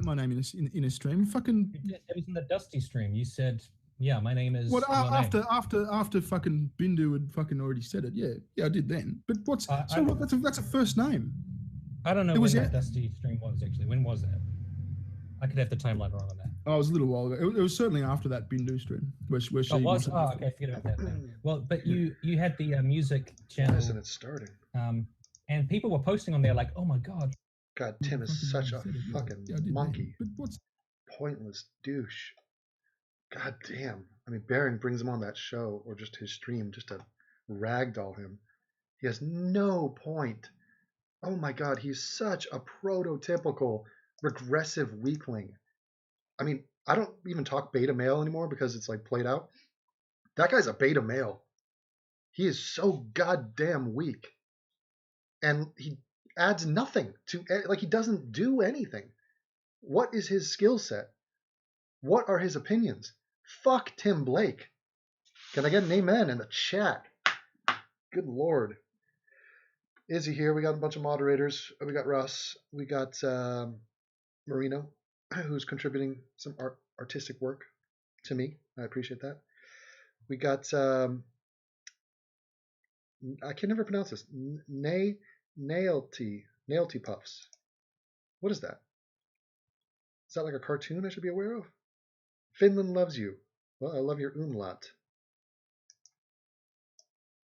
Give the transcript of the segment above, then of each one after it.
my name in a stream. Fucking. It was in the Dusty stream. You said, "Yeah, my name is." What your after fucking Bindu had fucking already said it? Yeah, I did then. But what's that's a first name. I don't know when that Dusty stream was actually. When was that? I could have the timeline wrong on that. Oh, it was a little while ago. It was certainly after that Bindu stream where she was. Oh, okay, forget about that then. Well, but you had the music channel. Isn't it starting? And people were posting on there like, "Oh my god." God, Tim is such a fucking monkey. But what's pointless douche? God damn. I mean, Baron brings him on that show or just his stream just to ragdoll him. He has no point. Oh my God, he's such a prototypical regressive weakling. I mean, I don't even talk beta male anymore because it's like played out. That guy's a beta male. He is so goddamn weak. And he adds nothing to, like, he doesn't do anything. What is his skill set? What are his opinions? Fuck Tim Blake. Can I get an amen in the chat? Good Lord. Izzy here. We got a bunch of moderators. We got Russ. We got Marino, who's contributing some artistic work to me. I appreciate that. We got, I can never pronounce this. Nailty Puffs. What is that? Is that like a cartoon I should be aware of? Finland loves you. Well, I love your umlaut.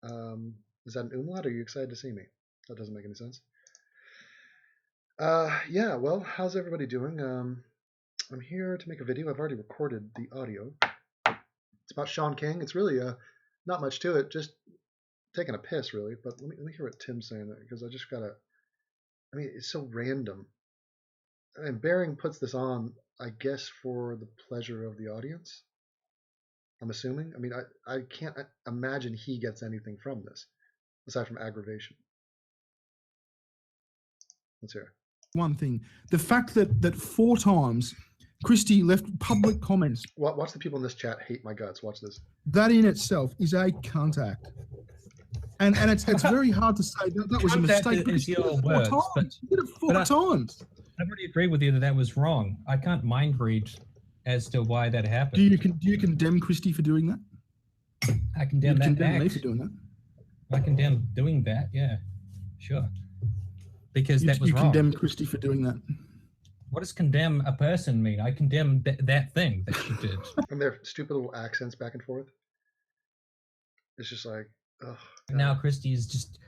Is that an umlaut? Or are you excited to see me? That doesn't make any sense. Yeah, well, how's everybody doing? I'm here to make a video. I've already recorded the audio. It's about Shaun King. It's really not much to it, just taking a piss, really. But let me hear what Tim's saying, because I just gotta. I mean, it's so random. And Baring puts this on, I guess, for the pleasure of the audience. I'm assuming. I mean, I can't imagine he gets anything from this, aside from aggravation. Let's hear. One thing, the fact that 4 times Christy left public comments. Watch the people in this chat hate my guts. Watch this. That in itself is a contact. And it's very hard to say that was a mistake. Is your words, but you did it 4 times. I already agree with you that was wrong. I can't mind read as to why that happened. Do you condemn Christy for doing that? I condemn that. Condemn me for doing that. I condemn doing that. Yeah, sure. Because that was wrong. You condemn Christy for doing that. What does condemn a person mean? I condemn that thing that she did. And their stupid little accents back and forth. It's just like, ugh. Now Christy is just.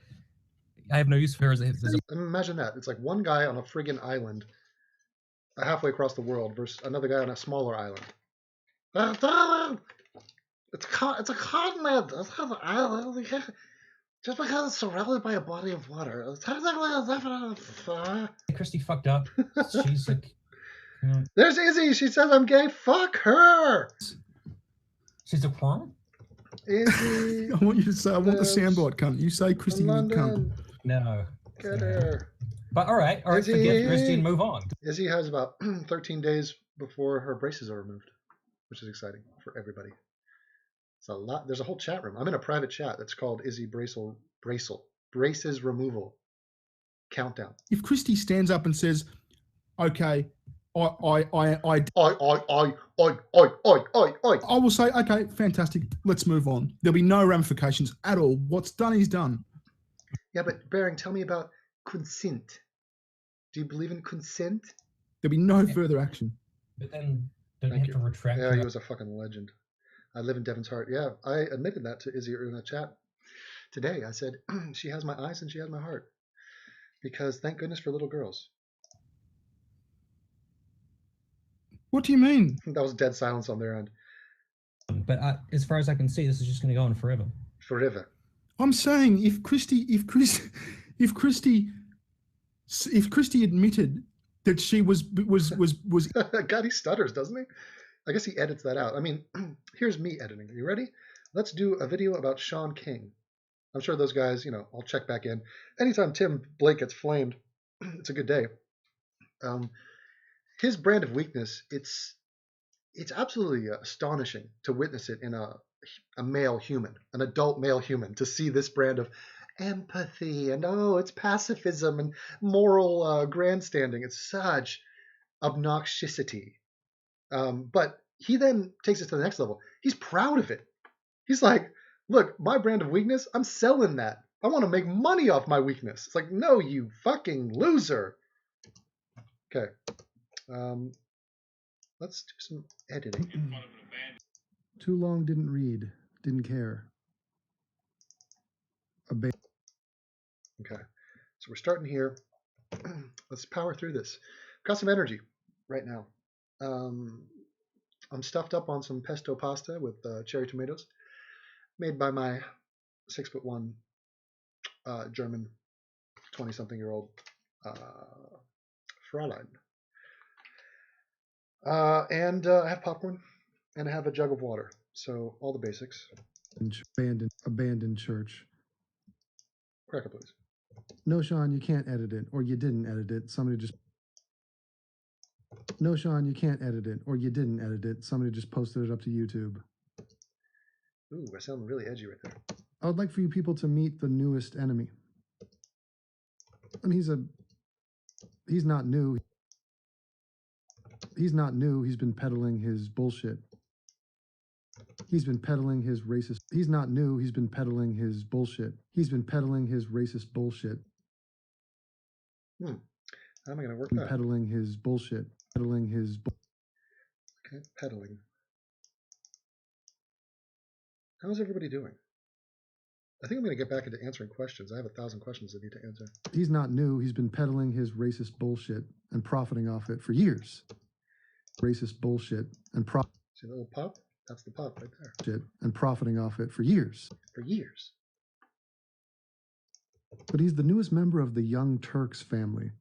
I have no use for her as a. Imagine that. It's like one guy on a friggin' island, halfway across the world, versus another guy on a smaller island. It's a continent. It's not an island. Just because it's surrounded by a body of water. It's technically a definite. Christy fucked up. She's like. You know, there's Izzy. She says I'm gay. Fuck her. She's a quam? Izzy. I want you to say, I want the soundboard, cunt. You say Christy, you cunt. No. Get her. But all right, forgive Christy and move on. Izzy has about 13 days before her braces are removed, which is exciting for everybody. It's a lot. There's a whole chat room. I'm in a private chat that's called Izzy Braces Removal Countdown. If Christy stands up and says, "Okay, I will say, okay, fantastic. Let's move on. There'll be no ramifications at all. What's done is done." Yeah, but Baring, tell me about consent. Do you believe in consent? There'll be no further action. But then don't you have to retract? Yeah, he was a fucking legend. I live in Devon's heart. Yeah, I admitted that to Izzy in the chat today. I said, she has my eyes and she has my heart. Because thank goodness for little girls. What do you mean? That was dead silence on their end. But as far as I can see, this is just going to go on forever. Forever. I'm saying if Christy admitted that she was God, he stutters, doesn't he? I guess he edits that out. I mean, here's me editing. Are you ready? Let's do a video about Shaun King. I'm sure those guys, I'll check back in. Anytime Tim Blake gets flamed, it's a good day. His brand of weakness, it's absolutely astonishing to witness it in a male human, an adult male human, to see this brand of empathy and, it's pacifism and moral grandstanding. It's such obnoxiousity. But he then takes it to the next level. He's proud of it. He's like, look, my brand of weakness, I'm selling that. I want to make money off my weakness. It's like, no, you fucking loser. Okay. Let's do some editing. Too long, didn't read, didn't care. Okay. So we're starting here. Let's power through this. Got some energy right now. I'm stuffed up on some pesto pasta with cherry tomatoes, made by my 6'1" German 20-something-year-old Fräulein. And I have popcorn, and I have a jug of water. So all the basics. Abandoned church. Cracker, please. No, Shaun, you can't edit it, or you didn't edit it. Somebody just. No, Shaun, you can't edit it, or you didn't edit it. Somebody just posted it up to YouTube. Ooh, I sound really edgy right there. I would like for you people to meet the newest enemy. I mean, he's not new. He's not new. He's been peddling his bullshit. He's been peddling his racist. He's not new. He's been peddling his bullshit. He's been peddling his racist bullshit. How am I going to work that? Peddling his bullshit. Peddling his. Okay, peddling. How's everybody doing? I think I'm going to get back into answering questions. I have 1,000 questions I need to answer. He's not new. He's been peddling his racist bullshit and profiting off it for years. Racist bullshit and See the little pop? That's the pop right there. Shit and profiting off it for years. For years. But he's the newest member of the Young Turks family.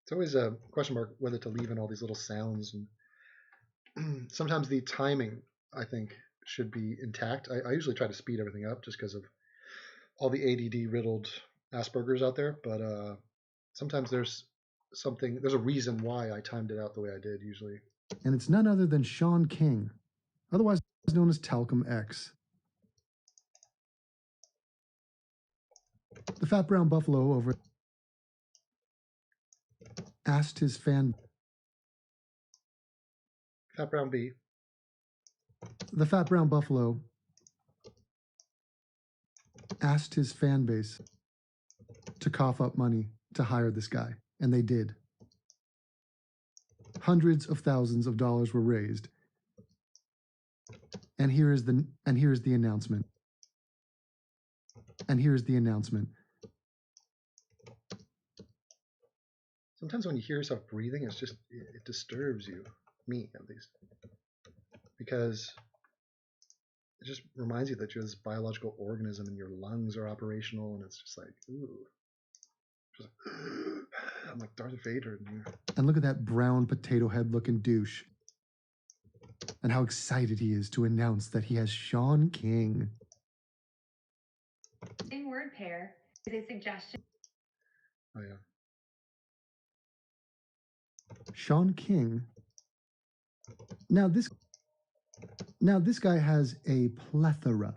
It's always a question mark whether to leave in all these little sounds, and sometimes the timing, I think, should be intact. I usually try to speed everything up just because of all the ADD riddled Asperger's out there, but sometimes there's a reason why I timed it out the way I did usually. And it's none other than Shaun King, otherwise known as Talcum X. The fat brown buffalo over asked his fan. Fat brown bee. The fat brown buffalo asked his fan base to cough up money to hire this guy, and they did. Hundreds of thousands of dollars were raised. And here's the announcement. And here's the announcement. Sometimes when you hear yourself breathing, it disturbs you, me at least, because it just reminds you that you're this biological organism and your lungs are operational, and it's just like, ooh. Just like, I'm like Darth Vader in here. And look at that brown potato head looking douche. And how excited he is to announce that he has Shaun King. In word pair is a suggestion. Oh yeah. Shaun King. Now this guy has a plethora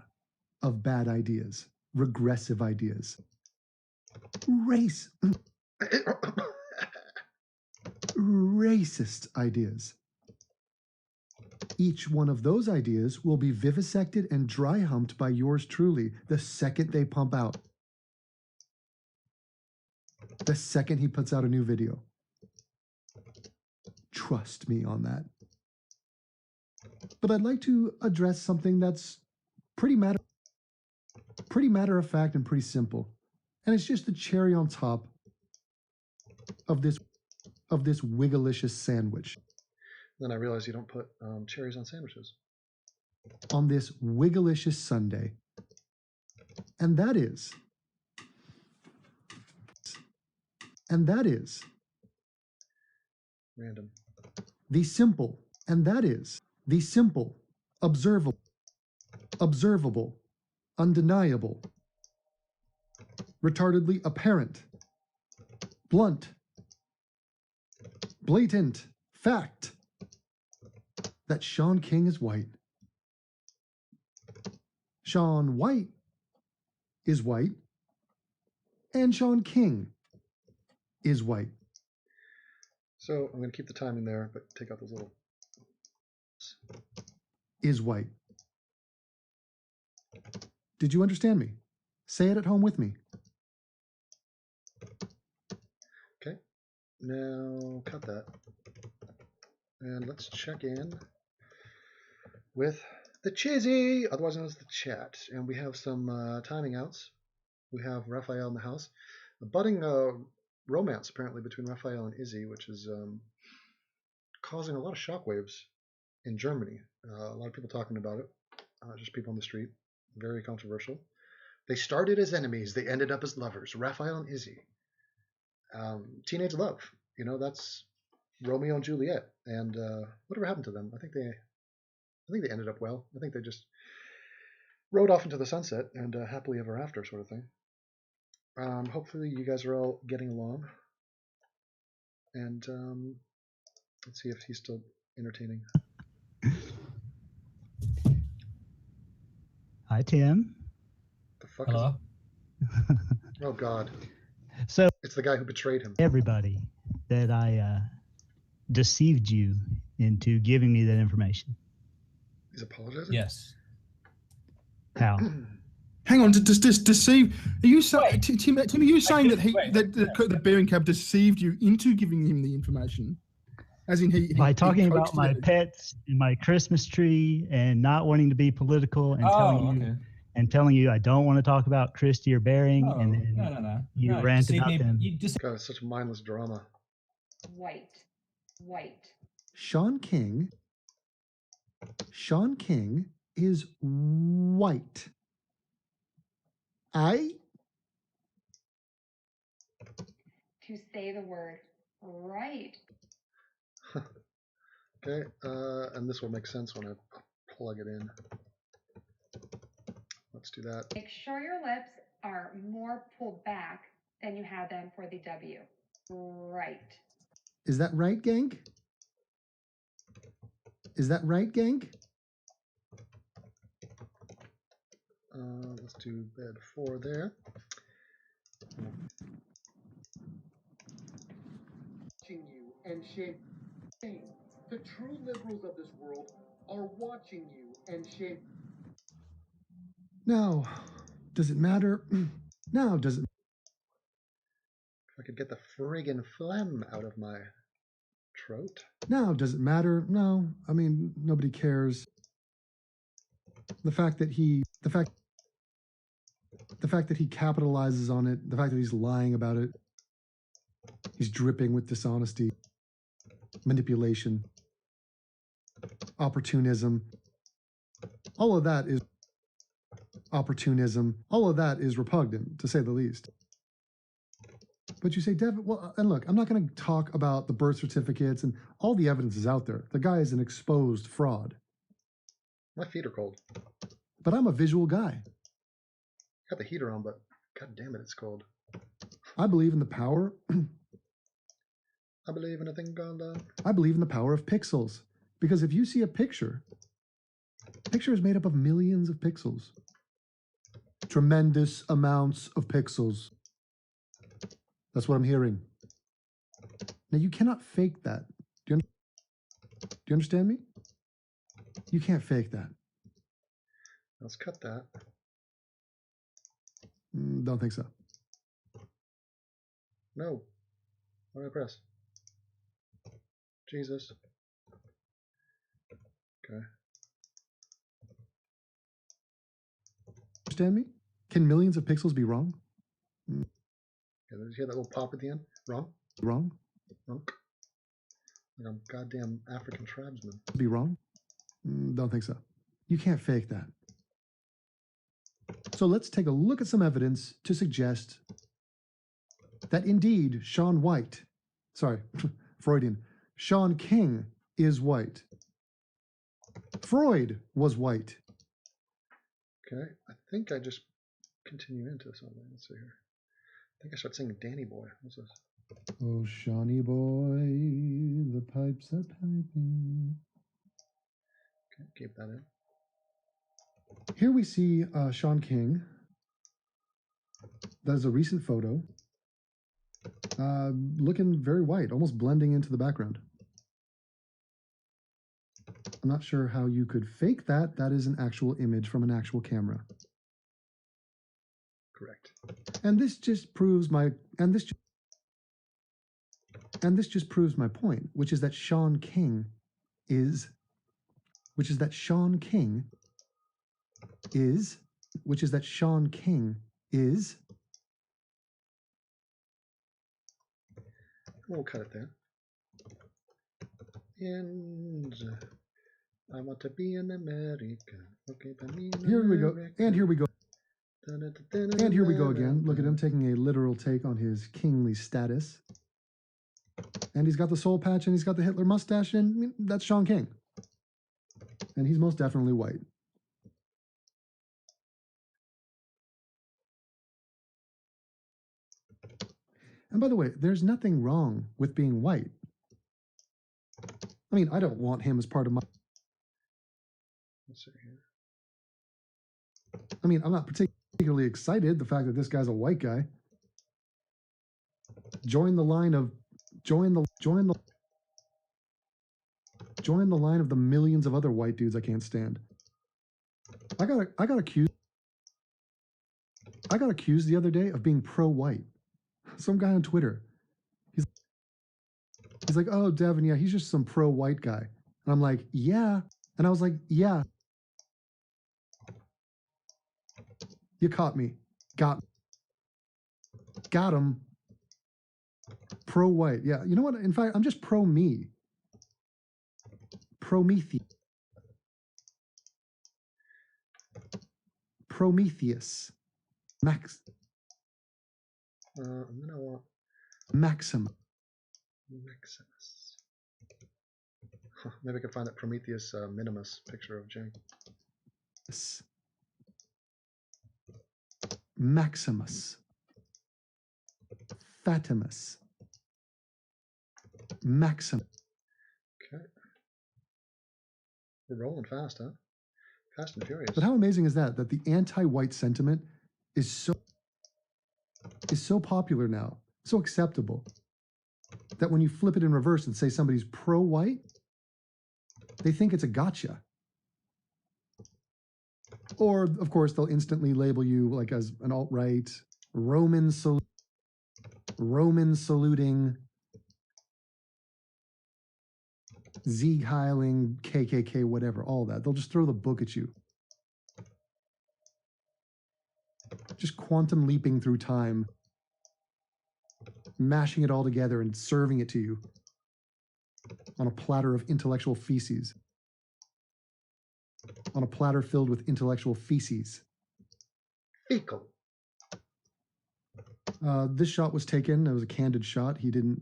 of bad ideas, regressive ideas, racist ideas. Each one of those ideas will be vivisected and dry humped by yours truly the second they pump out. The second he puts out a new video. Trust me on that. But I'd like to address something that's pretty matter of fact and pretty simple. And it's just the cherry on top of this wigglicious sandwich. Then I realized you don't put cherries on sandwiches. On this wigglicious Sunday. And that is Random. the simple, observable, undeniable, retardedly apparent, blunt, blatant fact that Shaun King is white. Shaun White is white, and Shaun King is white. So I'm going to keep the timing there, but take out those little. Is white. Did you understand me? Say it at home with me. Okay. Now cut that. And let's check in with the Chizzy, otherwise known as the chat. And we have some timing outs. We have Raphael in the house. A budding romance, apparently, between Raphael and Izzy, which is causing a lot of shockwaves in Germany. A lot of people talking about it, just people on the street. Very controversial. They started as enemies. They ended up as lovers. Raphael and Izzy. Teenage love. You know, that's Romeo and Juliet. And whatever happened to them? I think they ended up well. I think they just rode off into the sunset and happily ever after sort of thing. Hopefully you guys are all getting along. And let's see if he's still entertaining. Hi, Tim. The fuck Hello? is it? Oh, God. So, It's the guy who betrayed him. everybody, that I deceived you into giving me that information. He's apologizing? Yes. How? Hang on, to deceive? Are you saying, Wait. Tim? Are you saying that Wait. the Bearing Cab deceived you into giving him the information? As in, he By talking about coaxed my you? pets and my Christmas tree and not wanting to be political and telling you I don't want to talk about Christie or Bearing, No, and then no. you No, rant deceived about me. them. You just God, it's such mindless drama. White. White. Shaun King is white. To say the word right. Okay, and this will make sense when I plug it in. Let's do that. Make sure your lips are more pulled back than you had them for the W. Right. Is that right, gang? Is that right, gang? Let's do bed 4 there. You and shape. The true liberals of this world are watching you and shape. Now, does it matter? Now, does it? If I could get the friggin' phlegm out of my throat. Now, does it matter? No. I mean, nobody cares. The fact that he capitalizes on it, the fact that he's lying about it, he's dripping with dishonesty, manipulation, opportunism. All of that is opportunism. All of that is repugnant, to say the least. But you say, Devin, well, and look, I'm not going to talk about the birth certificates and all the evidence is out there. The guy is an exposed fraud. My feet are cold. But I'm a visual guy. Got the heater on, but god damn it, it's cold. I believe in the power. I believe in a thing called I believe in the power of pixels. Because if you see a picture is made up of millions of pixels. Tremendous amounts of pixels. That's what I'm hearing. Now, you cannot fake that. Do you understand me? You can't fake that. Let's cut that. Don't think so. No. What did I press? Jesus. Okay. Understand me? Can millions of pixels be wrong? Yeah, did you hear that little pop at the end? Wrong? Wrong? Wrong? Like I'm goddamn African tribesman. Be wrong? Don't think so. You can't fake that. So let's take a look at some evidence to suggest that indeed Shaun King is white. Freud was white. Okay, I think I just continue into something. Let's see here. I think I start singing Danny Boy. What's this? Oh, Shawnee boy, the pipes are piping. Okay, keep that in. Here we see Shaun King. That is a recent photo. looking very white, almost blending into the background. I'm not sure how you could fake that. That is an actual image from an actual camera. Correct. And this just proves my point, which is that Shaun King is We'll cut it there. And I want to be an American. Okay, here we go. And here we go. And here we go again. Look at him taking a literal take on his kingly status. And he's got the soul patch and he's got the Hitler mustache, and that's Shaun King. And he's most definitely white. And by the way, there's nothing wrong with being white. I mean, I don't want him as part of my... Let's see here. I mean, I'm not particularly excited the fact that this guy's a white guy. Join the line of the millions of other white dudes I can't stand. I got accused the other day of being pro-white. Some guy on Twitter. He's like, "Oh, Devin, yeah, he's just some pro-white guy." And I'm like, "Yeah." And I was like, "Yeah. You caught me. Got him. Pro-white. Yeah. You know what? In fact, I'm just pro-me. Prometheus. I'm gonna want Maximus. Huh, maybe I can find that Prometheus Minimus picture of Jane. Maximus. Fatimus. Maximus. Okay. We're rolling fast, huh? Fast and furious. But how amazing is that the anti-white sentiment is so popular now, so acceptable, that when you flip it in reverse and say somebody's pro-white, they think it's a gotcha. Or, of course, they'll instantly label you like as an alt-right, Roman saluting, Sieg heiling, KKK, whatever, all that. They'll just throw the book at you. Just quantum leaping through time, mashing it all together and serving it to you on a platter of intellectual feces. On a platter filled with intellectual feces. Fecal. This shot was taken. It was a candid shot. He didn't.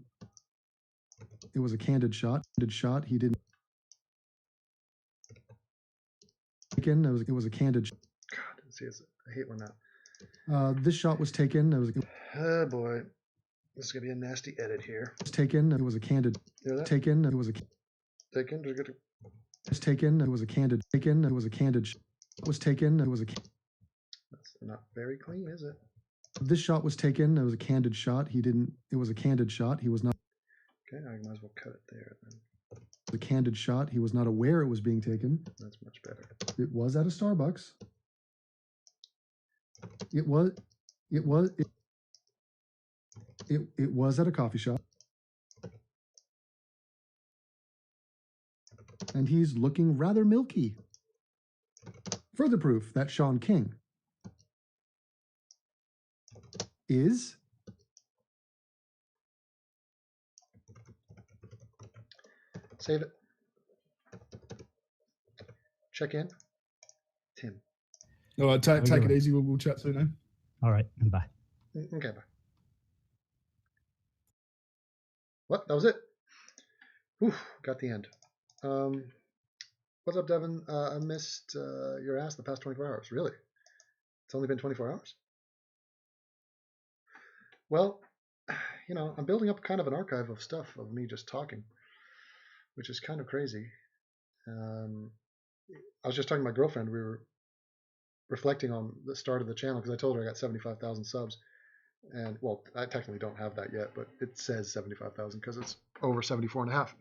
It was a candid shot. He didn't. Taken. It was a candid. God, see, I hate when that. This shot was taken. It was. Oh boy, this is gonna be a nasty edit here. It was taken. It was a candid. Taken. It was a. Taken. Did I get it? Was taken. It was a candid. Taken. It was a candid. Was taken. It was a. That's not very clean, is it? This shot was taken. It was a candid shot. He didn't. It was a candid shot. He was not. Okay, I might as well cut it there then. The candid shot. He was not aware it was being taken. That's much better. It was at a Starbucks. It was at a coffee shop. And he's looking rather milky. Further proof that Shaun King is save it. Check in. Tim. All right, take it easy. We'll chat soon, eh? All right, and bye. Okay, bye. What? That was it. Whew, got the end. What's up, Devin? I missed your ass the past 24 hours. Really? It's only been 24 hours? Well, you know, I'm building up kind of an archive of stuff of me just talking, which is kind of crazy. I was just talking to my girlfriend. We were reflecting on the start of the channel because I told her I got 75,000 subs. And well, I technically don't have that yet, but it says 75,000 because it's over 74 and a half.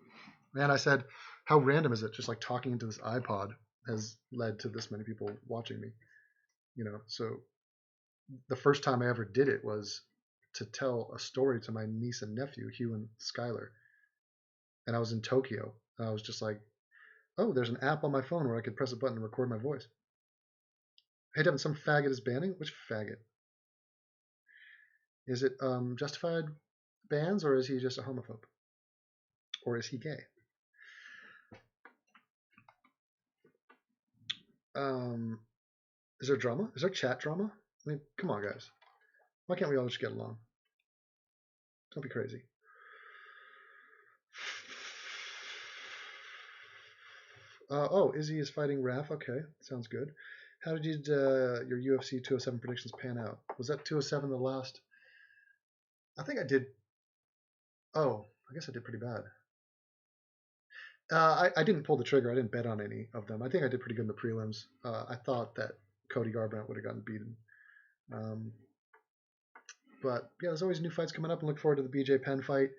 And I said, how random is it? Just like talking into this iPod has led to this many people watching me. So the first time I ever did it was to tell a story to my niece and nephew, Hugh and Skylar. And I was in Tokyo. And I was just like, oh, there's an app on my phone where I could press a button and record my voice. Hey, Devin, some faggot is banning? Which faggot? Is it justified bans, or is he just a homophobe? Or is he gay? Is there drama? Is there chat drama? I mean, come on, guys. Why can't we all just get along? Don't be crazy. Izzy is fighting Raph. Okay, sounds good. How did your UFC 207 predictions pan out? Was that 207 the last? I think I did. Oh, I guess I did pretty bad. I didn't pull the trigger. I didn't bet on any of them. I think I did pretty good in the prelims. I thought that Cody Garbrandt would have gotten beaten. But yeah, there's always new fights coming up, and look forward to the BJ Penn fight.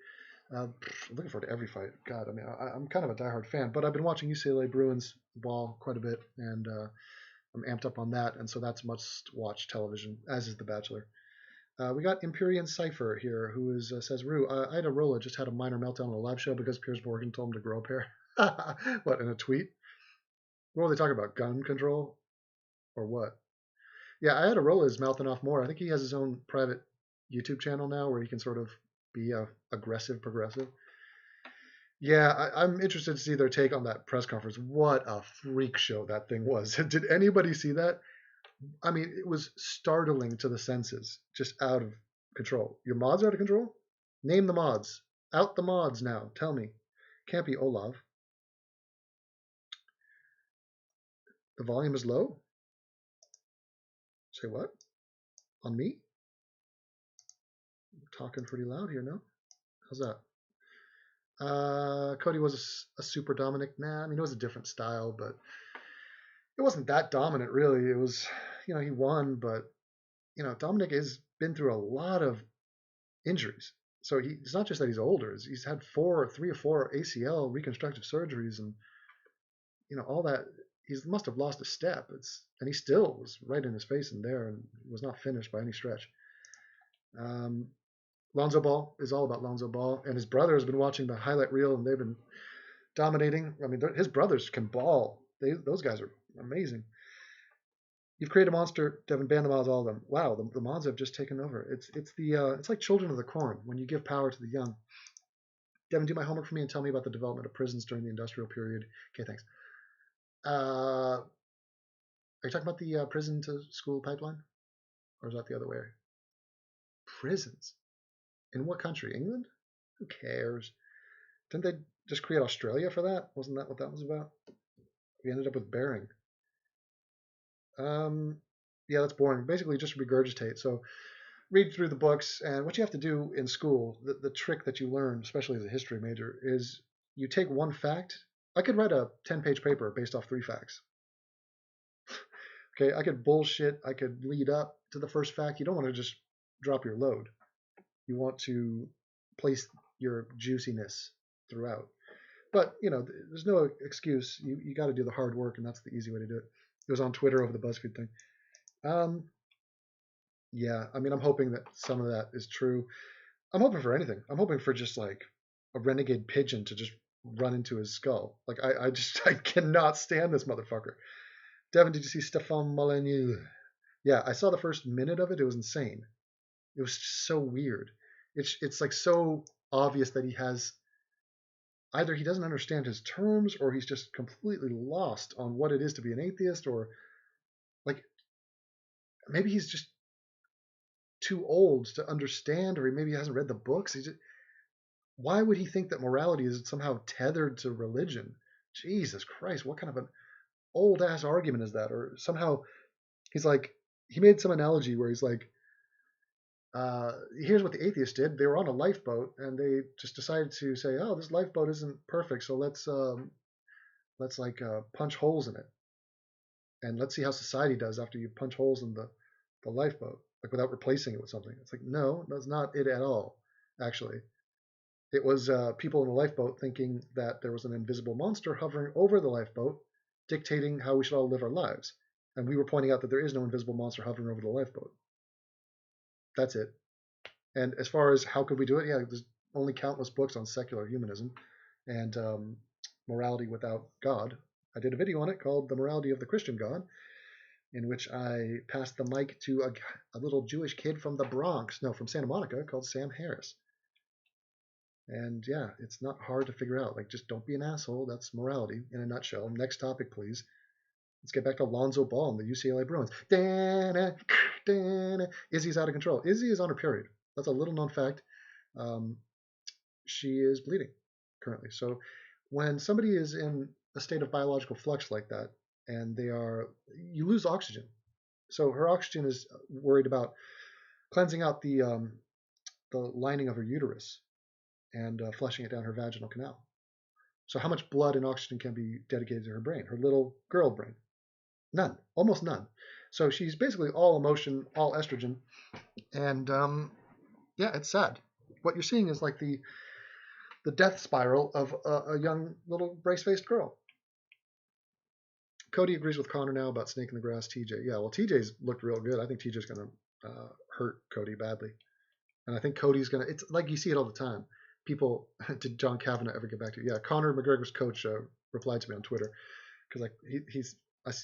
Looking forward to every fight. God, I mean, I'm kind of a diehard fan, but I've been watching UCLA Bruins ball quite a bit, and I'm amped up on that, and so that's must-watch television, as is The Bachelor. We got Empyrean Cypher here, who says, Rue, Ida Rolla just had a minor meltdown on a live show because Piers Morgan told him to grow up hair. What, in a tweet? What were they talking about? Gun control? Or what? Yeah, Ida Rolla is mouthing off more. I think he has his own private YouTube channel now where he can sort of be a aggressive progressive. Yeah, I'm interested to see their take on that press conference. What a freak show that thing was. Did anybody see that? I mean, it was startling to the senses, just out of control. Your mods are out of control? Name the mods. Out the mods now. Tell me. Can't be Olav. The volume is low? Say what? On me? I'm talking pretty loud here, no? How's that? Cody was a super Dominic. Nah, I mean, it was a different style, but it wasn't that dominant, really. It was, he won, but, Dominic has been through a lot of injuries. So it's not just that he's older. He's had 3 or 4 ACL reconstructive surgeries and, all that. He must have lost a step. And he still was right in his face in there and was not finished by any stretch. Lonzo Ball is all about Lonzo Ball, and his brother has been watching the highlight reel, and they've been dominating. I mean, his brothers can ball. Those guys are amazing. You've created a monster, Devin. Ban the mods, all of them. Wow, the mods have just taken over. It's like Children of the Corn when you give power to the young. Devin, do my homework for me and tell me about the development of prisons during the industrial period. Okay, thanks. Are you talking about the prison to school pipeline, or is that the other way? Prisons. In what country? England? Who cares? Didn't they just create Australia for that? Wasn't that what that was about? We ended up with Bering. Yeah, that's boring. Basically, just regurgitate. So read through the books, and what you have to do in school, the trick that you learn, especially as a history major, is you take one fact. I could write a 10-page paper based off 3 facts. Okay, I could bullshit. I could lead up to the first fact. You don't want to just drop your load. You want to place your juiciness throughout. But, there's no excuse. You got to do the hard work, and that's the easy way to do it. It was on Twitter over the BuzzFeed thing. Yeah, I mean, I'm hoping that some of that is true. I'm hoping for anything. I'm hoping for just like a renegade pigeon to just run into his skull. Like, I cannot stand this motherfucker. Devin, did you see Stefan Molyneux? Yeah, I saw the first minute of it. It was insane. It was just so weird. It's like so obvious that he has either he doesn't understand his terms or he's just completely lost on what it is to be an atheist, or like maybe he's just too old to understand, or maybe he hasn't read the books. Why would he think that morality is somehow tethered to religion? Jesus Christ, what kind of an old ass argument is that? Or somehow he's like, he made some analogy where he's like, here's what the atheists did. They were on a lifeboat and they just decided to say, oh, this lifeboat isn't perfect, so let's punch holes in it, and let's see how society does after you punch holes in the lifeboat. like without replacing it with something. It's like, no, that's not it at all, actually. It was people in the lifeboat thinking that there was an invisible monster hovering over the lifeboat, dictating how we should all live our lives. And we were pointing out that there is no invisible monster hovering over the lifeboat. That's it. And as far as how could we do it, yeah, there's only countless books on secular humanism and morality without God. I did a video on it called The Morality of the Christian God, in which I passed the mic to a little Jewish kid from the Bronx, no, from Santa Monica, called Sam Harris. And yeah, it's not hard to figure out. Like, just don't be an asshole. That's morality in a nutshell. Next topic, please. Let's get back to Lonzo Ball and the UCLA Bruins. Izzy's out of control. Izzy is on her period. That's a little known fact. She is bleeding currently. So when somebody is in a state of biological flux like that, and you lose oxygen. So her oxygen is worried about cleansing out the lining of her uterus and flushing it down her vaginal canal. So how much blood and oxygen can be dedicated to her brain, her little girl brain? None, almost none. So she's basically all emotion, all estrogen, and yeah, it's sad. What you're seeing is like the death spiral of a young little brace-faced girl. Cody agrees with Connor now about Snake in the Grass. TJ, yeah, well, TJ's looked real good. I think TJ's going to hurt Cody badly, and I think Cody's going to. It's like you see it all the time. People, did John Kavanagh ever get back to you? Yeah, Conor McGregor's coach replied to me on Twitter because like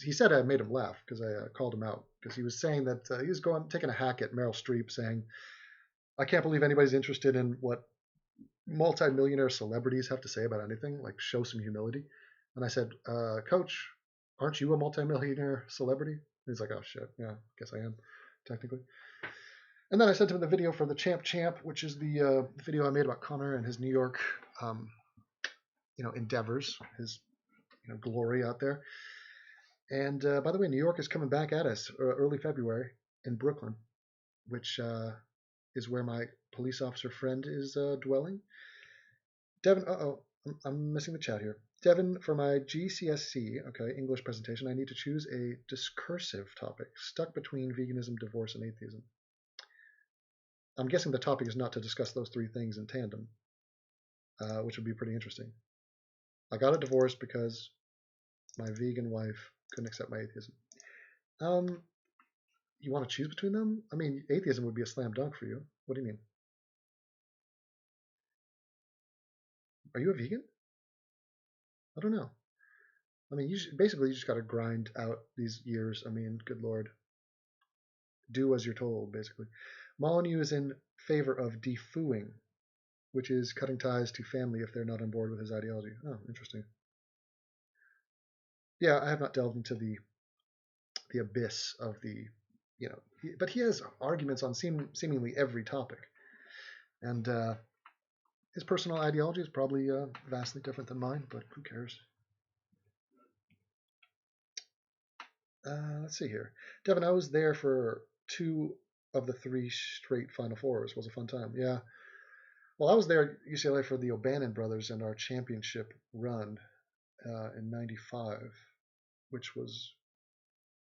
he said I made him laugh because I called him out because he was saying that he was taking a hack at Meryl Streep, saying, "I can't believe anybody's interested in what multi-millionaire celebrities have to say about anything. Like, show some humility." And I said, "Coach, aren't you a multi-millionaire celebrity?" He's like, "Oh shit, yeah, guess I am, technically." And then I sent him the video for the Champ, which is the video I made about Connor and his New York, endeavors, his glory out there. And by the way, New York is coming back at us early February in Brooklyn, which is where my police officer friend is dwelling. Devin, I'm missing the chat here. Devin, for my GCSE, English presentation, I need to choose a discursive topic stuck between veganism, divorce, and atheism. I'm guessing the topic is not to discuss those three things in tandem, which would be pretty interesting. I got a divorce because my vegan wife couldn't accept my atheism. You want to choose between them? I mean, atheism would be a slam dunk for you. What do you mean? Are you a vegan? I don't know. I mean, you just got to grind out these years. I mean, good Lord. Do as you're told, basically. Molyneux is in favor of defooing, which is cutting ties to family if they're not on board with his ideology. Oh, interesting. Yeah, I have not delved into the abyss of the, but he has arguments on seemingly every topic. And his personal ideology is probably vastly different than mine, but who cares? Let's see here. Devin, I was there for 2 of the 3 straight Final Fours. It was a fun time. Yeah. Well, I was there at UCLA for the O'Bannon brothers and our championship run in '95, which was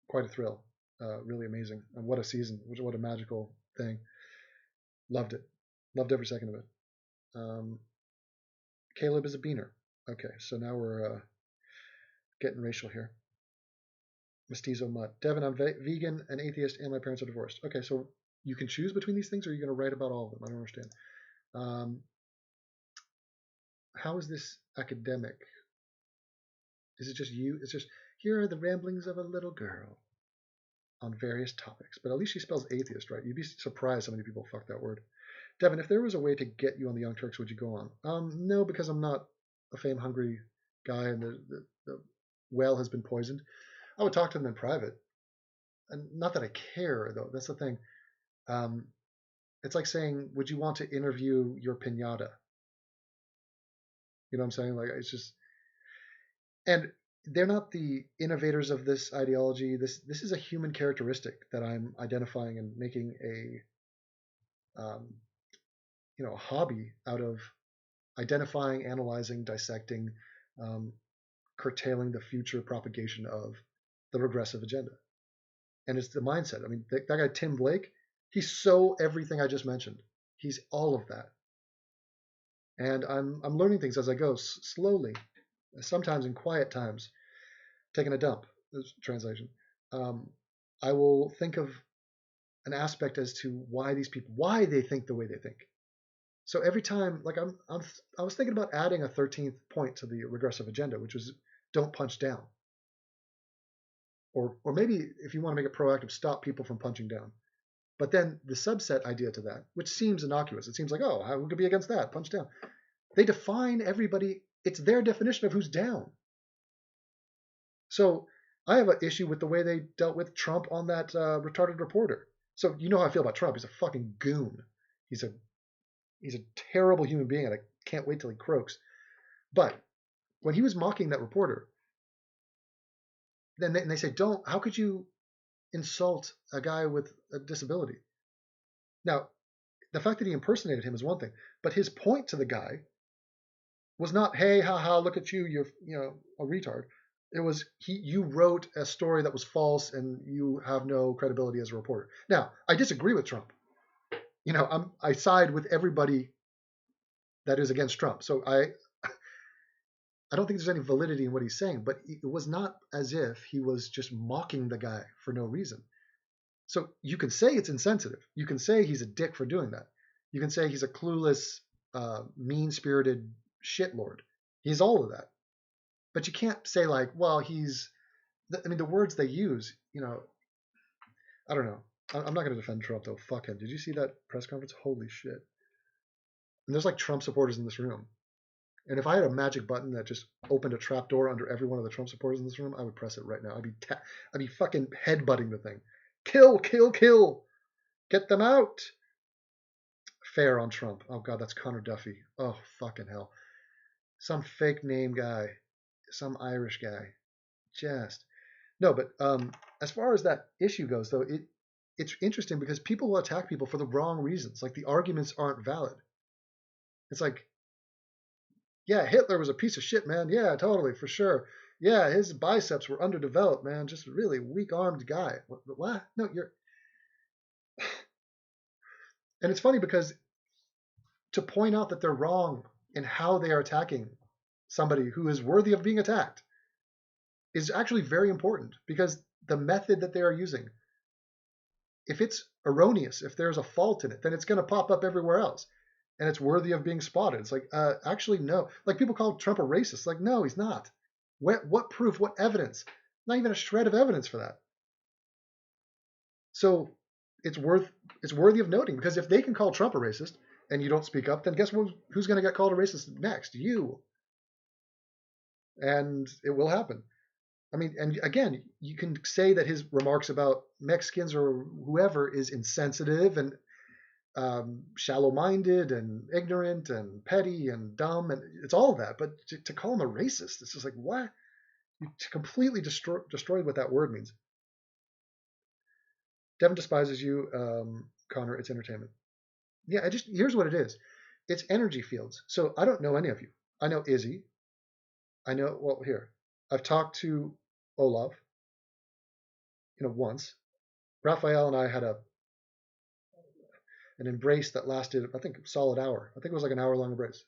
quite a thrill. Really amazing. And what a season. What a magical thing. Loved it. Loved every second of it. Caleb is a beaner. Okay, so now we're getting racial here. Mestizo Mutt. Devin, I'm vegan, an atheist, and my parents are divorced. Okay, so you can choose between these things, or are you going to write about all of them? I don't understand. How is this academic? Is it just you? It's just, here are the ramblings of a little girl on various topics. But at least she spells atheist, right? You'd be surprised how many people fuck that word. Devin, if there was a way to get you on the Young Turks, would you go on? No, because I'm not a fame-hungry guy, and the well has been poisoned. I would talk to them in private. And not that I care, though. That's the thing. It's like saying, would you want to interview your piñata? You know what I'm saying? Like, it's just... And they're not the innovators of this ideology. This is a human characteristic that I'm identifying and making a hobby out of identifying, analyzing, dissecting, curtailing the future propagation of the regressive agenda. And it's the mindset. I mean, that guy Tim Blake, He's so everything I just mentioned. He's all of that. And I'm learning things as I go, slowly, sometimes in quiet times, taking a dump, translation. I will think of an aspect as to why they think the way they think. So every time, like I was thinking about adding a 13th point to the regressive agenda, which was don't punch down. Or maybe if you want to make it proactive, stop people from punching down. But then the subset idea to that, which seems innocuous, it seems like, oh, who could be against that? Punch down. They define everybody. It's their definition of who's down. So I have an issue with the way they dealt with Trump on that retarded reporter. So you know how I feel about Trump. He's a fucking goon. He's a terrible human being, and I can't wait till he croaks. But when he was mocking that reporter, then they say, how could you insult a guy with a disability? Now, the fact that he impersonated him is one thing, but his point to the guy was not, hey, haha, look at you, you're a retard. It was, you wrote a story that was false and you have no credibility as a reporter. Now, I disagree with Trump. I side with everybody that is against Trump. So I don't think there's any validity in what he's saying, but it was not as if he was just mocking the guy for no reason. So you can say it's insensitive. You can say he's a dick for doing that. You can say he's a clueless, mean-spirited shitlord. He's all of that. But you can't say like, well, the words they use, I don't know. I'm not going to defend Trump though. Fuck him. Did you see that press conference? Holy shit. And there's like Trump supporters in this room. And if I had a magic button that just opened a trap door under every one of the Trump supporters in this room, I would press it right now. I'd be fucking headbutting the thing. Kill, kill, kill. Get them out. Fair on Trump. Oh God, that's Connor Duffy. Oh, fucking hell. Some fake name guy. Some Irish guy. No, but as far as that issue goes, though, it's interesting because people will attack people for the wrong reasons. Like the arguments aren't valid. It's like, yeah, Hitler was a piece of shit, man. Yeah, totally, for sure. Yeah, his biceps were underdeveloped, man. Just a really weak-armed guy. What? No, you're... And it's funny because to point out that they're wrong in how they are attacking somebody who is worthy of being attacked is actually very important, because the method that they are using, if it's erroneous, if there's a fault in it, then it's going to pop up everywhere else. And it's worthy of being spotted. It's like, actually, no. Like people call Trump a racist. Like, no, he's not. What proof? What evidence? Not even a shred of evidence for that. So it's worthy of noting, because if they can call Trump a racist and you don't speak up, then guess who's going to get called a racist next? You. And it will happen. I mean, and again, you can say that his remarks about Mexicans or whoever is insensitive and shallow-minded and ignorant and petty and dumb, and it's all of that. But to call him a racist, it's just like, what? You completely destroyed what that word means. Devin despises you, Connor. It's entertainment. Yeah, here's what it is. It's energy fields. So I don't know any of you. I know Izzy. Here. I've talked to Olaf, once. Raphael and I had an embrace that lasted, I think, a solid hour. I think it was like an hour-long embrace.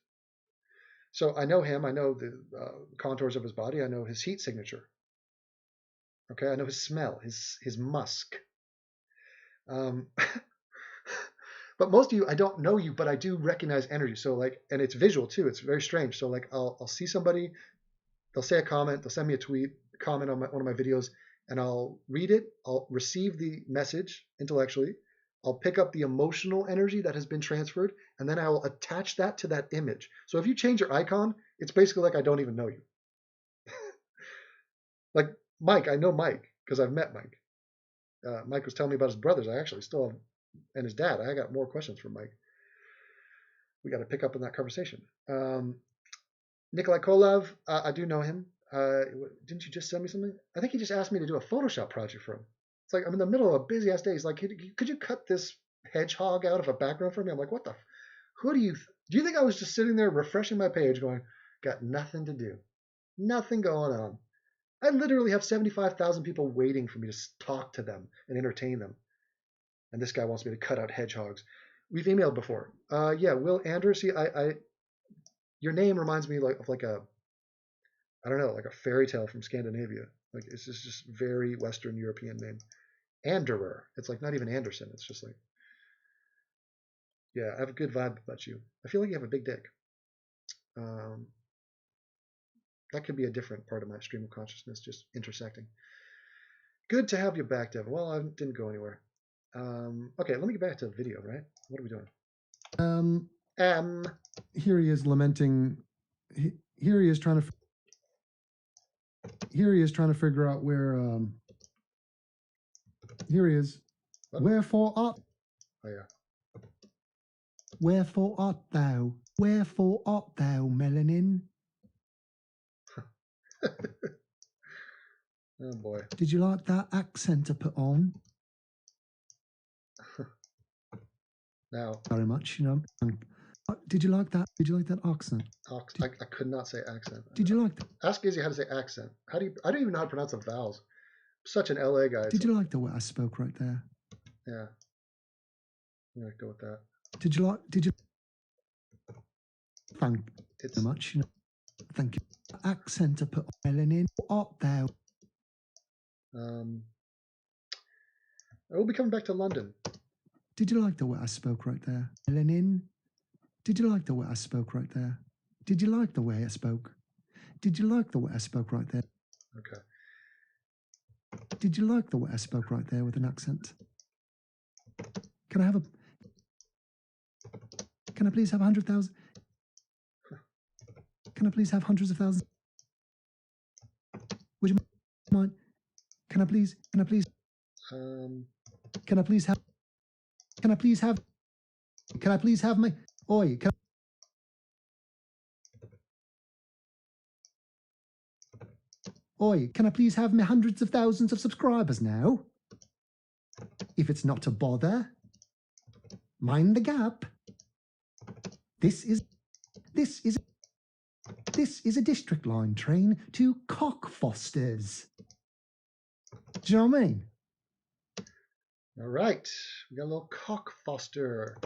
So I know him. I know the contours of his body. I know his heat signature. Okay, I know his smell, his musk. But most of you, I don't know you, but I do recognize energy. So and it's visual too. It's very strange. So I'll see somebody, they'll say a comment, they'll send me a tweet, a comment on one of my videos, and I'll read it. I'll receive the message intellectually. I'll pick up the emotional energy that has been transferred, and then I will attach that to that image. So if you change your icon, it's basically like I don't even know you. Like Mike, I know Mike because I've met Mike. Mike was telling me about his brothers. I actually still have, and his dad. I got more questions from Mike. We got to pick up on that conversation. Nikolai Kolov, I do know him. Didn't you just send me something? I think he just asked me to do a Photoshop project for him. It's like I'm in the middle of a busy ass day. He's like, could you cut this hedgehog out of a background for me? I'm like, what the? Who do you think I was just sitting there refreshing my page, going, got nothing to do, nothing going on. I literally have 75,000 people waiting for me to talk to them and entertain them. And this guy wants me to cut out hedgehogs. We've emailed before. Yeah, Will Anders. See, your name reminds me of like a, I don't know, like a fairy tale from Scandinavia. Like it's just very Western European name. Anderer. It's like not even Anderson. It's just like, yeah, I have a good vibe about you. I feel like you have a big dick. That could be a different part of my stream of consciousness just intersecting. Good to have you back, Devin. Well, I didn't go anywhere. Okay, let me get back to the video, right? What are we doing? Here he is lamenting. Here he is trying to. Here he is trying to figure out where. Here he is. What? Wherefore art? Oh yeah. Wherefore art thou? Wherefore art thou, melanin? Oh boy. Did you like that accent I put on? Now. Very much, you know. Did you like that? Did you like that accent? I could not say accent. Did you like that? Ask Izzy how to say accent. How do you? I don't even know how to pronounce the vowels. I'm such an LA guy. Did you like the way I spoke right there? Yeah. I'm gonna go with that. Did you like? Did you? Thank you very much. You know, thank you. Accent I put on melanin. Art thou? I will be coming back to London. Did you like the way I spoke right there? Melanin? Did you like the way I spoke right there? Did you like the way I spoke? Did you like the way I spoke right there? Okay. Did you like the way I spoke right there with an accent? Can I have a... Can I please have 100,000? Can I please have hundreds of thousands? Would you mind? Can I please... Can I please... Can I please have... Can I please have... Can I please have my... Oi, can... Oi, can I please have me hundreds of thousands of subscribers now? If it's not a bother, mind the gap. This is a district line train to Cockfosters. Do you know what I mean? All right, we got a little Cockfoster.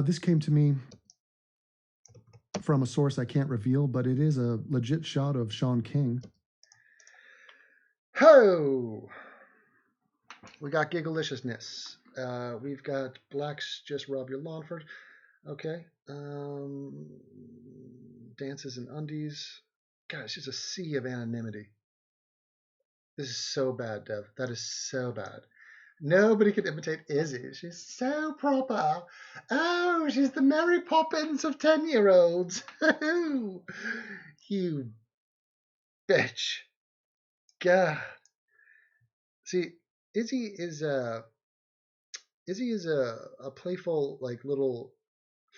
This came to me from a source I can't reveal, but it is a legit shot of Shaun King. Ho! We got Gigaliciousness. We've got Blacks Just Rob Your Lawn First. Okay. Dances and Undies. God, it's just a sea of anonymity. This is so bad, Dev. That is so bad. Nobody can imitate Izzy. She's so proper. Oh, she's the Mary Poppins of 10-year-olds. You bitch. God. See, Izzy is a playful, like little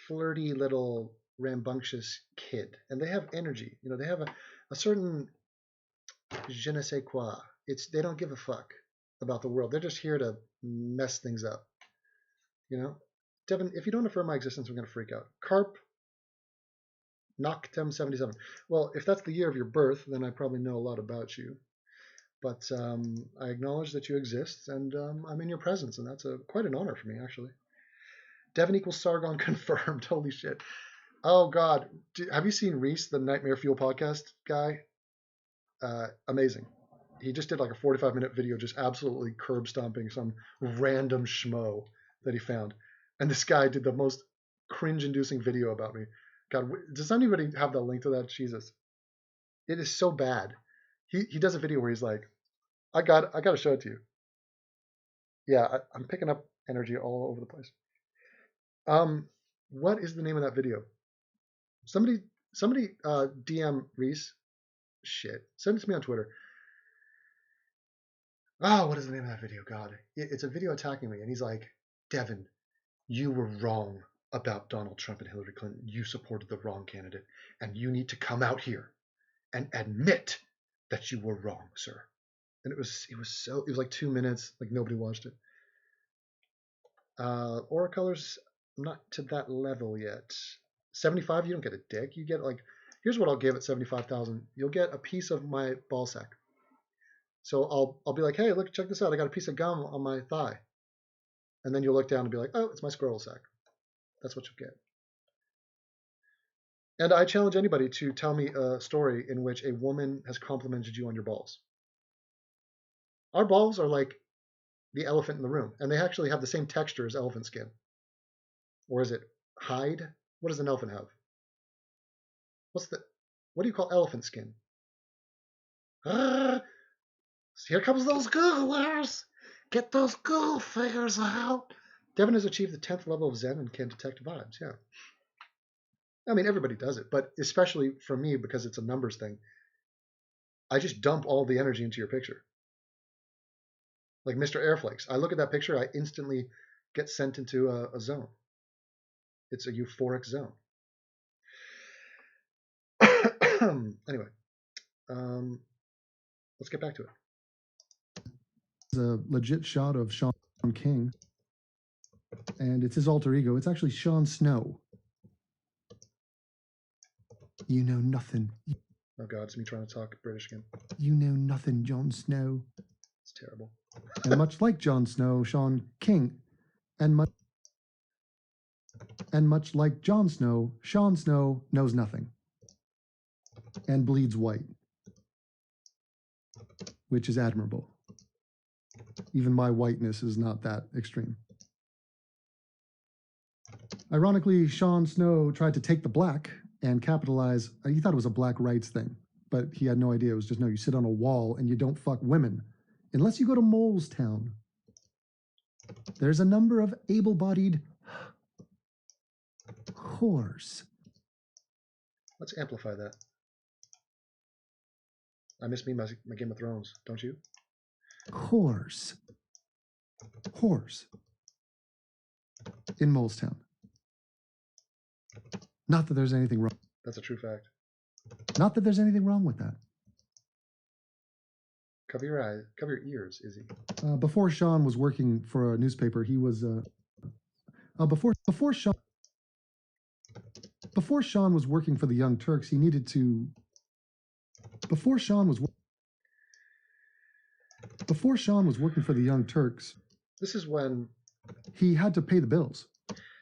flirty little rambunctious kid, and they have energy. You know, they have a certain je ne sais quoi. They don't give a fuck about the world. They're just here to mess things up. You know, Devin, if you don't affirm my existence, I'm gonna freak out. Carp Noctem 77. Well, if that's the year of your birth, then I probably know a lot about you. But I acknowledge that you exist, and I'm in your presence, and that's quite an honor for me, actually. Devin equals Sargon confirmed. Holy shit. Oh, God. Have you seen Reese, the Nightmare Fuel podcast guy? Amazing. He just did like a 45-minute video just absolutely curb stomping some random schmo that he found. And this guy did the most cringe-inducing video about me. God, does anybody have the link to that? Jesus. It is so bad. He does a video where he's like, I got to show it to you. Yeah, I'm picking up energy all over the place. What is the name of that video? Somebody DM Reese. Shit. Send it to me on Twitter. Oh, what is the name of that video? God. It's a video attacking me, and he's like, Devin, you were wrong about Donald Trump and Hillary Clinton. You supported the wrong candidate, and you need to come out here and admit that you were wrong, sir. And it was like 2 minutes, like nobody watched it. Aura colors, I'm not to that level yet. 75, you don't get a dick. You get like, here's what I'll give at 75,000. You'll get a piece of my ball sack. So I'll be like, hey, look, check this out. I got a piece of gum on my thigh. And then you'll look down and be like, oh, it's my scroll sack. That's what you'll get. And I challenge anybody to tell me a story in which a woman has complimented you on your balls. Our balls are like the elephant in the room, and they actually have the same texture as elephant skin. Or is it hide? What does an elephant have? What do you call elephant skin? Here comes those Googlers. Get those Google figures out. Devin has achieved the 10th level of Zen and can detect vibes. Yeah. I mean, everybody does it, but especially for me, because it's a numbers thing, I just dump all the energy into your picture. Like Mr. Airflakes. I look at that picture, I instantly get sent into a zone. It's a euphoric zone. Anyway, let's get back to it. It's a legit shot of Shaun King, and it's his alter ego. It's actually Sean Snow. You know nothing. Oh God, it's me trying to talk British again. You know nothing, Jon Snow. It's terrible. And much like Jon Snow, Shaun King, and much like Jon Snow, Shaun Snow knows nothing and bleeds white, which is admirable. Even my whiteness is not that extreme. Ironically, Shaun Snow tried to take the black and capitalize. He thought it was a black rights thing, but he had no idea. It was just, no, you sit on a wall and you don't fuck women unless you go to Molestown. There's a number of able-bodied whores. Let's amplify that. I miss me my Game of Thrones, don't you? Whores in Molestown. Not that there's anything wrong. That's a true fact. Not that there's anything wrong with that. Cover your eyes, cover your ears, Izzy. Before Shaun was working for a newspaper, he was before Shaun was working for the Young Turks, he needed to. Before Shaun was working for the Young Turks, this is when he had to pay the bills.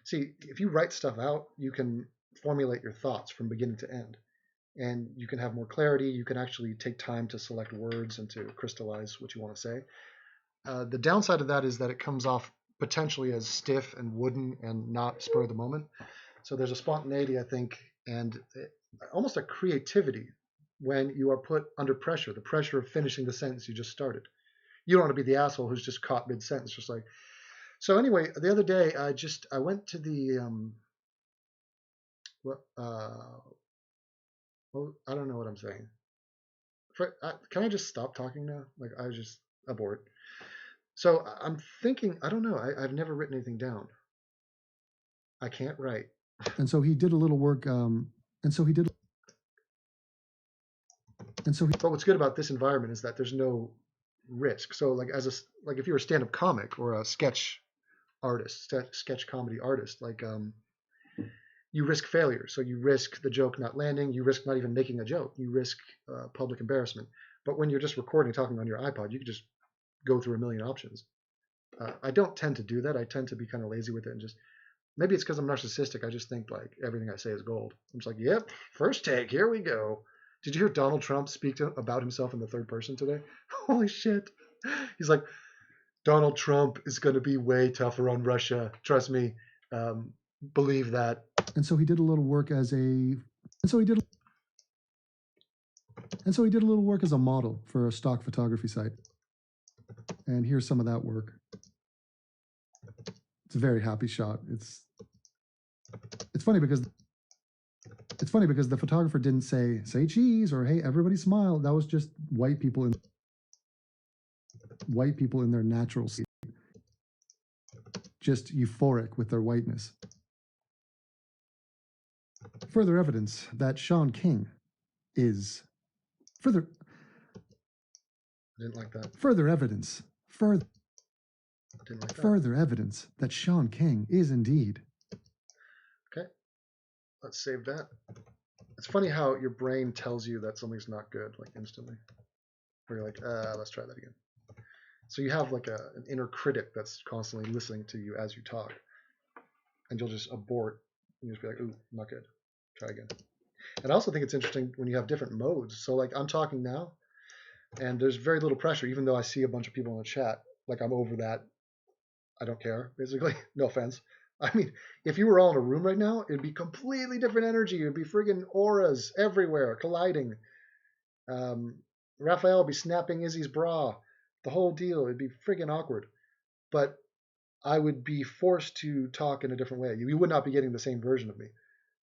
See, if you write stuff out, you can formulate your thoughts from beginning to end. And you can have more clarity. You can actually take time to select words and to crystallize what you want to say. The downside of that is that it comes off potentially as stiff and wooden and not spur of the moment. So there's a spontaneity, I think, and almost a creativity when you are put under pressure, the pressure of finishing the sentence you just started. You don't want to be the asshole who's just caught mid-sentence, just like. So anyway, the other day I went to the I don't know what I'm saying. Can I just stop talking now? Like I just abort. So I'm thinking, I don't know. I've never written anything down. I can't write. And so he did a little work. But what's good about this environment is that there's no risk. So like if you're a stand-up comic or a sketch artist, sketch comedy artist, like you risk failure. So you risk the joke not landing. You risk not even making a joke. You risk public embarrassment. But when you're just recording, talking on your iPod, you can just go through a million options. I don't tend to do that. I tend to be kind of lazy with it and just, maybe it's because I'm narcissistic. I just think like everything I say is gold. I'm just like, yep, first take, here we go. Did you hear Donald Trump speak about himself in the third person today? Holy shit. He's like, Donald Trump is going to be way tougher on Russia. Trust me. Believe that. And so he did a little work as a model for a stock photography site. And here's some of that work. It's a very happy shot. It's funny because the photographer didn't say cheese or hey everybody smile. That was just white people in their natural state, just euphoric with their whiteness. Further evidence that Shaun King is I didn't like that. Further evidence that Shaun King is indeed. Okay, let's save that. It's funny how your brain tells you that something's not good, like instantly. Where you're like, let's try that again. So you have like an inner critic that's constantly listening to you as you talk, and you'll just abort and you'll just be like, ooh, not good. Try again. And I also think it's interesting when you have different modes. So like I'm talking now, and there's very little pressure, even though I see a bunch of people in the chat. Like I'm over that. I don't care, basically. No offense. I mean, if you were all in a room right now, it'd be completely different energy. It'd be friggin' auras everywhere, colliding. Raphael would be snapping Izzy's bra. The whole deal. It'd be friggin' awkward. But I would be forced to talk in a different way. You would not be getting the same version of me.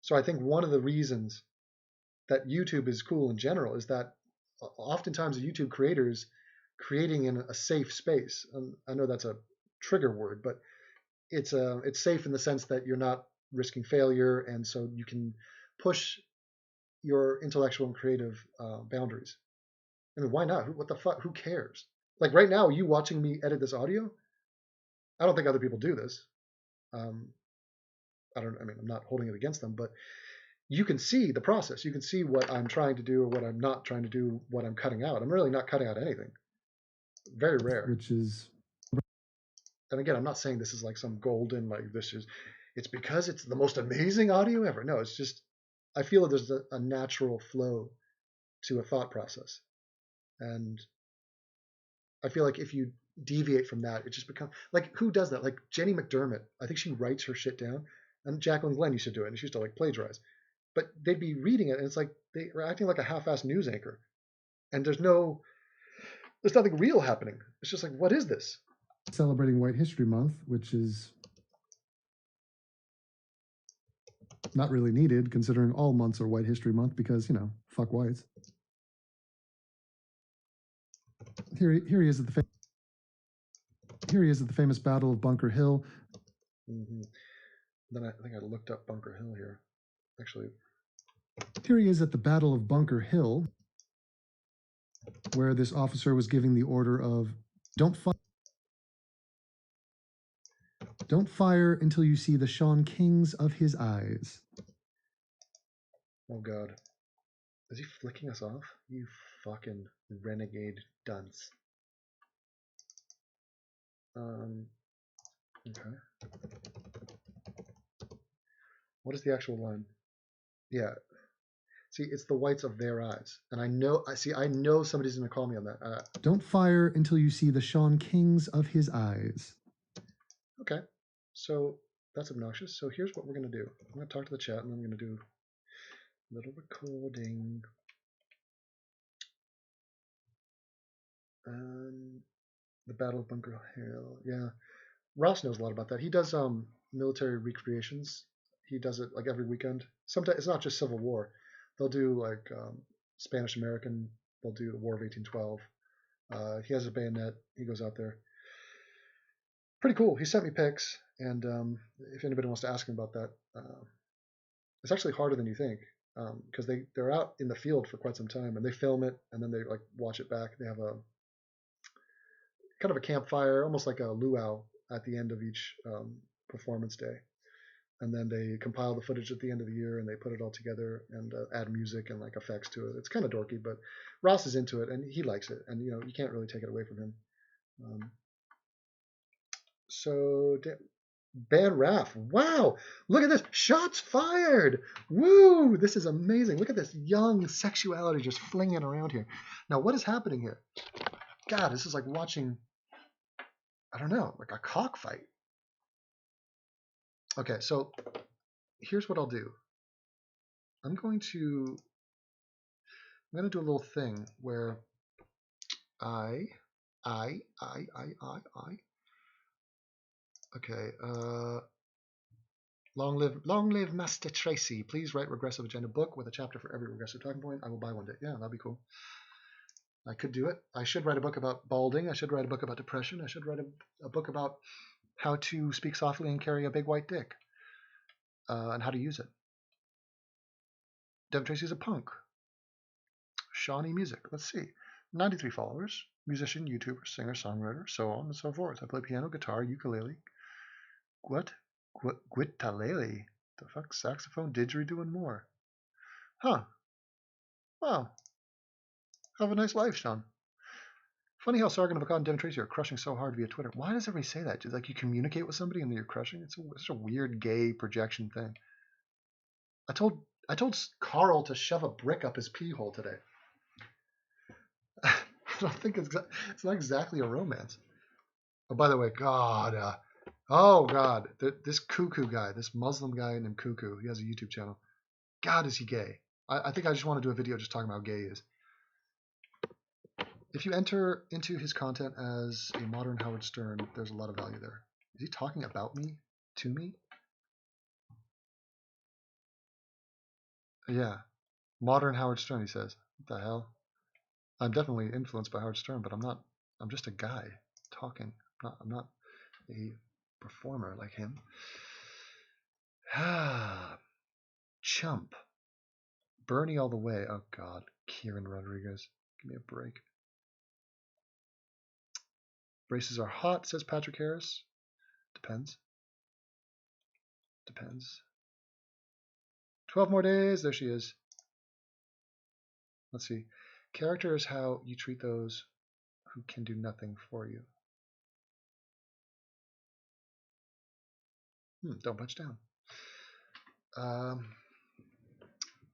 So I think one of the reasons that YouTube is cool in general is that oftentimes the YouTube creators creating in a safe space. I know that's a trigger word, but it's safe in the sense that you're not risking failure, and so you can push your intellectual and creative boundaries. I mean, why not? What the fuck? Who cares? Like right now, you watching me edit this audio, I don't think other people do this. I mean, I'm not holding it against them, but you can see the process. You can see what I'm trying to do or what I'm not trying to do, what I'm cutting out. I'm really not cutting out anything. Very rare. Which is, and again, I'm not saying this is like some golden, like it's because it's the most amazing audio ever. No, it's just, I feel that there's a natural flow to a thought process. And I feel like if you deviate from that, it just becomes, like, who does that? Like Jenny McDermott, I think she writes her shit down. And Jacqueline Glenn used to do it, and she used to like plagiarize. But they'd be reading it, and it's like they were acting like a half-assed news anchor. And there's nothing real happening. It's just like, what is this? celebrating White History Month, which is not really needed considering all months are White History Month because, fuck whites. Here he is at the famous Battle of Bunker Hill. Mm-hmm. Then I think I looked up Bunker Hill here. Actually, here he is at the Battle of Bunker Hill, where this officer was giving the order of don't fire until you see the Shaun Kings of his eyes. Oh God, is he flicking us off? You fucking renegade dunce. Okay. What is the actual line? Yeah. See, it's the whites of their eyes. And I know somebody's going to call me on that. Don't fire until you see the Shaun Kings of his eyes. Okay. So that's obnoxious. So here's what we're going to do. I'm going to talk to the chat, and I'm going to do a little recording. The Battle of Bunker Hill. Yeah. Ross knows a lot about that. He does military recreations. He does it like every weekend. Sometimes it's not just Civil War. They'll do like Spanish American. They'll do the War of 1812. He has a bayonet. He goes out there. Pretty cool. He sent me pics, and if anybody wants to ask him about that, it's actually harder than you think because they're out in the field for quite some time, and they film it, and then they like watch it back. They have a kind of a campfire, almost like a luau at the end of each performance day. And then they compile the footage at the end of the year and they put it all together and add music and like effects to it. It's kind of dorky, but Ross is into it and he likes it. And, you can't really take it away from him. So Ban Raff. Wow. Look at this. Shots fired. Woo. This is amazing. Look at this young sexuality just flinging around here. Now, what is happening here? God, this is like watching, I don't know, like a cockfight. Okay, so here's what I'll do. I'm going to do a little thing where okay, long live Master Tracy. Please write Regressive Agenda book with a chapter for every regressive talking point. I will buy one day. Yeah, that'd be cool. I could do it. I should write a book about balding. I should write a book about depression. I should write a book about how to speak softly and carry a big white dick, and how to use it. Dev Tracy's a punk. Shawnee Music. Let's see. 93 followers. Musician, YouTuber, singer, songwriter, so on and so forth. I play piano, guitar, ukulele. What? Guitalele. The fuck? Saxophone, didgeridoo, and more. Huh. Wow. Have a nice life, Sean. Funny how Sargon of Akkad and Devin Tracy are crushing so hard via Twitter. Why does everybody say that? Just like you communicate with somebody and then you're crushing? It's such a weird gay projection thing. I told Carl to shove a brick up his pee hole today. I don't think it's not exactly a romance. Oh, by the way, God, this Cuckoo guy, this Muslim guy named Cuckoo, he has a YouTube channel. God, is he gay? I think I just want to do a video just talking about how gay he is. If you enter into his content as a modern Howard Stern, there's a lot of value there. Is he talking about me? To me? Yeah. Modern Howard Stern, he says. What the hell? I'm definitely influenced by Howard Stern, but I'm not. I'm just a guy talking. I'm not a performer like him. Chump. Bernie all the way. Oh, God. Kieran Rodriguez. Give me a break. Braces are hot, says Patrick Harris. Depends. 12 more days. There she is. Let's see. Character is how you treat those who can do nothing for you. Don't punch down.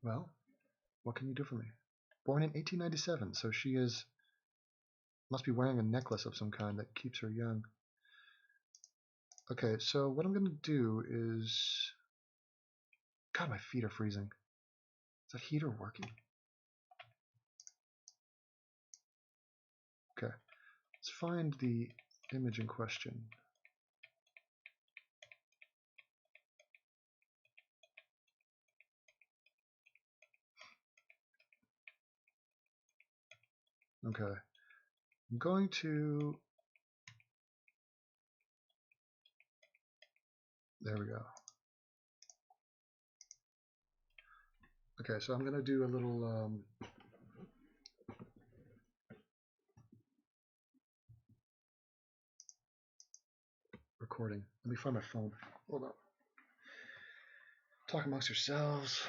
Well, what can you do for me? Born in 1897, so she must be wearing a necklace of some kind that keeps her young. Okay, so what I'm going to do is... God, my feet are freezing. Is that heater working? Okay, let's find the image in question. Okay, I'm going to... There we go. Okay, so I'm going to do a little... recording. Let me find my phone. Hold on. Talk amongst yourselves.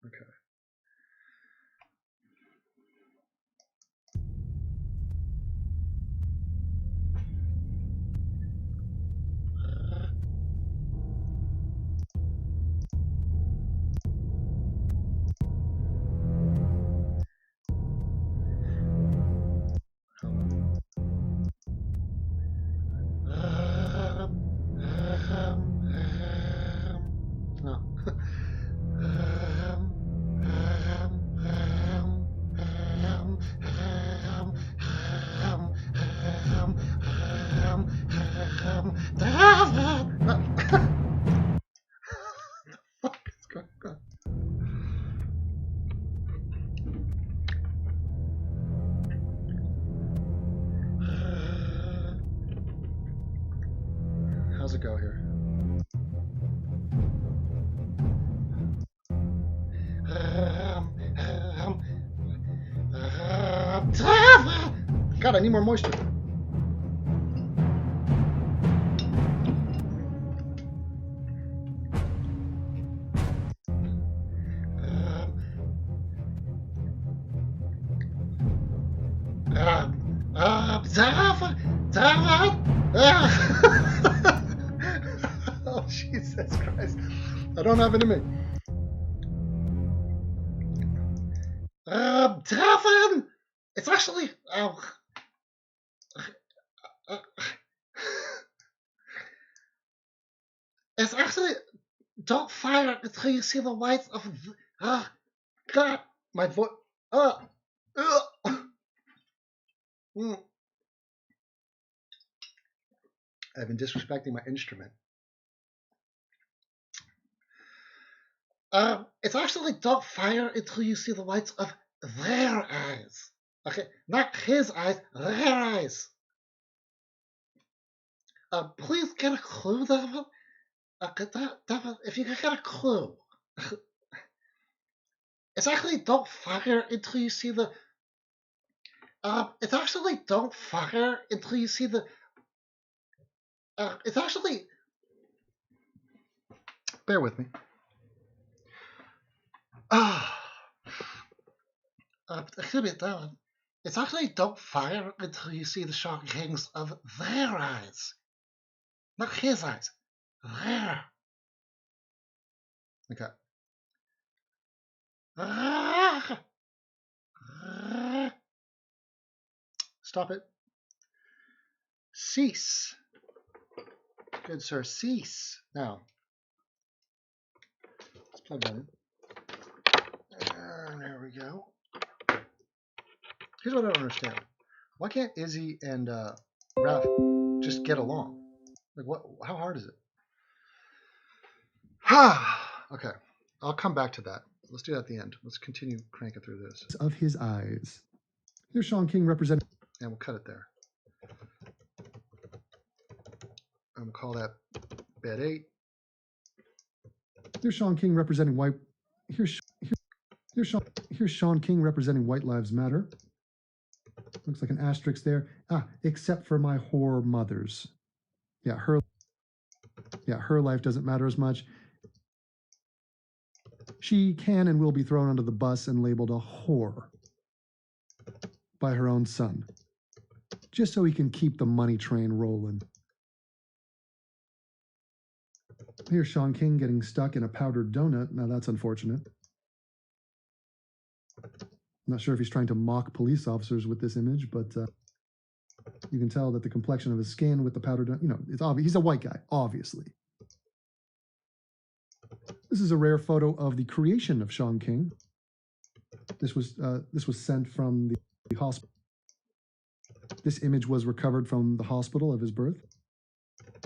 Okay. How's it go here? God, I need more moisture. Oh, Jesus Christ. I don't have it in me. Devin! It's actually... it's actually... Don't fire until you see the whites of... God! My voice... I've been disrespecting my instrument. It's actually don't fire until you see the whites of their eyes. Okay, not his eyes, their eyes. Please get a clue, Devin. Devin, if you can get a clue. It's actually don't fire until you see the... it's actually don't fire until you see the... It's actually, bear with me. Excuse me, it's actually don't fire until you see the Shaun Kings of their eyes. Not his eyes. There. Okay. Stop it. Cease. Good sir, cease. Now, let's plug that in. There we go. Here's what I don't understand. Why can't Izzy and Raph just get along? Like, what? How hard is it? Okay, I'll come back to that. Let's do that at the end. Let's continue cranking through this. Of his eyes. Here's Shaun King representing. And we'll cut it there. And we'll call that bed 8. Here's Shaun King representing white. Here's Shaun King representing White Lives Matter. Looks like an asterisk there. Except for my whore mothers. Yeah, her life doesn't matter as much. She can and will be thrown under the bus and labeled a whore by her own son, just so he can keep the money train rolling. Here's Shaun King getting stuck in a powdered donut. Now that's unfortunate. I'm not sure if he's trying to mock police officers with this image, but you can tell that the complexion of his skin with the powdered donut, it's obvious. He's a white guy, obviously. This is a rare photo of the creation of Shaun King. This was sent from the hospital. This image was recovered from the hospital of his birth.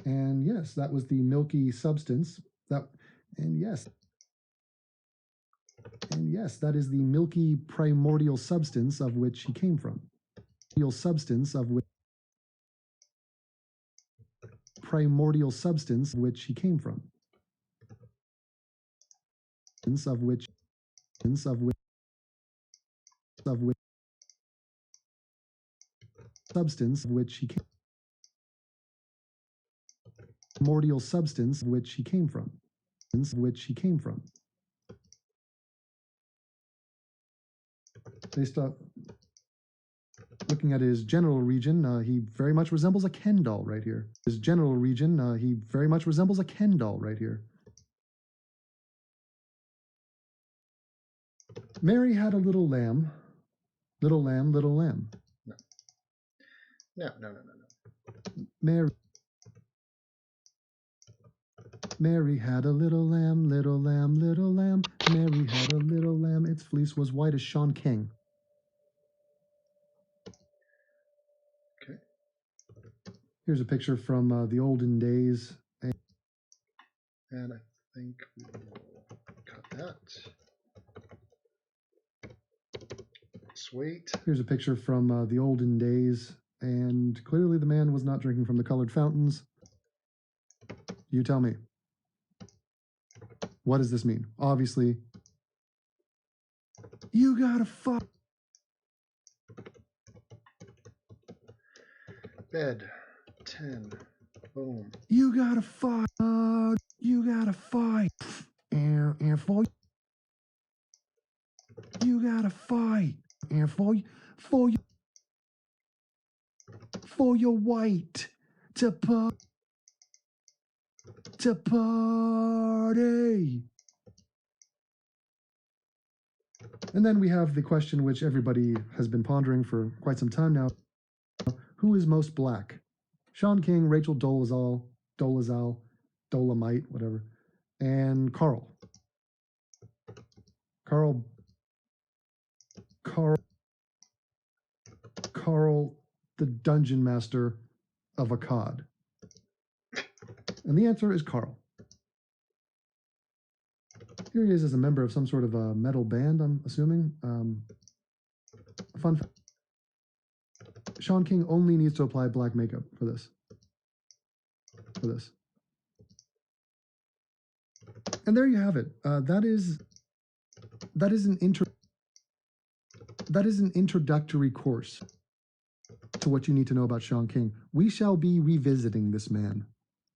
And yes, that was the milky substance. And yes, that is the milky primordial substance of which he came from. Primordial substance of which he came from. Substance of which he came. Primordial substance of which he came from. Based on looking at his genital region, he very much resembles a Ken doll right here. His genital region, he very much resembles a Ken doll right here. Mary had a little lamb. Little lamb, little lamb. No. Mary had a little lamb, little lamb, little lamb. Mary had a little lamb. Its fleece was white as Shaun King. Okay. Here's a picture from the olden days. And I think we will cut that. Sweet. Here's a picture from the olden days. And clearly the man was not drinking from the colored fountains. You tell me. What does this mean? Obviously, you gotta fuck. Bed 10. Boom. You gotta fight. You gotta fight. And for you gotta fight. And for your white to party. And then we have the question which everybody has been pondering for quite some time now. Who is most black? Shaun King, Rachel Dolezal, Dolomite, whatever, and Carl, the dungeon master of Akkad. And the answer is Carl. Here he is as a member of some sort of a metal band, I'm assuming. Fun fact. Shaun King only needs to apply black makeup for this. And there you have it. That is an introductory course to what you need to know about Shaun King. We shall be revisiting this man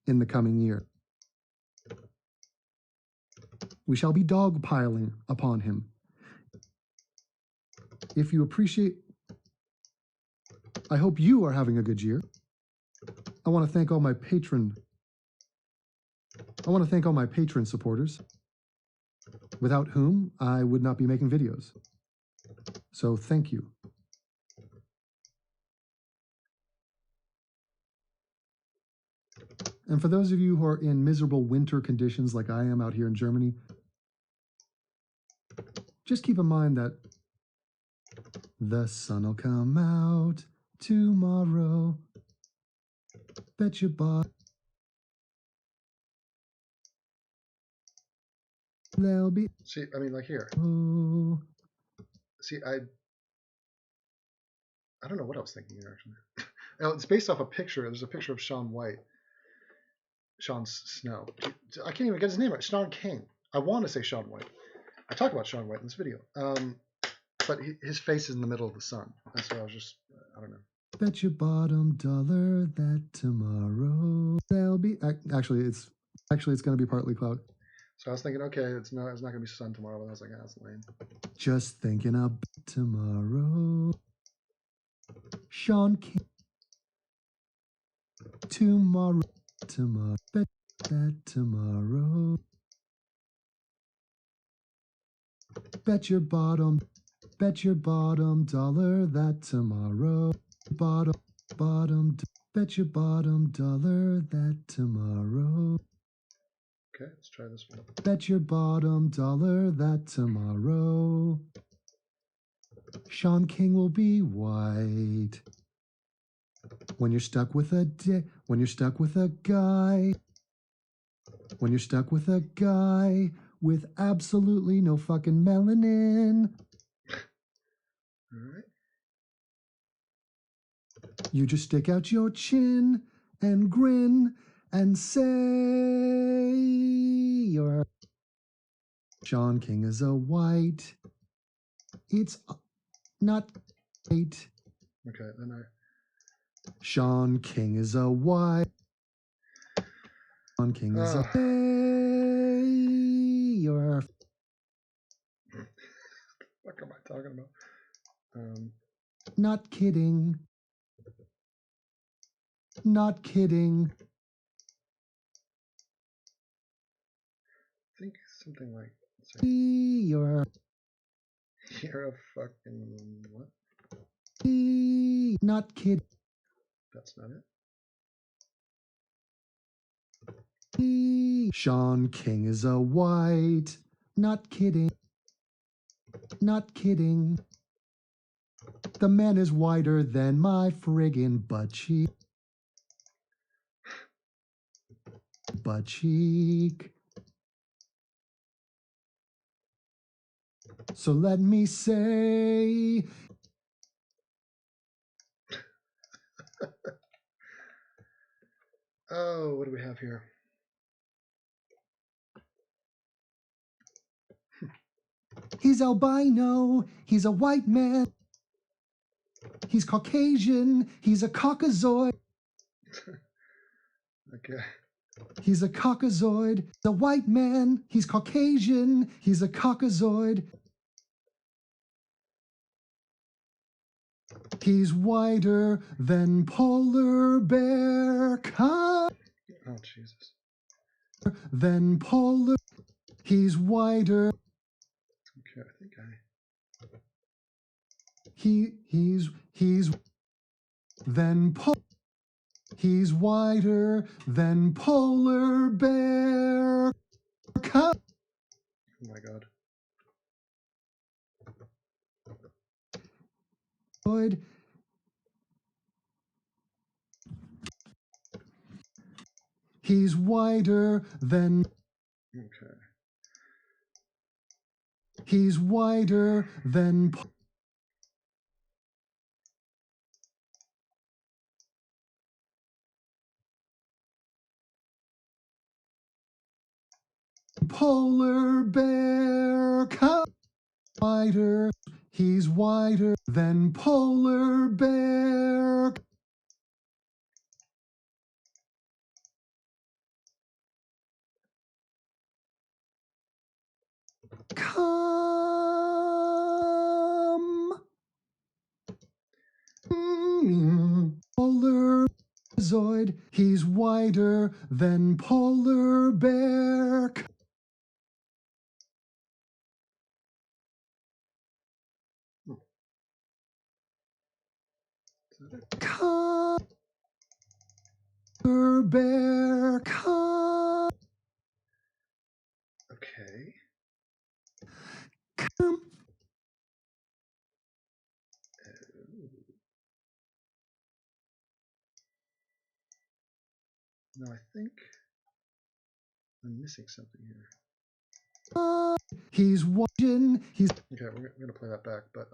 in the coming year. We shall be dogpiling upon him. If you appreciate, I hope you are having a good year. I want to thank all my patron supporters, without whom I would not be making videos. So thank you. And for those of you who are in miserable winter conditions like I am out here in Germany, just keep in mind that the sun will come out tomorrow. Bet your bot there'll be. See, I mean, like here. Oh. See, I don't know what I was thinking here, actually. It's based off a picture. There's a picture of Shaun Snow. I can't even get his name right. Shaun King. I want to say Shaun White. I talk about Shaun White in this video. But his face is in the middle of the sun. That's why I was just, I don't know. Bet your bottom dollar that tomorrow there'll be. Actually, it's going to be partly cloud. So I was thinking, okay, it's not going to be sun tomorrow. But I was like, that's lame. Just thinking about tomorrow. Shaun King. Tomorrow. Bet that tomorrow. Bet your bottom dollar that tomorrow. Bet your bottom dollar that tomorrow. Okay, let's try this one. Bet your bottom dollar that tomorrow Shaun King will be white. When you're stuck with a guy with absolutely no fucking melanin. All right. You just stick out your chin and grin and say you're Shaun King is a white. It's not white. Okay, then Shaun King is a white. Shaun King is a you're what am I talking about? Not kidding. Not kidding. I think something like you're a fucking what? Not kidding. That's not it. Shaun King is a white. Not kidding. Not kidding. The man is whiter than my friggin' butt cheek. Butt cheek. So let me say. Oh, what do we have here? He's albino. He's a white man. He's Caucasian. He's a Caucasoid. Okay. He's a Caucasoid. The white man. He's Caucasian. He's a Caucasoid. He's whiter than polar bear. Oh, Jesus. Than polar. He's whiter. Okay, I think he's than he's whiter than polar bear. Oh my God. He's whiter than. Okay. He's whiter than. Polar bear. Whiter. He's whiter than polar bear. Zoid, he's wider than polar bear. Polar bear. Okay. No, I think I'm missing something here. He's watching. He's Okay, we're gonna play that back, but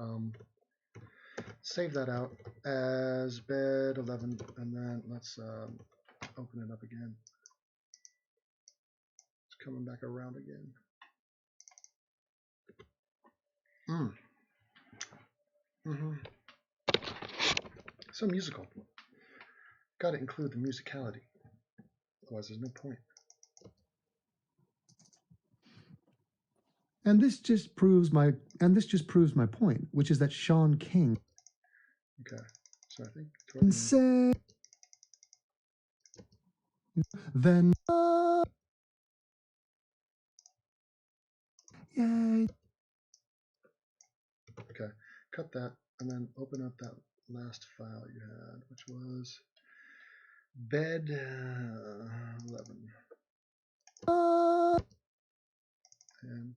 save that out as bed 11, and then let's open it up again. It's coming back around again. So musical. Got to include the musicality. Otherwise, there's no point. And this just proves my point, which is that Shaun King. Okay, so I think. Say, then. Yay. Okay, cut that, and then open up that last file you had, which was bed 11. And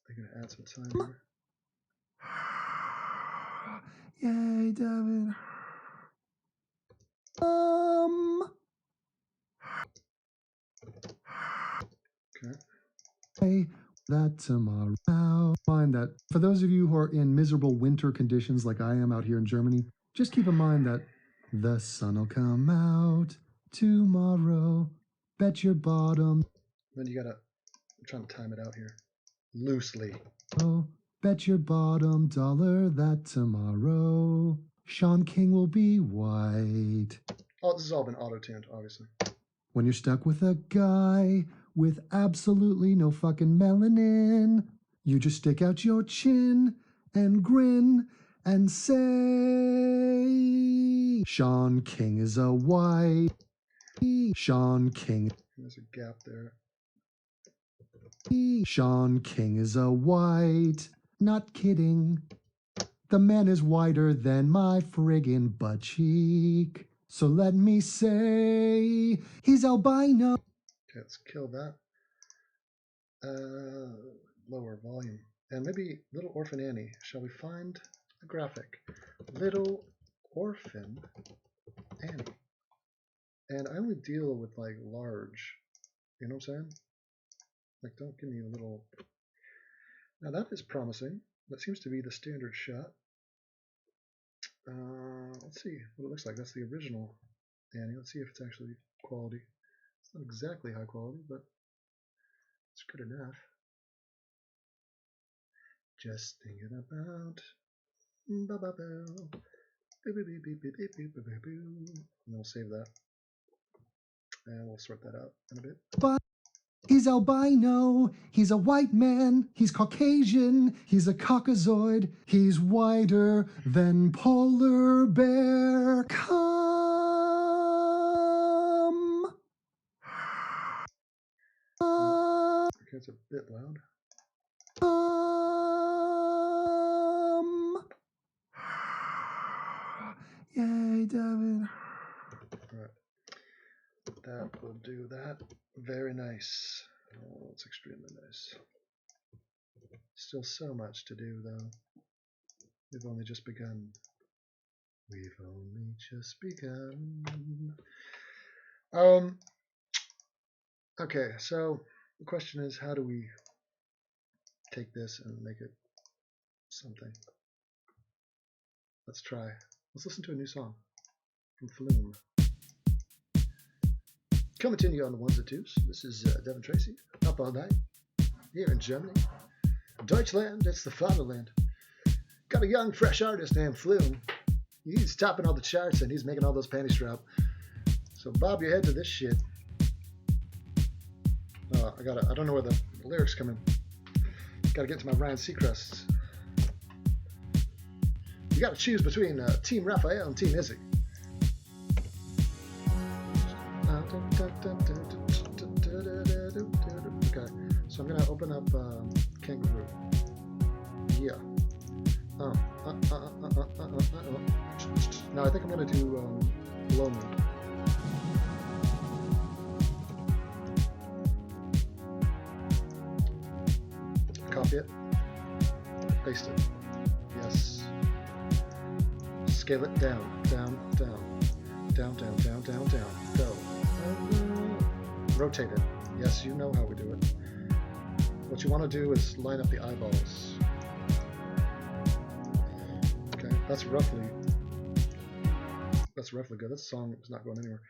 I'm gonna add some time here. Yay, David. Okay. That tomorrow. Find that for those of you who are in miserable winter conditions like I am out here in Germany, just keep in mind that the sun will come out tomorrow. Bet your bottom. Then you gotta, I'm trying to time it out here loosely. Oh, bet your bottom dollar that tomorrow Shaun King will be white. Oh, this has all been auto-tuned, obviously. When you're stuck with a guy with absolutely no fucking melanin, you just stick out your chin and grin and say, Shaun King is a white. Shaun King. There's a gap there. Shaun King is a white. Not kidding. The man is whiter than my friggin' butt cheek. So let me say, he's albino. Okay, let's kill that. Lower volume. And maybe Little Orphan Annie. Shall we find a graphic? Little Orphan Annie. And I only deal with like large. You know what I'm saying? Like, don't give me a little. Now that is promising. That seems to be the standard shot. Let's see what it looks like. That's the original Annie. Let's see if it's actually quality. It's not exactly high quality, but it's good enough. Just thinking about. And we'll save that. And we'll sort that out in a bit. But he's albino, he's a white man, he's Caucasian, he's a Caucasoid, he's whiter than polar bear. Come. Okay, it's a bit loud. Yay, David. Alright. That will do that. Very nice. Oh, it's extremely nice. Still so much to do, though. We've only just begun. We've only just begun. Okay, so the question is, how do we take this and make it something? Let's try. Let's listen to a new song from Flume. Coming to you on the ones and twos. This is Devin Tracy, up all night, here in Germany. Deutschland, it's the fatherland. Got a young, fresh artist named Flume. He's topping all the charts and he's making all those panties drop. So bob your head to this shit. I don't know where the lyrics come in. Gotta get to my Ryan Seacrest. You got to choose between Team Raphael and Team Izzy. Okay, so I'm gonna open up Kangaroo. Yeah. No, I think I'm gonna do Blow Me. Copy it. Paste it. Yes. Scale it down, down, down, down, down, down, down, down. Go. Rotate it. Yes, you know how we do it. What you want to do is line up the eyeballs. Okay, that's roughly good. That song is not going anywhere.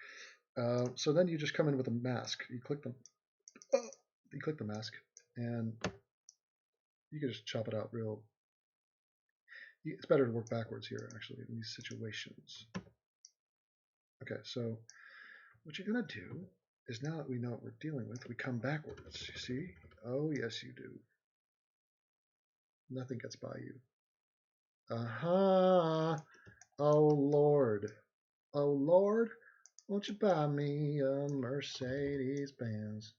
So then you just come in with a mask. You click the mask, and you can just chop it out real. It's better to work backwards here, actually, in these situations. Okay, so what you're gonna do is, now that we know what we're dealing with, we come backwards. You see? Oh yes, you do. Nothing gets by you. Aha! Oh Lord. Oh Lord, won't you buy me a Mercedes Benz?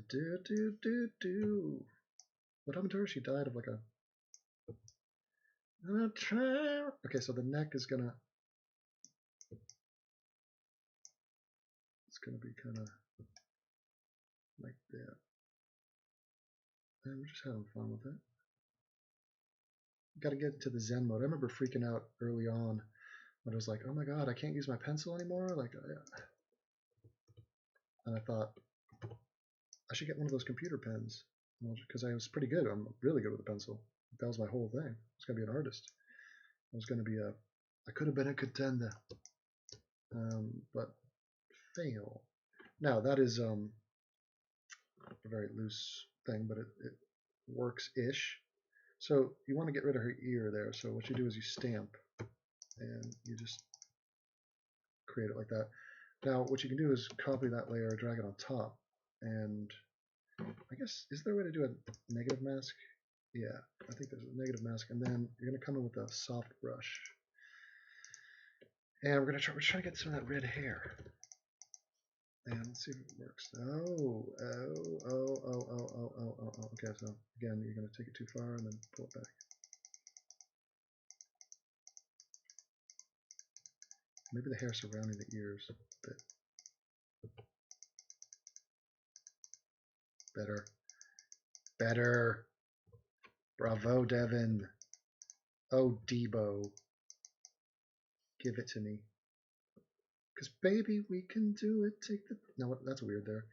Do do do do. What happened to her? She died of like a. Okay, so the neck is gonna. It's gonna be kind of like that. And we're just having fun with it. Got to get to the Zen mode. I remember freaking out early on when I was like, "Oh my God, I can't use my pencil anymore!" Like, and I thought I should get one of those computer pens because I was pretty good. I'm really good with a pencil. That was my whole thing. I was gonna be an artist. I was gonna be a. I could have been a contender, but fail. Now that is a very loose thing, but it works-ish. So you want to get rid of her ear there. So what you do is you stamp, and you just create it like that. Now what you can do is copy that layer, drag it on top, and I guess, is there a way to do a negative mask? Yeah, I think there's a negative mask, and then you're going to come in with a soft brush, and we're trying to get some of that red hair. And let's see if it works. Oh. Okay, so again, you're going to take it too far and then pull it back. Maybe the hair surrounding the ears a bit. Better. Bravo, Devin. Oh, Debo. Give it to me. Because, baby, we can do it. Take the. No, that's weird there.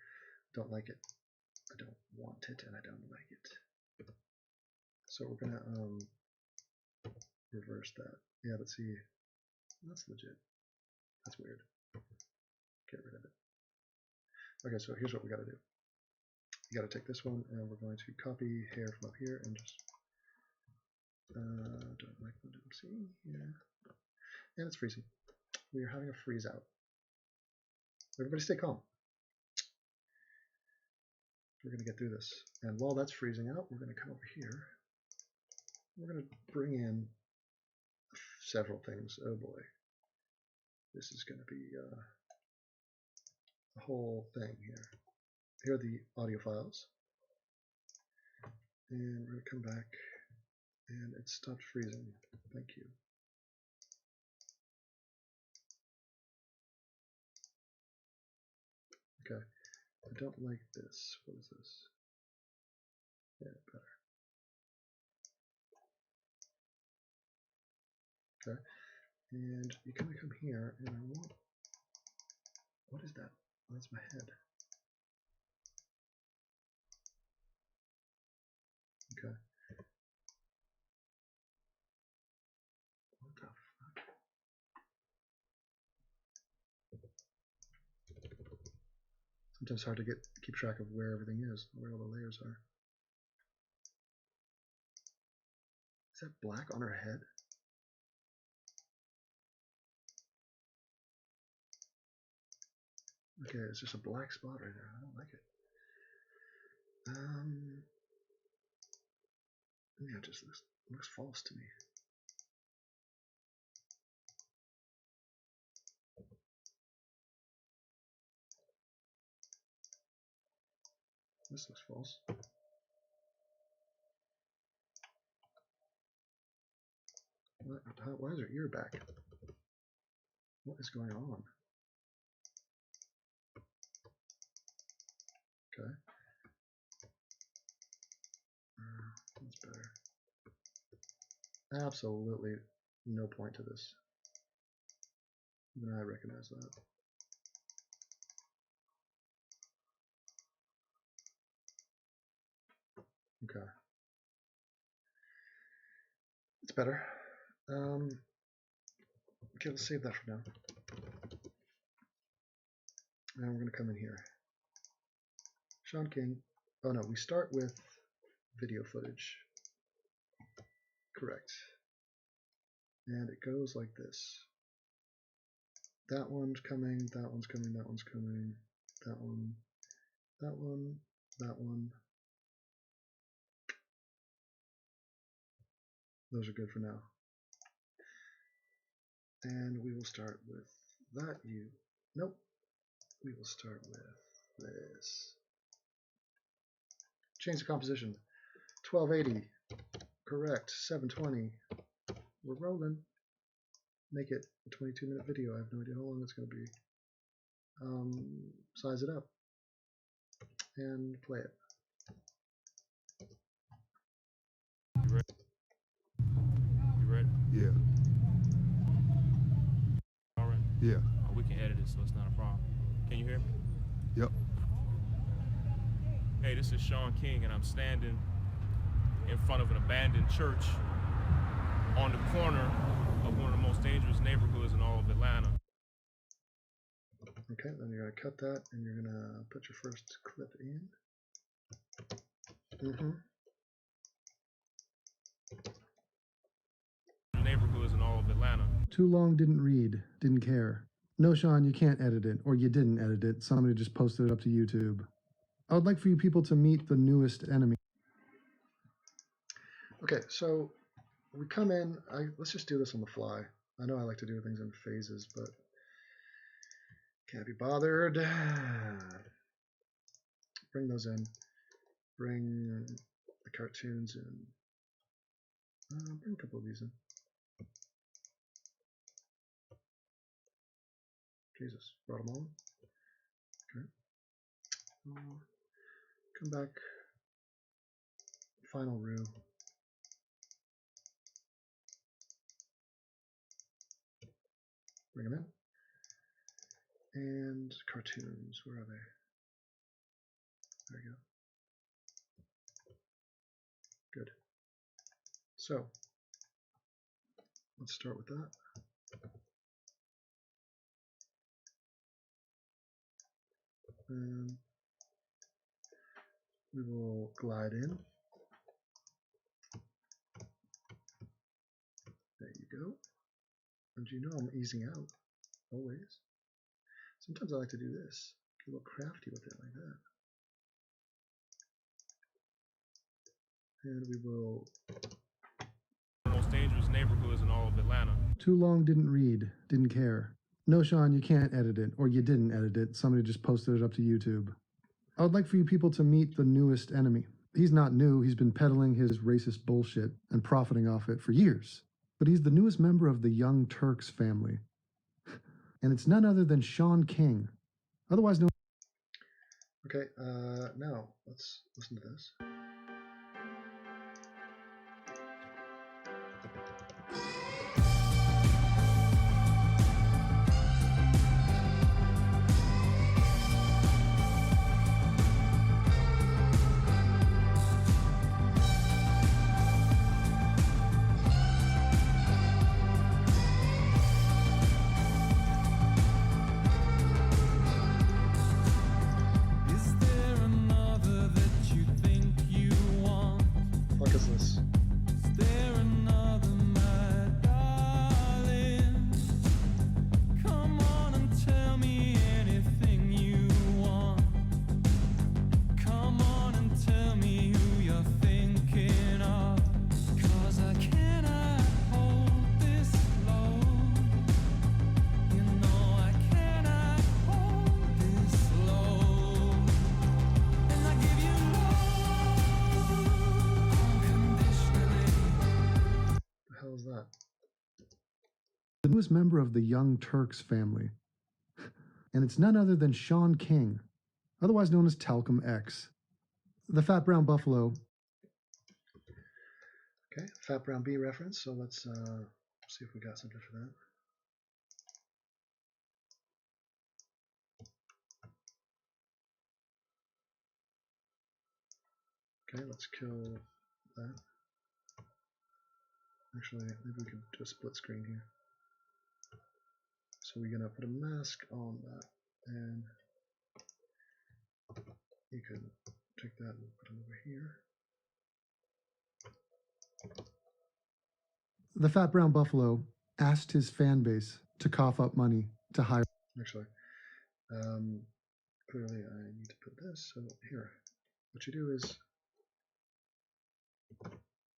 Don't like it. I don't want it, and I don't like it. So we're going to reverse that. Yeah, but see, that's legit. That's weird. Get rid of it. Okay, so here's what we got to do. You got to take this one, and we're going to copy hair from up here and just. Don't like what I'm seeing here. And it's freezing. We are having a freeze out. Everybody stay calm. We're going to get through this. And while that's freezing out, we're going to come over here. We're going to bring in several things. Oh boy. This is going to be a whole thing here. Here are the audio files. And we're going to come back. And it stopped freezing. Thank you. Okay. I don't like this. What is this? Yeah, better. Okay. And you kind of come here, and I want. What is that? Oh, that's my head. Okay. What the fuck? Sometimes it's hard to keep track of where everything is, where all the layers are. Is that black on her head? Okay, it's just a black spot right there. I don't like it. Yeah, it just looks false to me. This looks false. Why is her ear back? What is going on? Okay. That's better. Absolutely no point to this. Even I recognize that. Okay. It's better. Okay, let's save that for now. And we're going to come in here. Shaun King. Oh no, we start with video footage. Correct. And it goes like this. That one's coming, that one's coming, that one's coming, that one, that one, that one. Those are good for now. And we will start with that view. Nope. We will start with this. Change the composition. 1280. Correct. 720. We're rolling. Make it a 22-minute video. I have no idea how long it's going to be. Size it up. And play it. You ready? You ready? Yeah. All right. Yeah. We can edit it, so it's not a problem. Can you hear me? Yep. Hey, this is Shaun King, and I'm standing in front of an abandoned church on the corner of one of the most dangerous neighborhoods in all of Atlanta. Okay, then you're going to cut that, and you're going to put your first clip in. Neighborhoods in all of Atlanta. Too long, didn't read, didn't care. No, Shaun, you can't edit it, or you didn't edit it. Somebody just posted it up to YouTube. I would like for you people to meet the newest enemy. Okay, so we come in. Let's just do this on the fly. I know I like to do things in phases, but can't be bothered. Bring those in. Bring the cartoons in. Bring a couple of these in. Jesus, brought them all in. Okay. Come back. Final row. Bring them in. And cartoons, where are they? There you go. Good. So, let's start with that. And we will glide in. There you go. And you know I'm easing out, always. Sometimes I like to do this. Get a little crafty with it like that. And we will... The most dangerous neighborhoods in all of Atlanta. Too long, didn't read, didn't care. No, Shaun, you can't edit it, or you didn't edit it. Somebody just posted it up to YouTube. I would like for you people to meet the newest enemy. He's not new. He's been peddling his racist bullshit and profiting off it for years. But he's the newest member of the Young Turks family. And it's none other than Shaun King, otherwise known. Okay, now let's listen to this. Is there another that you think you the newest member of the Young Turks family. And it's none other than Shaun King, otherwise known as Talcum X. The Fat Brown Buffalo. Okay, Fat Brown B reference, so let's see if we got something for that. Okay, let's kill that. Actually, maybe we could do a split screen here. So we're gonna put a mask on that, and you can take that and put them over here. The Fat Brown Buffalo asked his fan base to cough up money to hire. Actually, clearly I need to put this. So here, what you do is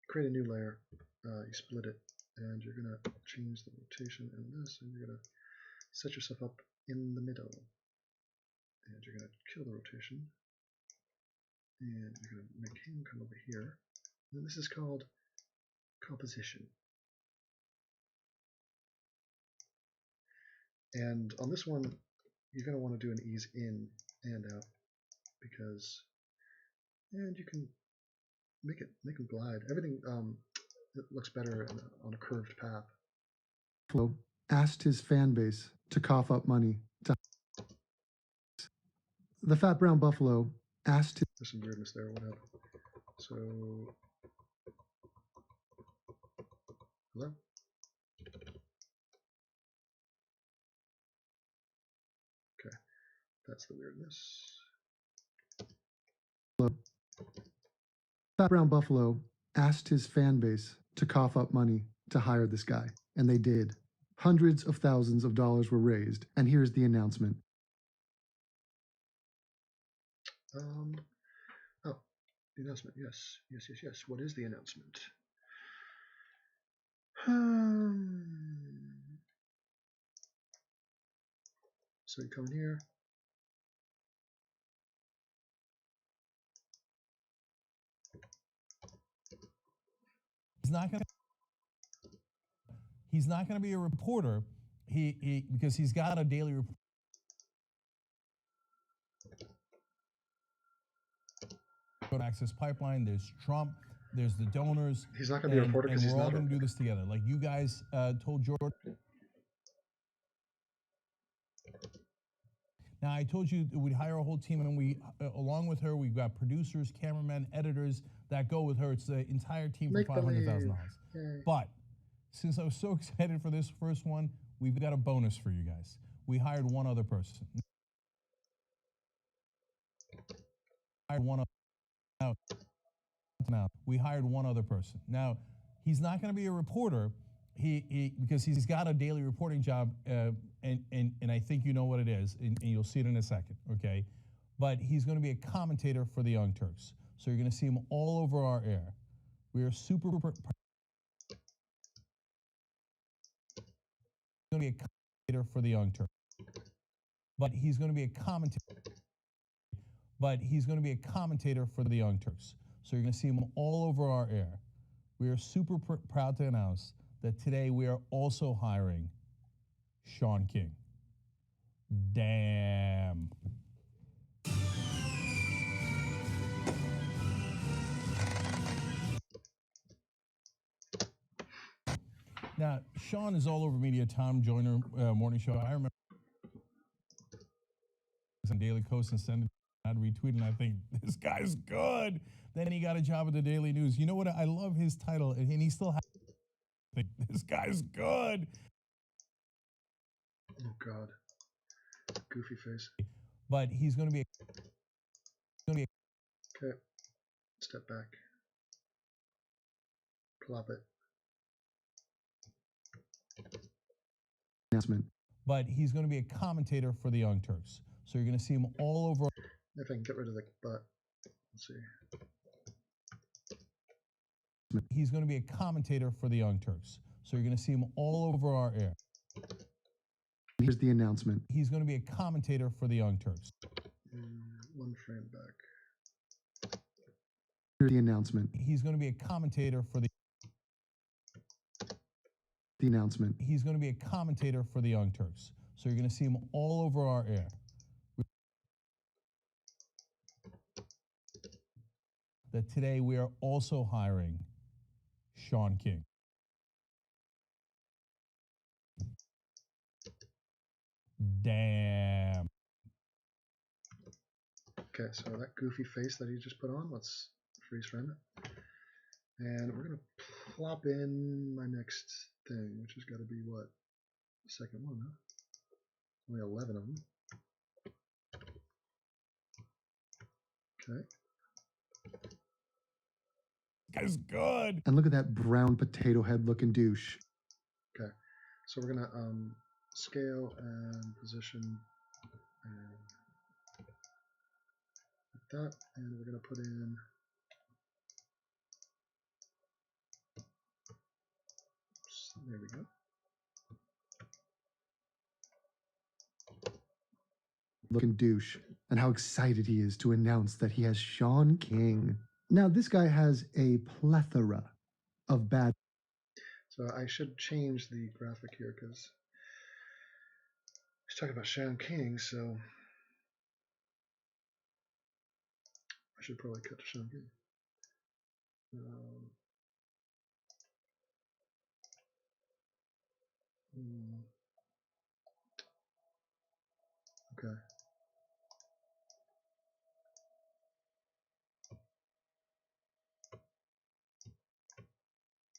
create a new layer. You split it, and you're gonna change the rotation in this, and you're gonna set yourself up in the middle, and you're gonna kill the rotation, and you're gonna make him come over here. And this is called composition. And on this one, you're going to want to do an ease in and out, because, and you can make them glide. Everything it looks better on a curved path. Flo asked his fan base to cough up money to. The Fat Brown Buffalo asked. There's some weirdness there. What happened? So, hello. Okay, that's the weirdness. Fat Brown Buffalo asked his fan base to cough up money to hire this guy, and they did. Hundreds of thousands of dollars were raised, and here's the announcement. Oh, the announcement. Yes. What is the announcement? So you come in here. He's not gonna be a reporter. He because he's got a daily report. Access pipeline. There's Trump. There's the donors. He's not going to be a reporter because he's we're all not. going to do this together. Like you guys told Jordan. Now I told you we'd hire a whole team, and we, along with her, we've got producers, cameramen, editors that go with her. It's the entire team for $500,000. But since I was so excited for this first one, we've got a bonus for you guys. We hired one other person. We hired one other person. Now, he's not going to be a reporter. He because he's got a daily reporting job, and I think you know what it is, and you'll see it in a second, okay? But he's going to be a commentator for the Young Turks. So you're going to see him all over our air. We are super going to be a commentator for the Young Turks. But he's going to be a commentator. For the Young Turks. So you're going to see him all over our air. We are super proud to announce that today we are also hiring Shaun King. Damn. Now, Shaun is all over media. Tom Joyner, morning show. I remember on Daily Coast and send it. I'd retweet and I think this guy's good. Then he got a job at the Daily News. You know what? I love his title, and he still has. This guy's good. Oh God, goofy face. But he's going to be. Okay, step back. Plop it. Announcement. But he's going to be a commentator for the Young Turks. So you're going to see him all over. If I can get rid of the butt. Let's see. He's going to be a commentator for the Young Turks. So you're going to see him all over our air. Here's the announcement. He's going to be a commentator for the Young Turks. One frame back. Here's the announcement. He's going to be a commentator for the. the announcement. He's going to be a commentator for the Young Turks. So you're going to see him all over our air. That today we are also hiring Shaun King. Damn. Okay, so that goofy face that he just put on, let's freeze frame it. And we're going to plop in my next thing, which has got to be what? The second one, huh? Only 11 of them. Okay. Guy's good. And look at that brown potato head looking douche. Okay. So we're going to scale and position and like that. And we're going to put in there we go. Looking douche, and how excited he is to announce that he has Shaun King. Now, this guy has a plethora of bad. So I should change the graphic here because he's talking about Shaun King, so I should probably cut to Shaun King. Okay.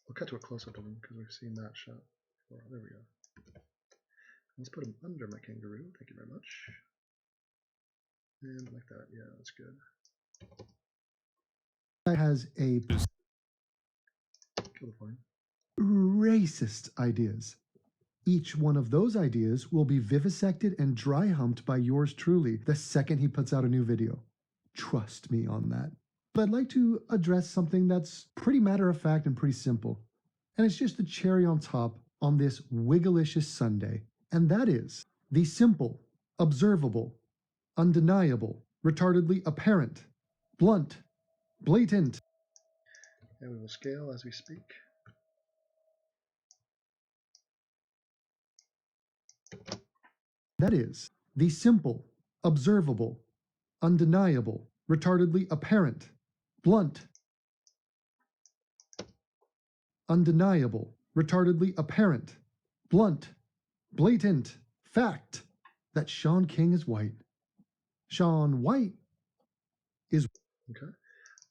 We'll cut to a close-up of him because we've seen that shot before. There we go. Let's put him under my kangaroo. Thank you very much. And like that. Yeah, that's good. Has a Kill the flame. Racist ideas. Each one of those ideas will be vivisected and dry humped by yours truly the second he puts out a new video. Trust me on that. But I'd like to address something that's pretty matter of fact and pretty simple. And it's just the cherry on top on this wigglicious Sunday. And that is the simple, observable, undeniable, retardedly apparent, blunt, blatant. And we will scale as we speak. That is the simple, observable, undeniable, retardedly apparent, blunt, undeniable, retardedly apparent, blunt, blatant fact that Shaun King is white. Shaun White is... Okay.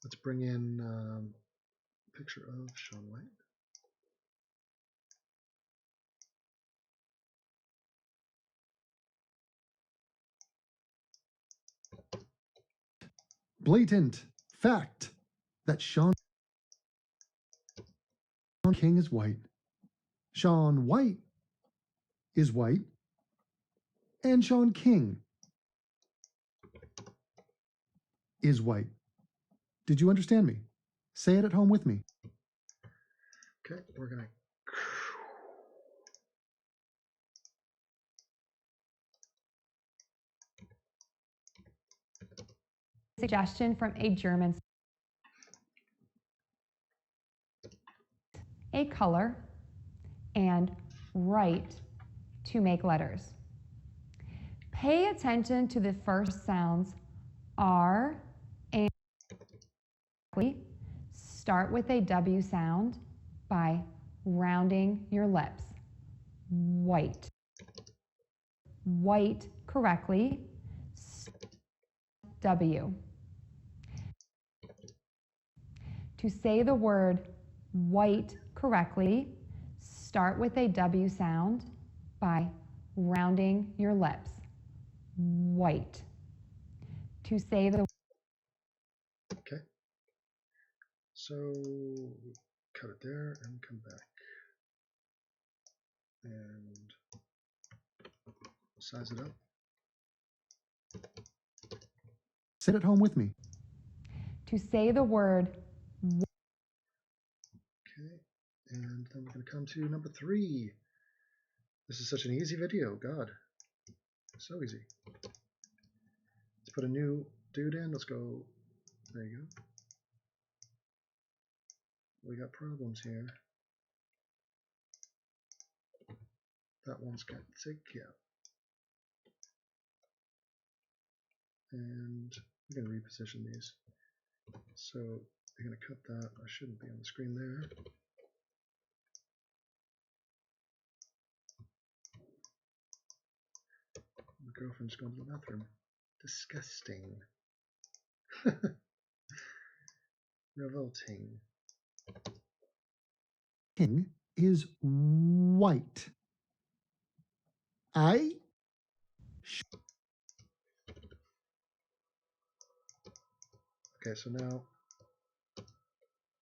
Let's bring in a picture of Shaun White. Blatant fact that Shaun King is white. Shaun White is white. And Shaun King is white. Did you understand me? Say it at home with me. Okay, we're going to... Suggestion from a German. A color and write to make letters. Pay attention to the first sounds R and start with a W sound by rounding your lips. White. White correctly. W. To say the word white correctly, start with a W sound by rounding your lips. White. To say the... Okay. So cut it there and come back. And size it up. Sit at home with me. To say the word... Okay. And then we're going to come to number 3. This is such an easy video. God. So easy. Let's put a new dude in. Let's go. There you go. We got problems here. that one's got tick, yeah. And we're going to reposition these. So I'm going to cut that. I shouldn't be on the screen there. My girlfriend's going to the bathroom. Disgusting. Revolting. King is white. I Okay, so now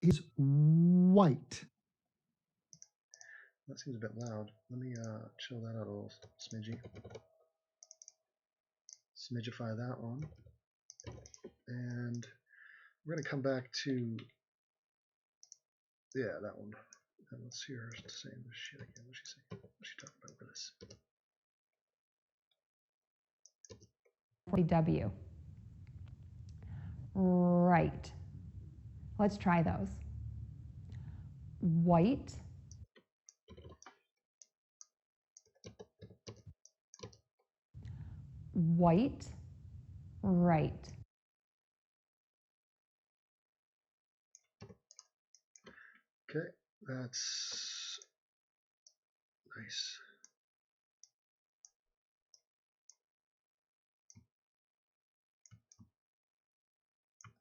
is white. that seems a bit loud. Let me chill that out a little smidgy. Smidgify that one. And we're going to come back to, yeah, that one. And let's hear her saying this shit again. What's she saying? What's she talking about with this? W. Right. Let's try those. White. White. Right. Okay, that's nice.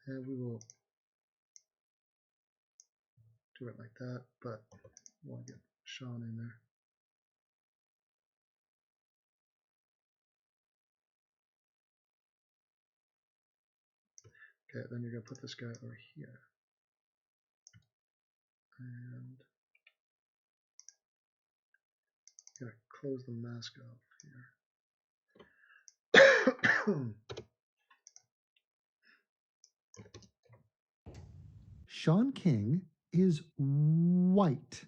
And we will do it like that, but I want to get Shaun in there. Okay, then you're going to put this guy over here. And you're going to close the mask off here. Shaun King is white.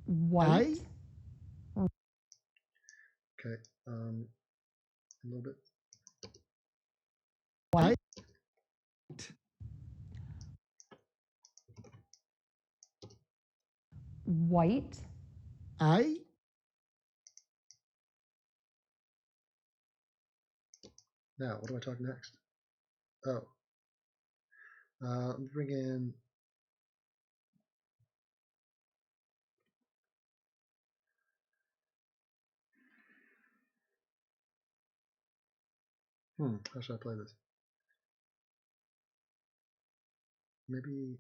White. Okay, a little bit. White. White. I Now, what do I talk next? Oh, bring in. How should I play this? Maybe.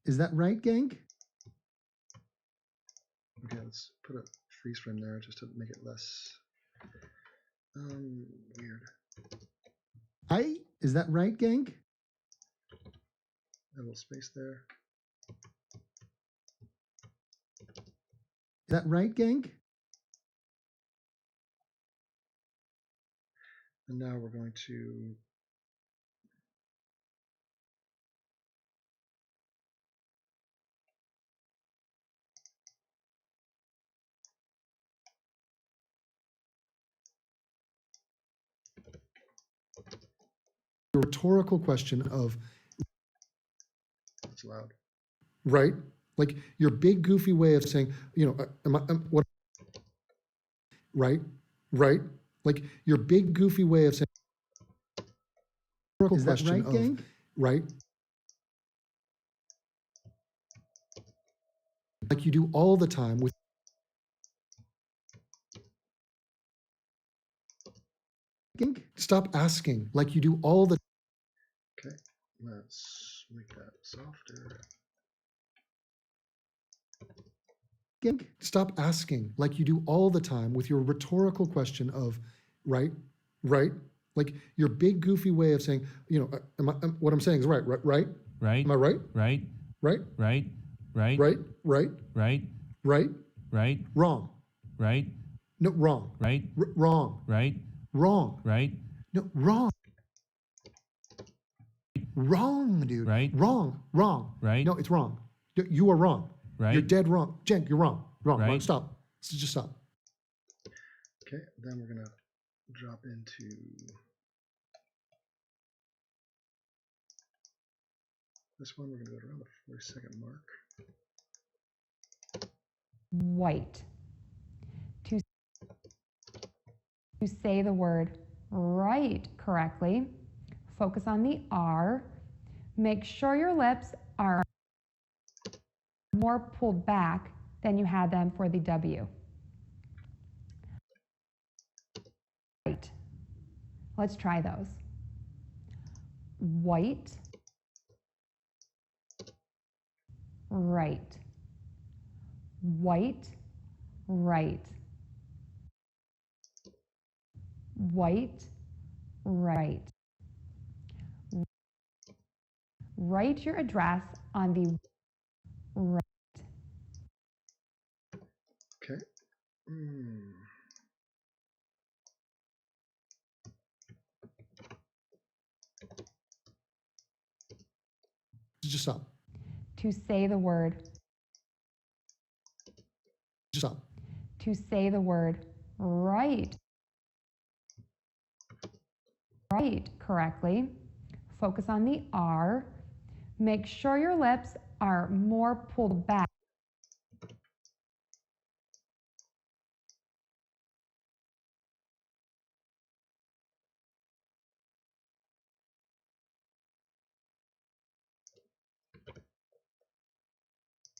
Is that right, gang? Okay, let's put a freeze frame there just to make it less weird. Is that right, gang? A little space there. Is that right, gang? And now we're going to The rhetorical question of it's loud. Right? Like your big goofy way of saying, what? Right? Right? Like your big goofy way of saying. Is that right, gang? Right? Like you do all the time with. Stop asking like you do all the. Okay, let's make that softer. Stop asking like you do all the time with your rhetorical question of, right? Right? Like your big goofy way of saying, what I'm saying is right? Right? Right. Am I right? Right. Right? Right. Right. Right? Right? Right. Right? Right. Wrong. Right. No, wrong. Right. Wrong. Right. Wrong. Right. No, wrong. Wrong, dude. Right. Wrong. Wrong. Right. No, it's wrong. You are wrong. Right. You're dead wrong. Cenk, you're wrong. Wrong. Right. Wrong. Stop. Just stop. Okay, then we're gonna drop into This one, we're going to go around the 40-second mark. White. To say the word right correctly, focus on the R. Make sure your lips are more pulled back than you had them for the W. Right. Let's try those. White. Right. White. Right. White. Right. Write your address on the right. Okay. Just stop. To say the word. Just stop. To say the word right. Right correctly, focus on the R. Make sure your lips are more pulled back.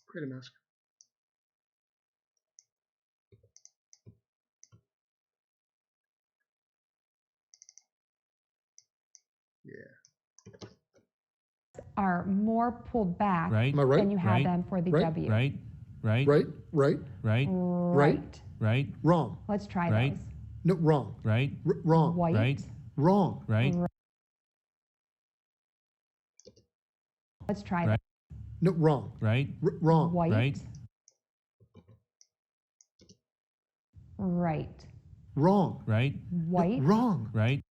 Create a mask. Yeah. Are more pulled back Right. Am I right? than you had Right. them for the Right. W. Right. Right. Right. Right. Right. Right. Right. Wrong. Let's try Right. those. No, wrong. Right. Wrong. White. Right. Wrong. Right. Let's try Right. No, wrong. Right. Wrong. White. Right. Right. Wrong. Right. White. Wrong. Right.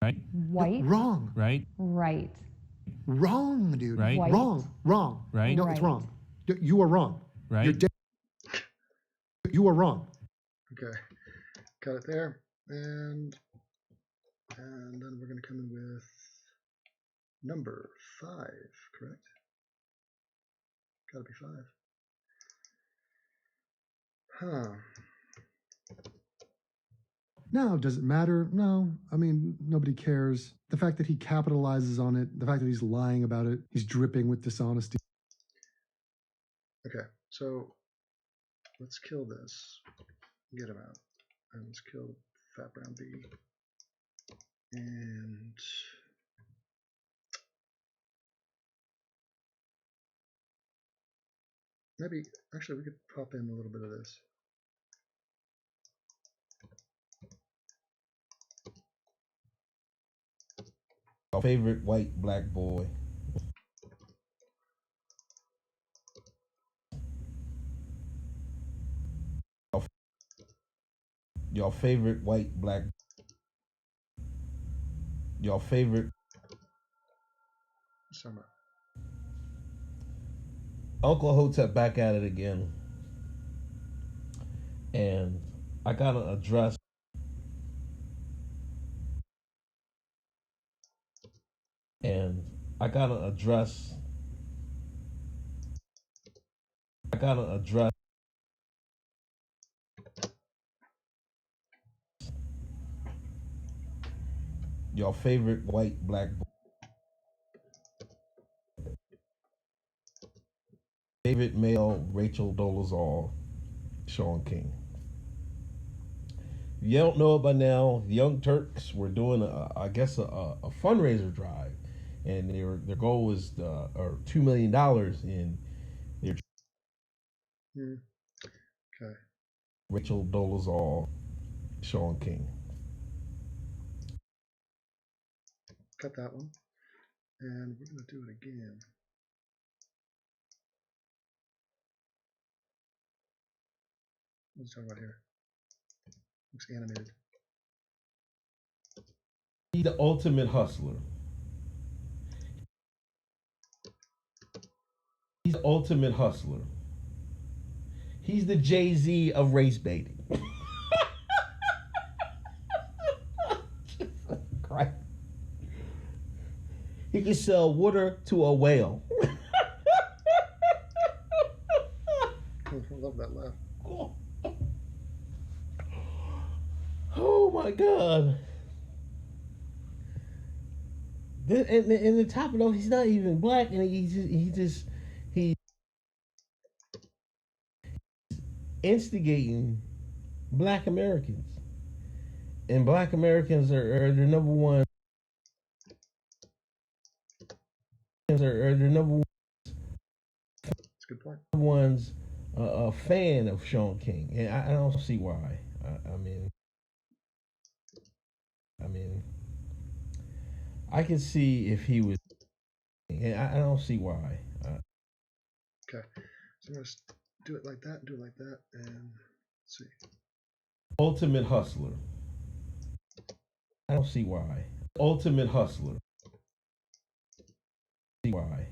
Right. White. Wrong. Right. Right. Wrong, dude. Right. White. Wrong. Wrong. Right. No, it's Right. wrong. You are wrong. Right. You're dead. You are wrong. Okay. Got it there. And then we're going to come in with number 5, correct? Got to be 5. Huh. Now, does it matter? No. I mean, nobody cares. The fact that he capitalizes on it, the fact that he's lying about it, he's dripping with dishonesty. Okay, so let's kill this. Get him out. And let's kill Fat Brown B. And maybe, actually, we could pop in a little bit of this. Our favorite white black boy. Your favorite white black. Your favorite. Summer. Uncle Hotep back at it again. And I gotta address. And I gotta address. Your favorite white black boy. Favorite male Rachel Dolezal, Shaun King. If you don't know it by now, the Young Turks were doing I guess a fundraiser drive, and their goal was $2 million in their Okay. Rachel Dolezal, Shaun King. Cut that one. And we're going to do it again. What's he talking about here? Looks animated. He's the ultimate hustler. He's the ultimate hustler. He's the Jay-Z of race baiting. Jesus Christ. He can sell water to a whale. I love that laugh. Oh my God. And the top of it, he's not even black, and he's instigating black Americans. And black Americans are the number one. Are the number one. That's a good point. One's a fan of Shaun King, and I don't see why. I mean, I can see if he was, and I don't see why. Okay, so I'm gonna do it like that, and let's see. Ultimate hustler. I don't see why. Ultimate hustler. See why?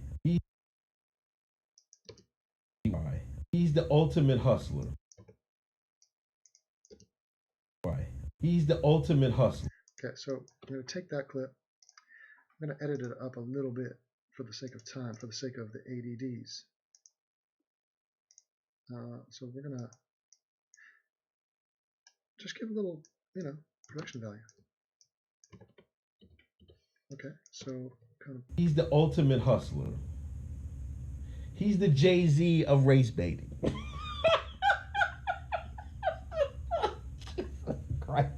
He's the ultimate hustler. Why? He's the ultimate hustler. Okay, so I'm going to take that clip. I'm going to edit it up a little bit for the sake of time, for the sake of the ADDs. So we're going to just give a little, production value. Okay, so kind of. He's the ultimate hustler. He's the Jay-Z of race baiting. Christ.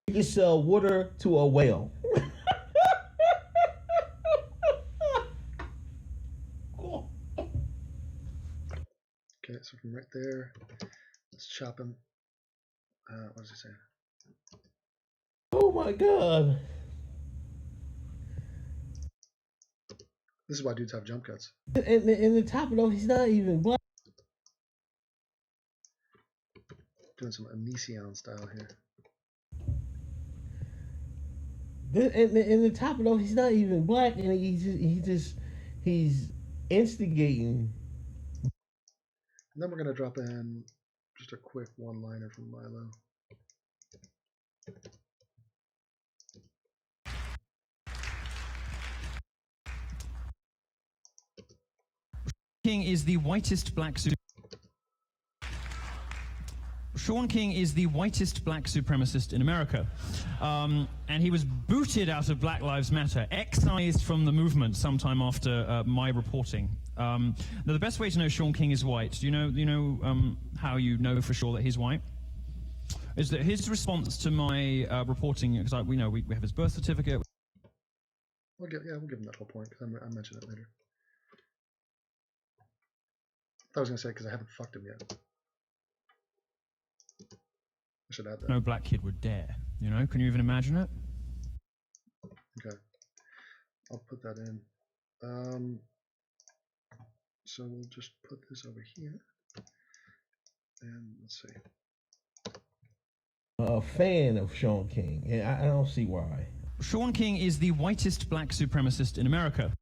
He can sell water to a whale. Okay, so from right there, let's chop him. What does he say? Oh my God. This is why dudes have jump cuts. And the top of it, he's not even black. Doing some Onision style here. And the top of it, he's not even black, and he's instigating. And then we're gonna drop in just a quick one-liner from Milo. King is the whitest black Shaun King is the whitest black supremacist in America. And he was booted out of Black Lives Matter, excised from the movement sometime after my reporting. Now, the best way to know Shaun King is white, do you know how you know for sure that he's white? Is that his response to my reporting, because we have his birth certificate. We'll give him that whole point, because I mentioned it later. I was going to say, because I haven't fucked him yet. I should add that. No black kid would dare, Can you even imagine it? Okay. I'll put that in. So we'll just put this over here. And let's see. A fan of Shaun King, and I don't see why. Shaun King is the whitest black supremacist in America.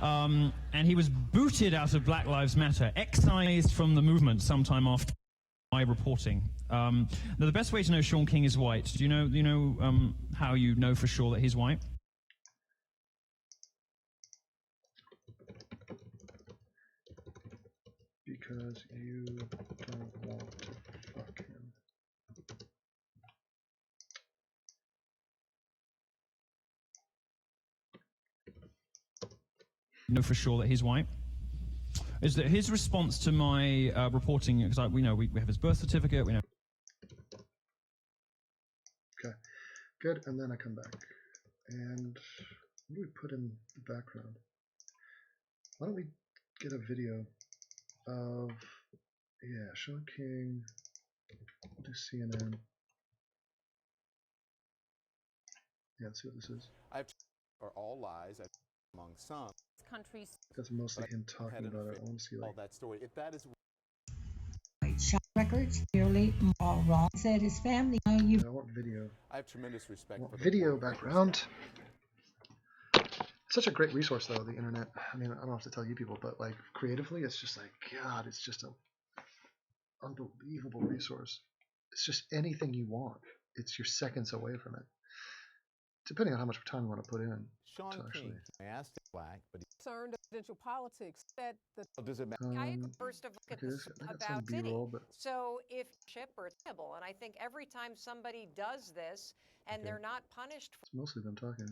And he was booted out of Black Lives Matter, excised from the movement sometime after my reporting. Now, the best way to know Shaun King is white, do you know how you know for sure that he's white? Because you don't want to fuck him. Know for sure that he's white? Is that his response to my reporting, because we have his birth certificate, we know. Okay, good, and then I come back. And what do we put in the background? Why don't we get a video of, Shaun King, we'll do CNN. Yeah, let's see what this is. Are all lies among some countries. That's mostly him talking about it. I want to see all that story. If that is records, clearly all wrong. Said his family. I want video. I have tremendous respect for video background. Such a great resource, though, the internet. I mean, I don't have to tell you people, but like creatively, it's just like, God, it's just an unbelievable resource. It's just anything you want. You're seconds away from it. depending on how much time you want to put in. Shaun King, I asked him black, but he's concerned of presidential politics. That the does it matter? first of look at okay, this I got about some B-roll, but so if ship or table, and I think every time somebody does this and they're not punished it's mostly them talking.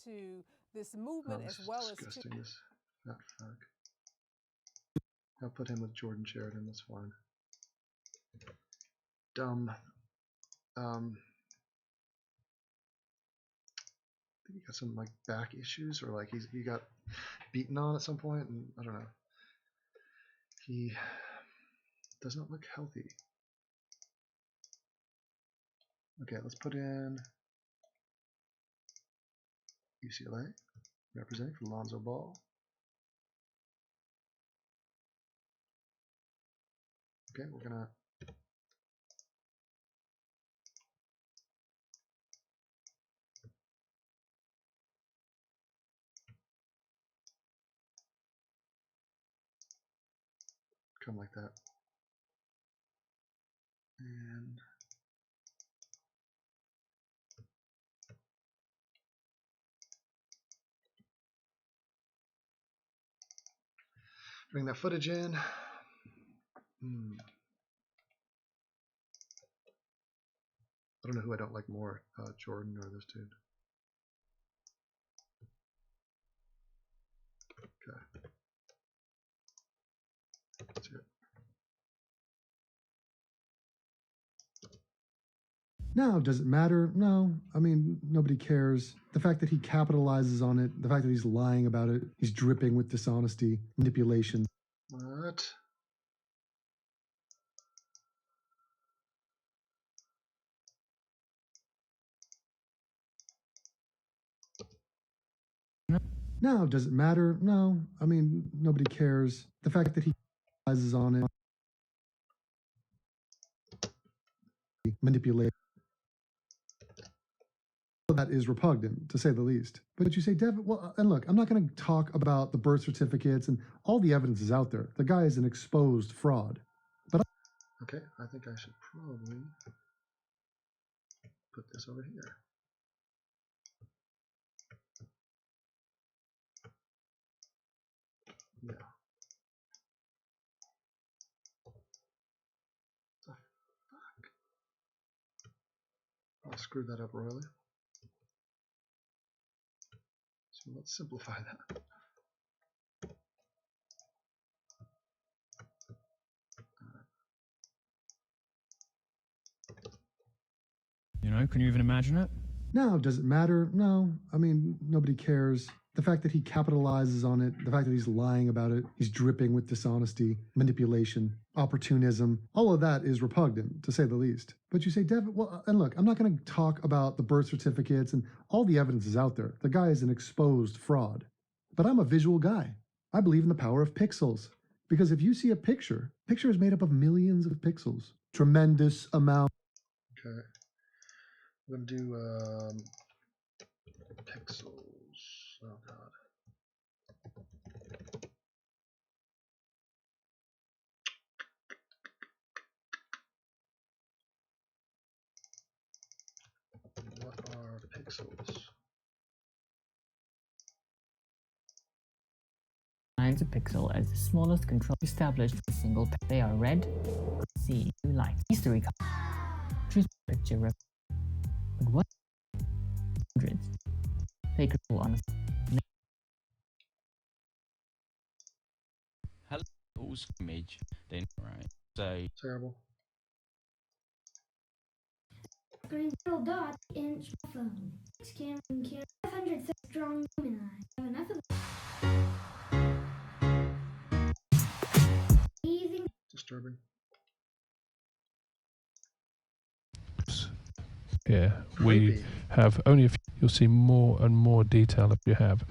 to this movement This as is well disgusting, as to this fat fuck. I'll put him with Jordan Sheridan, that's fine. Dumb. I think he got some like back issues, or like he got beaten on at some point, and I don't know. He does not look healthy. Okay, let's put in UCLA, representing for Lonzo Ball. Okay, we're gonna come like that. And bring that footage in. I don't know who I don't like more, Jordan or this dude. Okay. That's it. Now, does it matter? No. I mean, nobody cares. The fact that he capitalizes on it, the fact that he's lying about it, he's dripping with dishonesty, manipulation. What? Now, does it matter? No. I mean, nobody cares. The fact that he capitalizes on it, manipulation. That is repugnant, to say the least. But you say, Devin, well, and look, I'm not going to talk about the birth certificates and all the evidence is out there. The guy is an exposed fraud. But okay, I think I should probably put this over here. Yeah. The fuck? I screwed that up royally. So let's simplify that. You know, can you even imagine it? now, does it matter? No. I mean, nobody cares. The fact that he capitalizes on it, the fact that he's lying about it, he's dripping with dishonesty, manipulation, opportunism, all of that is repugnant, to say the least. But you say, Devin, well, and look, I'm not going to talk about the birth certificates and all the evidence is out there. The guy is an exposed fraud. But I'm a visual guy. I believe in the power of pixels. Because if you see a picture is made up of millions of pixels. Tremendous amount. Okay. I'm going to do pixels. Oh, God. What are pixels? Defines a pixel as the smallest control established for a single pixel. They are red, C, light. These three colors. Choose picture. But what? Hundreds. They could pull on. Hello, image. Then right. So terrible. Green little dot inch phone. Scan 500 strong Gemini. Have enough of easy. Disturbing. Here we have only a few. You'll see more and more detail if you have.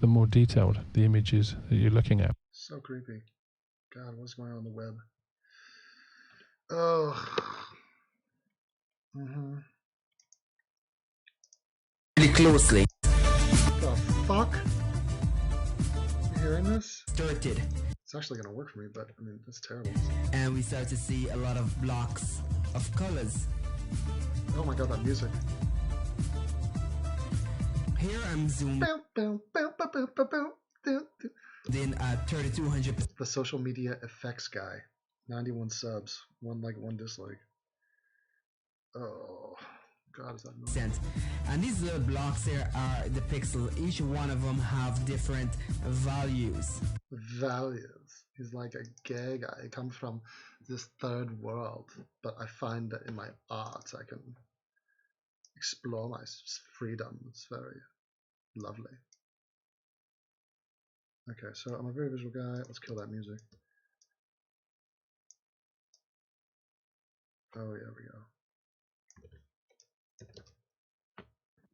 The more detailed the images that you're looking at. So creepy. God, what's going on the web? Oh. Really closely. What the fuck? You hearing this? Distorted. It's actually gonna work for me, but I mean, that's terrible. And we start to see a lot of blocks of colors. Oh my god, that music. Here I'm zooming in at 3200. The social media effects guy. 91 subs. One like, one dislike. Oh, God, is that annoying? And these little blocks here are the pixels. Each one of them have different values. Values. He's like a gay guy. He comes from this third world. But I find that in my art I can explore my freedom. It's very lovely. Okay, so I'm a very visual guy. Let's kill that music. Oh, yeah, we go.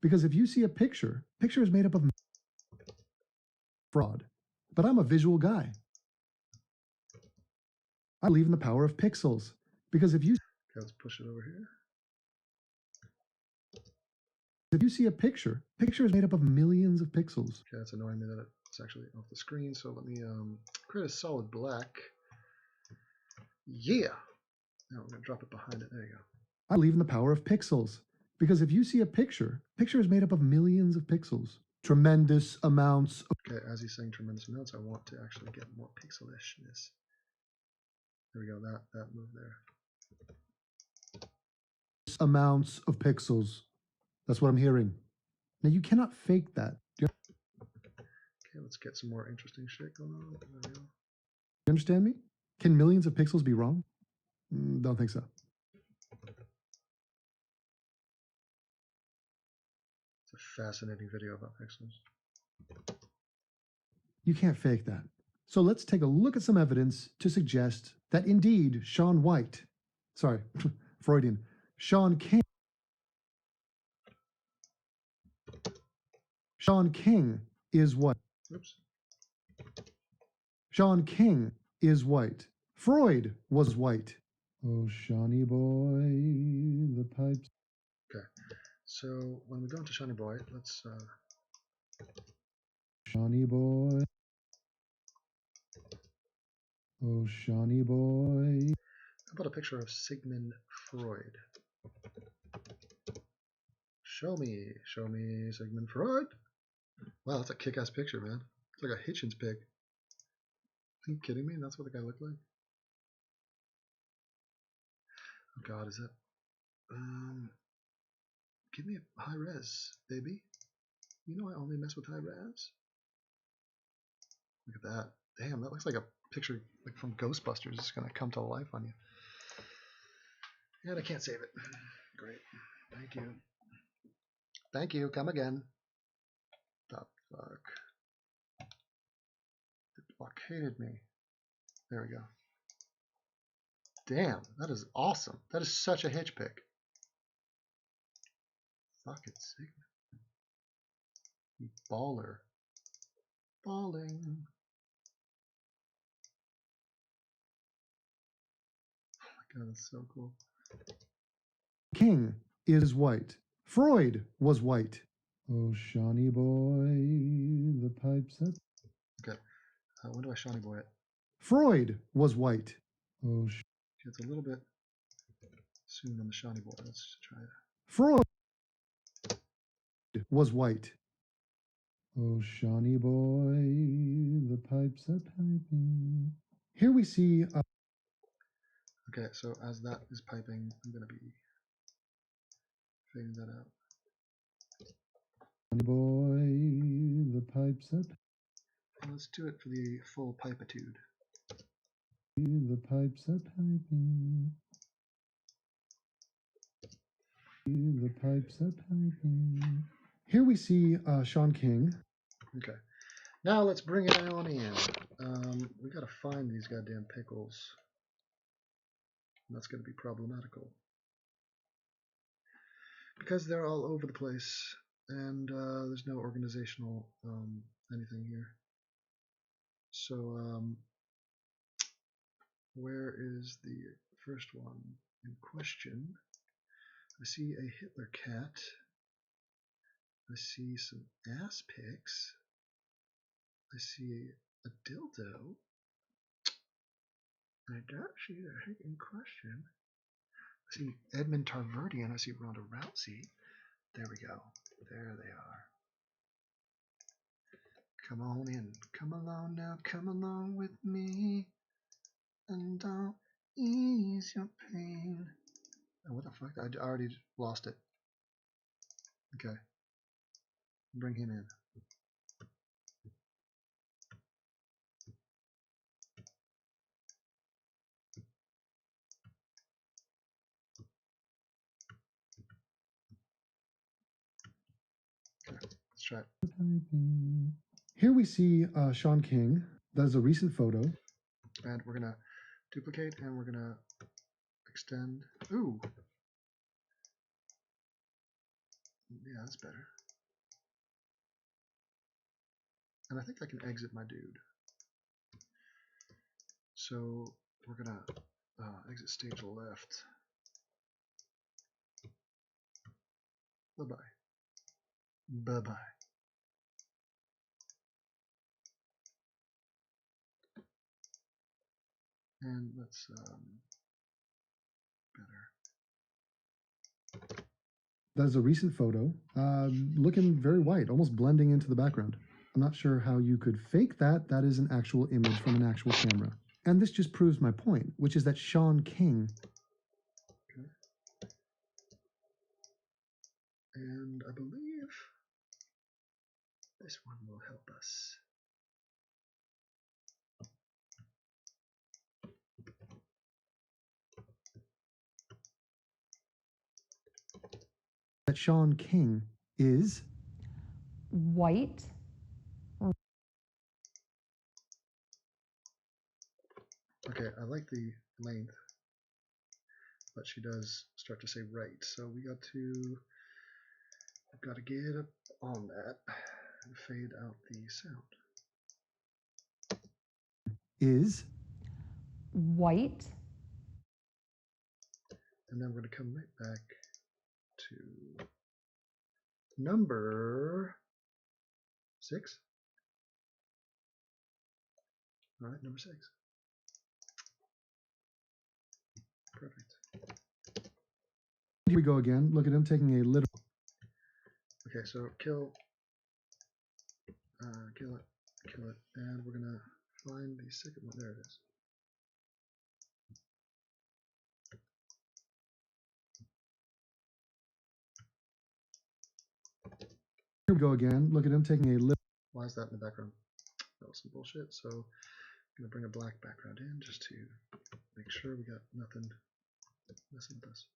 Because if you see a picture is made up of fraud. But I'm a visual guy. I believe in the power of pixels. Because if you Okay, let's push it over here. If you see a picture is made up of millions of pixels. Okay, that's annoying me that it's actually off the screen. So let me create a solid black. Yeah. Now I'm gonna drop it behind it. There you go. I believe in the power of pixels. Because if you see a picture is made up of millions of pixels. Tremendous amounts of Okay, as he's saying tremendous amounts, I want to actually get more pixelishness. There we go, that move there. amounts of pixels. That's what I'm hearing. Now you cannot fake that. Okay, let's get some more interesting shit going on. There we go. You understand me? Can millions of pixels be wrong? Don't think so. It's a fascinating video about pixels. You can't fake that. So let's take a look at some evidence to suggest that indeed Shaun King is white. Oops. Shaun King is white. Freud was white. Oh, Shawnee boy, the pipes. Okay, so when we go into Shawnee Boy, let's Shawnee boy. Oh, Shawnee boy. how about a picture of Sigmund Freud? Show me Sigmund Freud. Wow, that's a kick-ass picture, man. It's like a Hitchens pic. Are you kidding me? That's what the guy looked like? Oh god, is that give me a high res, baby. You know I only mess with high res. Look at that. Damn, that looks like a picture like from Ghostbusters. It's gonna come to life on you. And I can't save it. Great. Thank you. Thank you. Come again. The fuck. It blockaded me. There we go. Damn, that is awesome. That is such a hitch pick. Fucking Sigmund. You baller. Balling. Oh my god, that's so cool. King is white. Freud was white. Oh, Shawnee boy, the pipes up. Okay, when do I Shawnee boy it? Freud was white. Oh, okay, it's a little bit soon on the Shawnee boy. Let's try it. Freud was white. Oh, Shawnee boy, the pipes are piping. Here we see. Okay, so as that is piping, I'm going to be figuring that out. Shawnee boy, the pipes up. And let's do it for the full pipitude. The pipes are piping. The pipes are piping. Here we see Shaun King. Okay, now let's bring it on in. We got to find these goddamn pickles. And that's going to be problematical because they're all over the place and there's no organizational anything here. So where is the first one in question? I see a Hitler cat. I see some ass pics. I see a dildo. I don't see the hit in question. I see Edmund Tarverdian. I see Ronda Rousey. There we go. There they are. Come on in. Come along now. Come along with me. And don't ease your pain. Oh, what the fuck? I already lost it. Okay. Bring him in. Okay, let's try it. Here we see Shaun King. That is a recent photo. And we're going to duplicate and we're going to extend. Ooh. Yeah, that's better. And I think I can exit my dude. So we're going to exit stage left. Bye-bye. Bye-bye. And let's better. That is a recent photo, looking very white, almost blending into the background. I'm not sure how you could fake that. That is an actual image from an actual camera. And this just proves my point, which is that Shaun King. Okay. And I believe this one will help us. That Shaun King is white. Okay, I like the length, but she does start to say right. So we've got to get up on that and fade out the sound. Is white. And then we're going to come right back to number 6. All right, number 6. Perfect. Here we go again. Look at him taking a little. Okay, so kill it, and we're gonna find the second one. There it is. Here we go again. Look at him taking a little. Why is that in the background? That was some bullshit. So I'm gonna bring a black background in just to make sure we got nothing messing with us.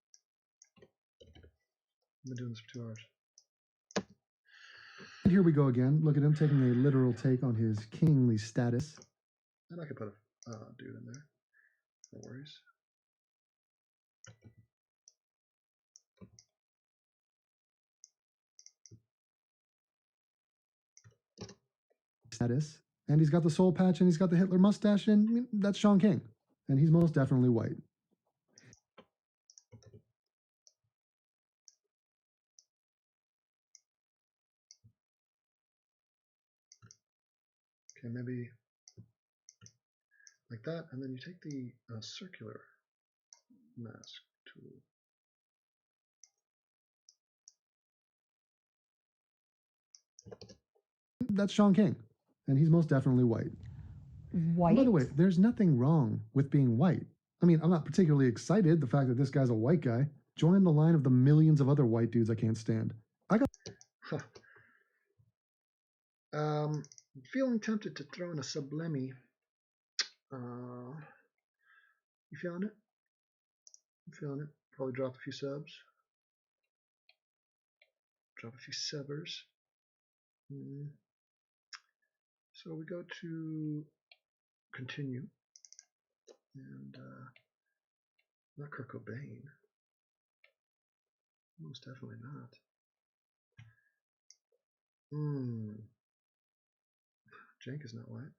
I've been doing this for 2 hours. And here we go again. Look at him taking a literal take on his kingly status. And I could put a dude in there. No worries. Status. And he's got the soul patch and he's got the Hitler mustache, and I mean, that's Shaun King. And he's most definitely white. Okay, maybe like that, and then you take the circular mask tool. That's Shaun King. And he's most definitely white. White. And by the way, there's nothing wrong with being white. I mean, I'm not particularly excited the fact that this guy's a white guy. Join the line of the millions of other white dudes I can't stand. I got. Feeling tempted to throw in a sublime. You feeling it? I'm feeling it. Probably drop a few subs. Drop a few subbers. So we go to continue. And not Kurt Cobain. Most definitely not. Jank is not white.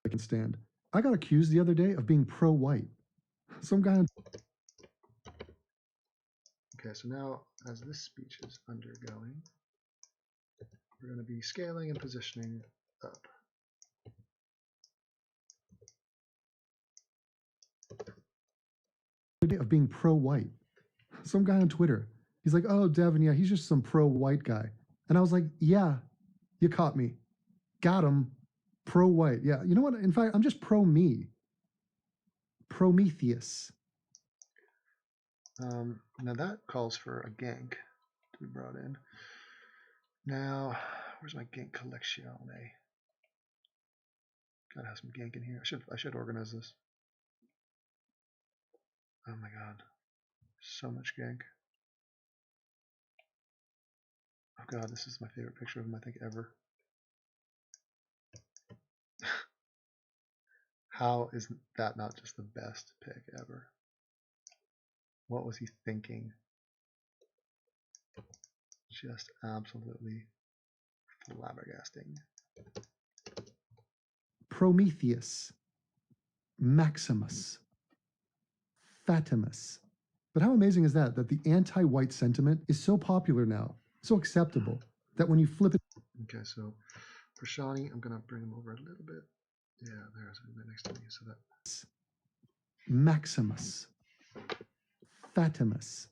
I can stand. I got accused the other day of being pro-white. Some guy on... Okay, so now as this speech is undergoing, we're going to be scaling and positioning up. Of being pro-white. Some guy on Twitter, he's like, oh, Devin, yeah, he's just some pro-white guy. And I was like, yeah, you caught me. Got him. Pro-white. Yeah, you know what? In fact, I'm just pro-me. Prometheus. Now that calls for a gank to be brought in. Now, where's my gank collection? Gotta have some gank in here. I should organize this. Oh my god. So much gank. Oh god, this is my favorite picture of him I think ever. How is that not just the best pick ever? What was he thinking? Just absolutely flabbergasting. Prometheus. Maximus. Fatimus. But how amazing is that the anti-white sentiment is so popular now, so acceptable, that when you flip it... Okay, so for Shawnee, I'm going to bring him over a little bit. Yeah, there's right next to me, so that... Maximus. Fatimus.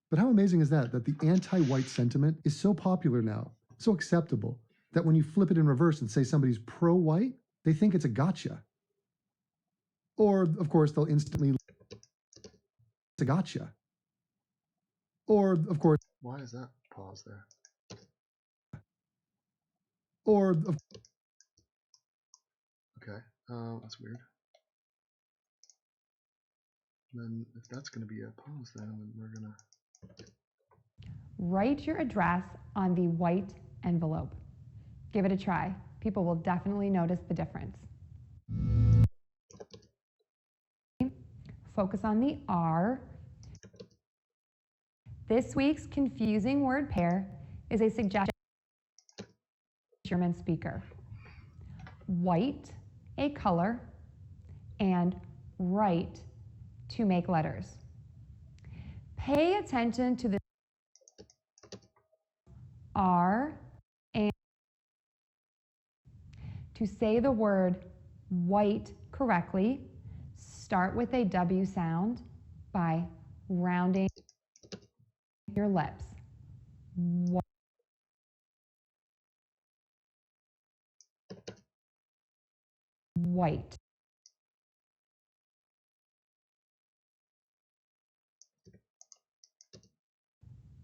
But how amazing is that the anti-white sentiment is so popular now, so acceptable, that when you flip it in reverse and say somebody's pro-white, they think it's a gotcha. Or, of course, they'll instantly... It's a gotcha. Or, of course... Why is that pause there? Or... Okay, that's weird. Then if that's going to be a pause, then we're going to... Write your address on the white envelope. Give it a try. People will definitely notice the difference. Focus on the R. This week's confusing word pair is a suggestion German speaker. White, a color, and write, to make letters. Pay attention to the R and to say the word white correctly, start with a W sound by rounding your lips. White.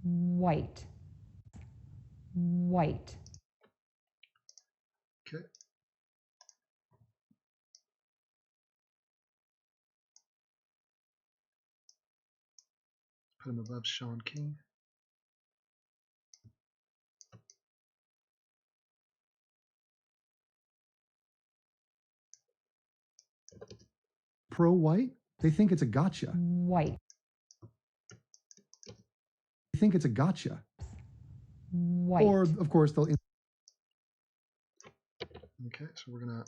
White. White. Okay. Put him above Shaun King. Pro-white, they think it's a gotcha. White. They think it's a gotcha. White. Or, of course, they'll... Okay, so we're going to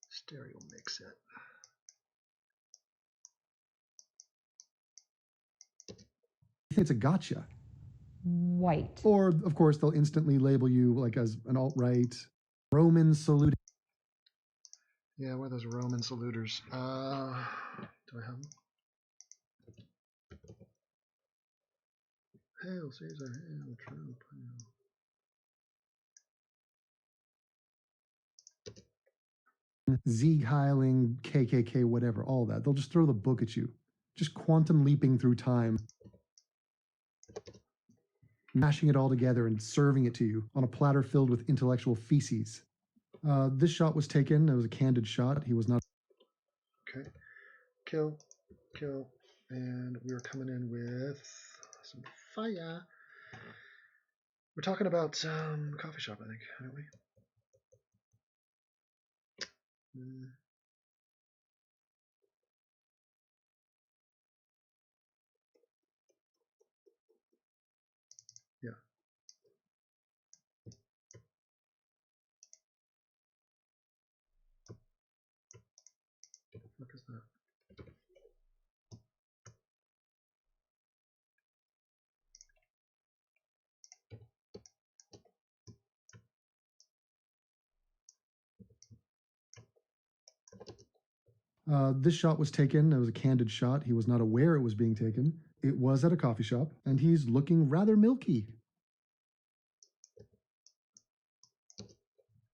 stereo mix it. It's a gotcha. White. Or, of course, they'll instantly label you like as an alt-right, Roman salute. Yeah, where are those Roman saluters? Do I have them? Hail Caesar, hail Trump. Hail. Sieg Heiling, KKK, whatever, all that. They'll just throw the book at you. Just quantum leaping through time. Mashing it all together and serving it to you on a platter filled with intellectual feces. This shot was taken. It was a candid shot. He was not... Okay. Kill. Kill. And we are coming in with some fire. We're talking about coffee shop, I think, aren't we? Yeah. This shot was taken. It was a candid shot. He was not aware it was being taken. It was at a coffee shop, and he's looking rather milky.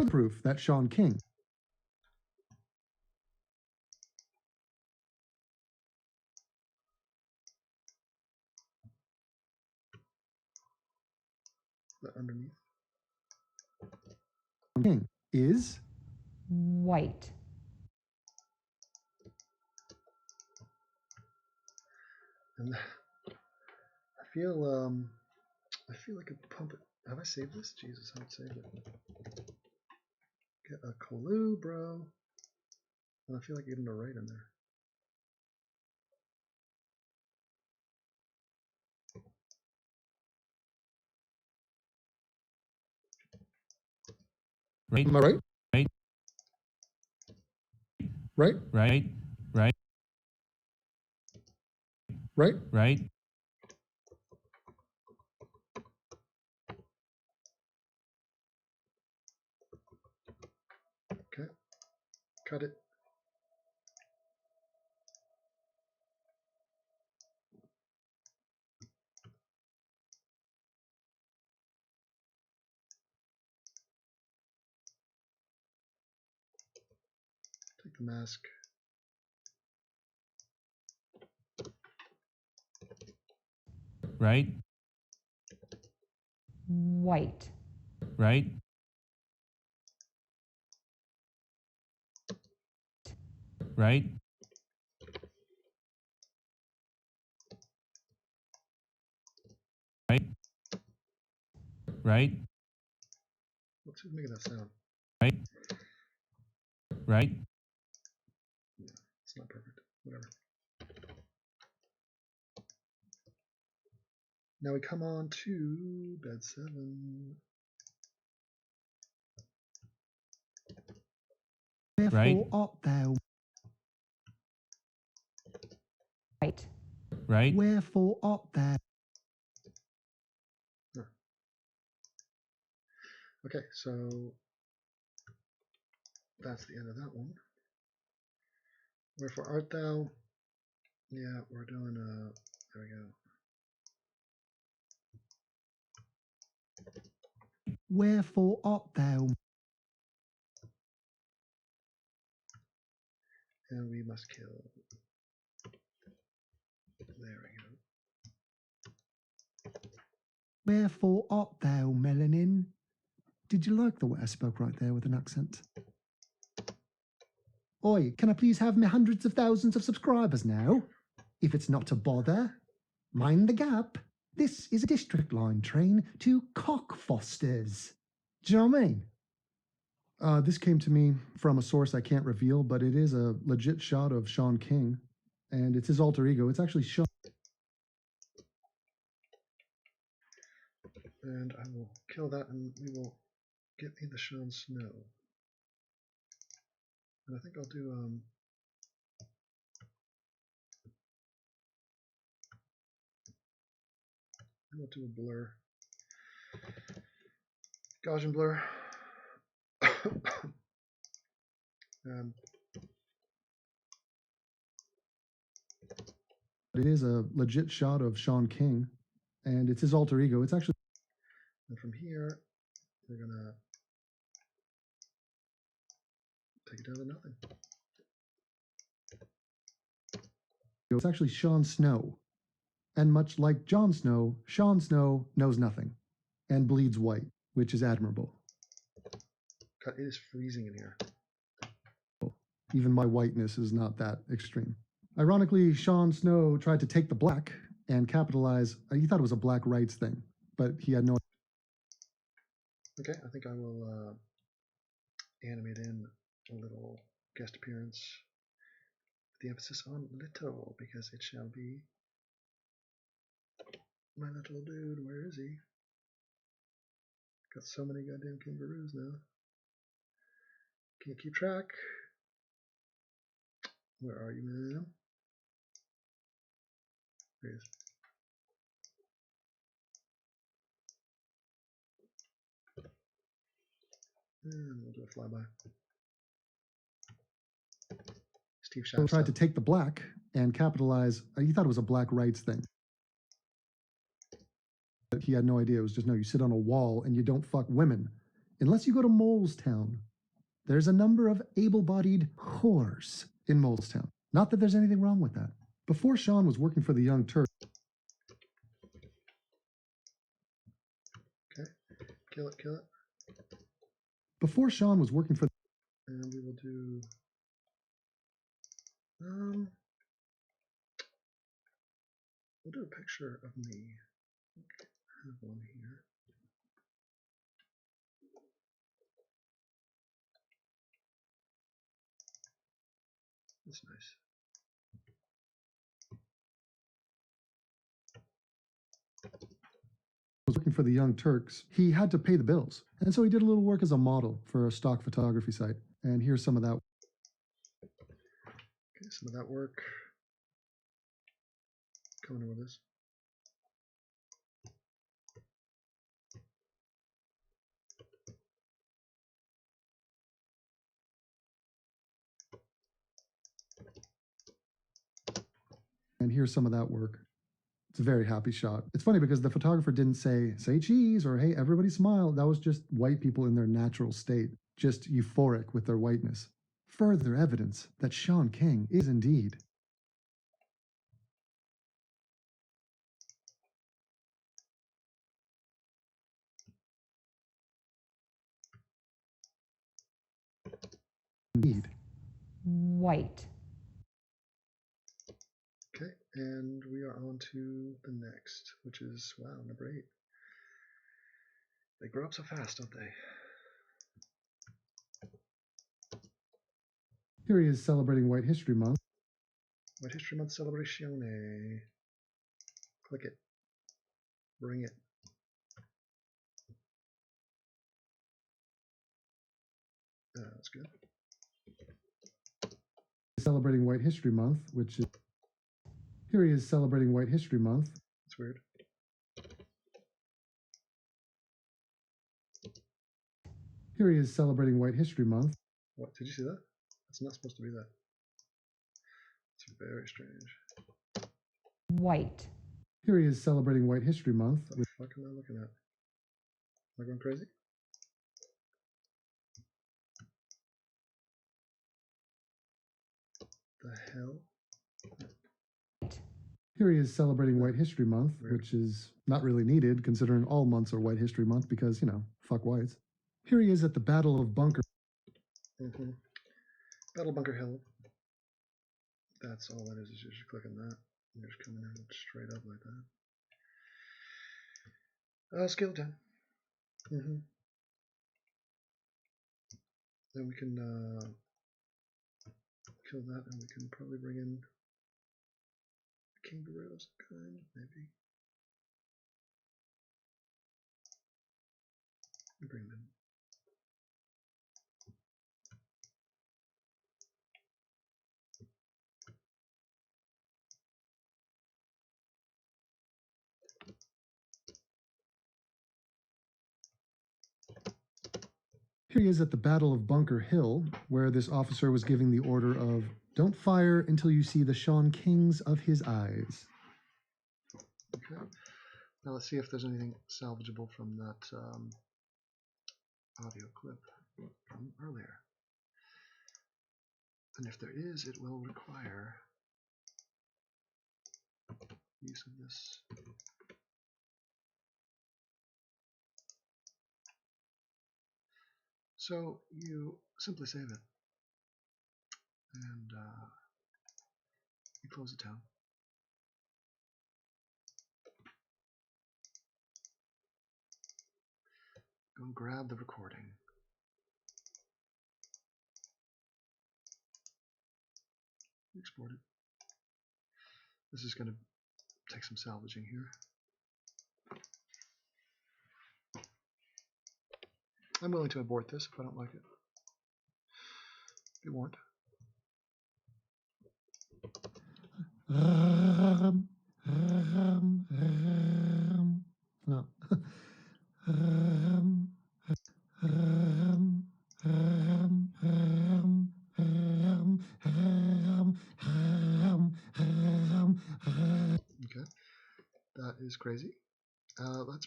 Proof that Shaun King. Underneath. King is white. And I feel like a pump. Have I saved this? Jesus, I haven't saved it. Get a clue, bro. And I feel like getting a right in there. Right. Am I right? Right. Right? Right. Right. Right? Right. Okay. Cut it. Take the mask. Right. White. Right. Right. Right. Right. What's making that sound? Right. Right. Yeah, it's not perfect. Whatever. Now we come on to bed 7. Right. Art thou? Right. Right. Wherefore art thou? Okay, so that's the end of that one. Wherefore art thou? Yeah, we're doing there we go. Wherefore art thou? And we must kill. There we go. Wherefore art thou, melanin? Did you like the way I spoke right there with an accent? Oi, can I please have me hundreds of thousands of subscribers now? If it's not a bother, mind the gap. This is a district line train to Cockfosters. Do you know what I mean? This came to me from a source I can't reveal, but it is a legit shot of Shaun King, and it's his alter ego. It's actually Shaun. And I will kill that, and we will get me the Shaun Snow. And I think I'll do a blur. Gaussian blur. It is a legit shot of Shaun King, and it's his alter ego. It's actually. And from here, we're gonna take it down to nothing. It's actually Shaun Snow. And much like Jon Snow, Shaun Snow knows nothing and bleeds white, which is admirable. God, it is freezing in here. Even my whiteness is not that extreme. Ironically, Shaun Snow tried to take the black and capitalize. He thought it was a black rights thing, but he had no. Okay, I think I will animate in a little guest appearance. The emphasis on little, because it shall be my little dude. Where is he? Got so many goddamn kangaroos now. Can't keep track. Where are you, man? There he is. And we'll do a flyby. He's Steve Shapps tried to take the black and capitalize. He thought it was a black rights thing. But he had no idea. It was just, no, you sit on a wall and you don't fuck women. Unless you go to Molestown. There's a number of able-bodied whores in Molestown. Not that there's anything wrong with that. Before Shaun was working for the Young Turks. Okay, kill it, kill it. Before Shaun was working for... And we will do... we'll do a picture of me. I have one here. That's nice. Was working for the Young Turks. He had to pay the bills. And so he did a little work as a model for a stock photography site. And here's some of that. Okay, some of that work. Coming in with this. And here's some of that work. It's a very happy shot. It's funny because the photographer didn't say cheese, or hey, everybody smile. That was just white people in their natural state, just euphoric with their whiteness. Further evidence that Shaun King is indeed white. Okay, and we are on to the next, which is, wow, number 8. They grow up so fast, don't they? Here he is celebrating White History Month. White History Month celebration. Click it. Bring it. That's good. Celebrating White History Month, which is... Here he is celebrating White History Month. That's weird. Here he is celebrating White History Month. What? Did you see that? It's not supposed to be that. It's very strange. White. Here he is celebrating White History Month. What the fuck am I looking at? Am I going crazy? The hell? Here he is celebrating White History Month, which is not really needed considering all months are White History Month because, you know, fuck whites. Here he is at the Battle of Bunker. Battle Bunker Hill. That's all that is you're just clicking that. You're just coming in straight up like that. Scale 10. Then we can kill that, and we can probably bring in a kangaroo of some kind, maybe. Bring them in. Here he is at the Battle of Bunker Hill, where this officer was giving the order of, don't fire until you see the Shaun Kings of his eyes. Okay. Now let's see if there's anything salvageable from that audio clip from earlier. And if there is, it will require use of this. So you simply save it, and you close it down. Go and grab the recording. Export it. This is going to take some salvaging here. I'm willing to abort this if I don't like it. Be warned. No. That is crazy. Let's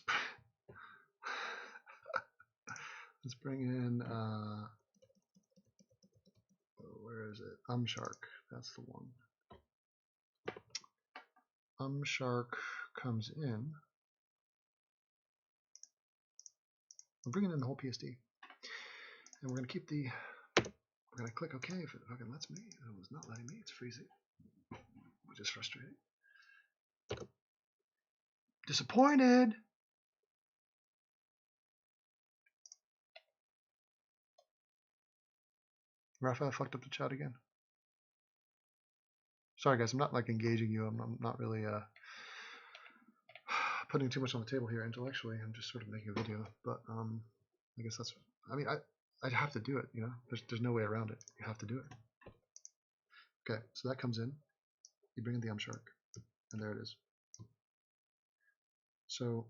let's bring in where is it? Shark. That's the one. Shark comes in. We're bringing in the whole PSD, and we're gonna keep the. We're gonna click OK if it fucking lets me. It was not letting me. It's freezing, which is frustrating. Disappointed. Rafa fucked up the chat again. Sorry guys, I'm not like engaging you. I'm not really putting too much on the table here intellectually. I'm just sort of making a video. But I guess that's. I mean, I'd have to do it. You know, there's no way around it. You have to do it. Okay, so that comes in. You bring in the shark, and there it is. So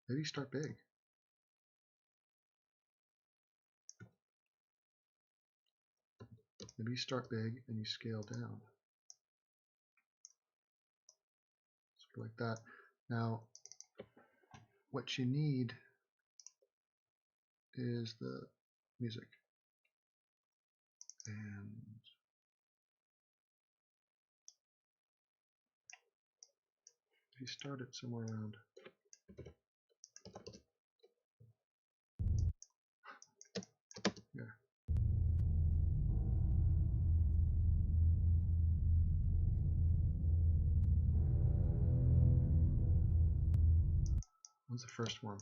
maybe start big. Maybe you start big and you scale down. Sort of like that. Now, what you need is the music. And if you start it somewhere around here. What's the first one?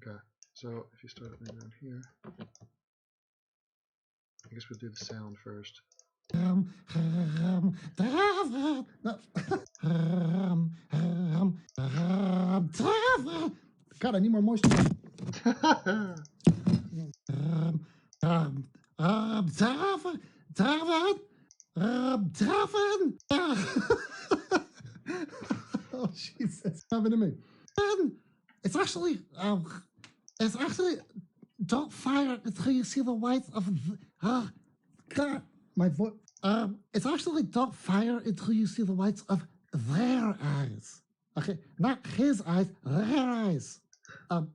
Okay, so if you start it around here, I guess we'll do the sound first. God, I need more moisture. Oh Jesus! Happened to me. It's actually don't fire until you see the whites of God, my voice. It's actually don't fire until you see the whites of their eyes. Okay, not his eyes, their eyes.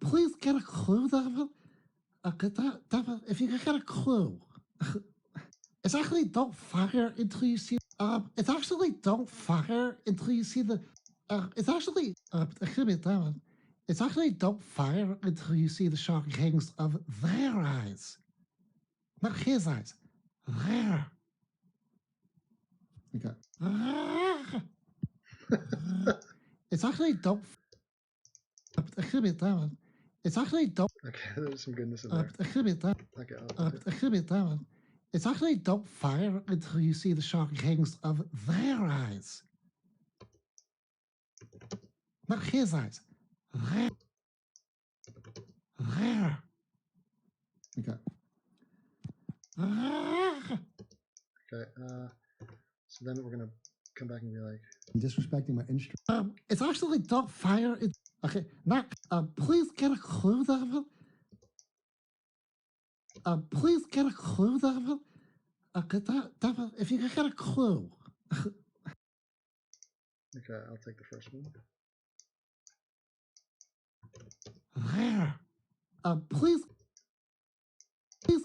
Please get a clue, David. Okay, David, if you can get a clue. It's actually don't fire until you see. It's actually don't fire until you see the. It's actually. Excuse me, David. It's actually don't fire until you see the shark rings of their eyes, not his eyes. Their. Okay. It's actually don't. Excuse me, David. It's actually don't. Okay, there's some goodness in there. Excuse me, David. Okay, excuse me, David. It's actually don't fire until you see the shark rings of their eyes, not his eyes. Their. Their. Okay. Okay. So then we're gonna come back and be like disrespecting my instrument. It's actually don't fire. Okay, not. Please get a clue, David. Please get a clue, David. Okay, David, if you can get a clue. Okay, I'll take the first one. There. Please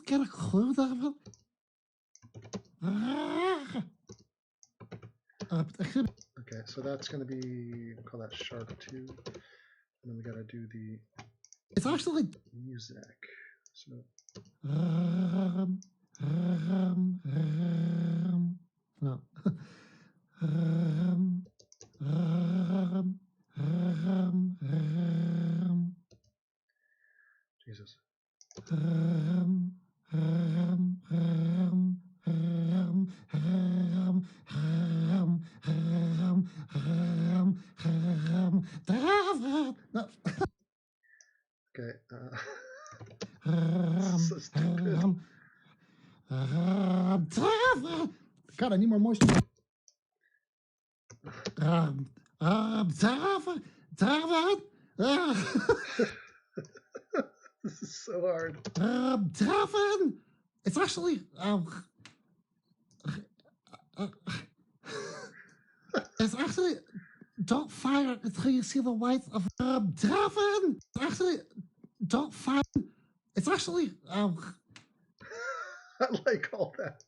get a clue, David. Okay, so that's going to be, we'll call that shark 2. And then we got to do the it's actually music. So no. Jesus. Okay. So stupid. God, I need more moisture. This is so hard. Devin! It's actually, it's actually, don't fire until you see the whites of, Devin! Actually, don't fire. It's actually, I like all that.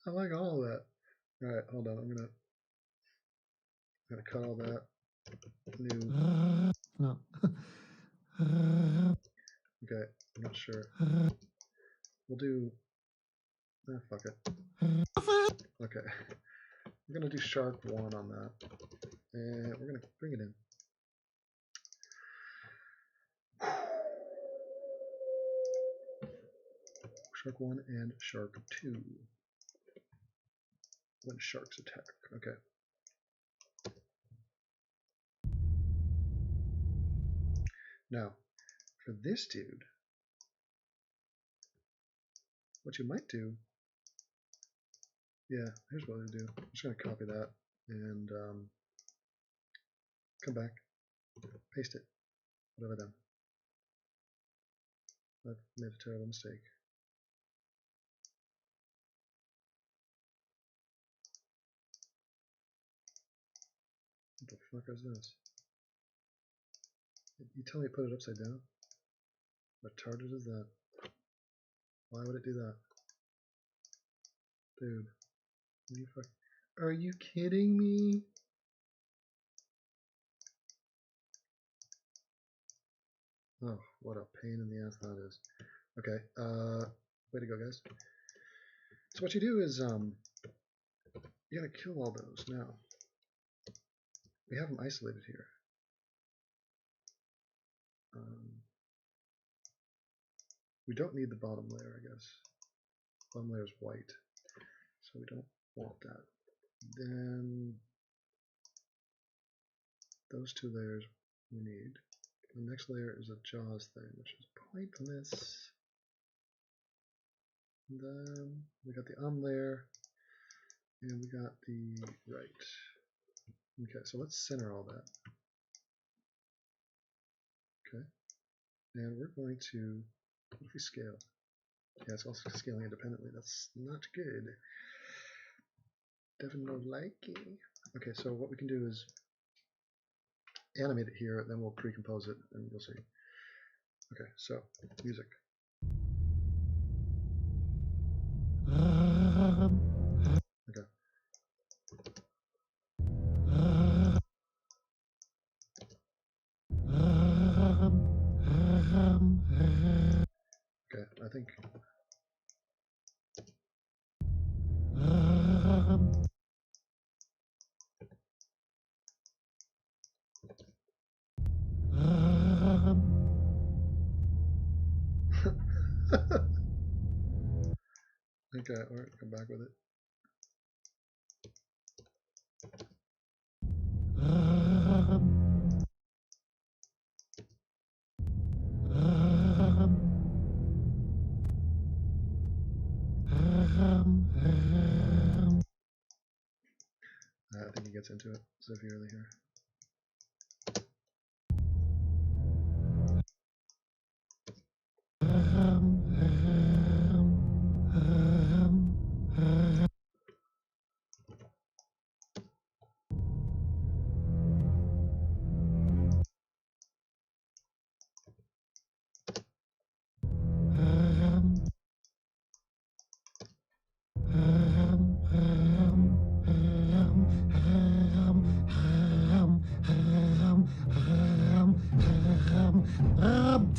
I like all that. All right, hold on. I'm gonna cut all that. New. No. Okay, I'm not sure. We'll do. Fuck it. Okay, we're gonna do shark 1 on that, and we're gonna bring it in. Shark 1 and shark 2. When sharks attack. Okay. Now, for this dude, what you might do, yeah, here's what I do. I'm just going to copy that and come back, paste it. What have I done? I've made a terrible mistake. What the fuck is this? You tell me to put it upside down? What retarded is that? Why would it do that? Dude. Are you kidding me? Oh, what a pain in the ass that is. Okay, way to go, guys. So what you do is, you gotta kill all those now. We have them isolated here. We don't need the bottom layer, I guess. Bottom layer is white, so we don't want that. Then those 2 layers we need. The next layer is a jaws thing, which is pointless. And then we got the layer, and we got the right. Okay, so let's center all that. Okay, and we're going to, what if we scale? Yeah, it's also scaling independently. That's not good. Devin no likey. Okay, so what we can do is animate it here, then we'll pre-compose it, and you'll see. Okay, so music. Okay. Okay, I think. Okay, alright, come back with it. I think he gets into it severely here.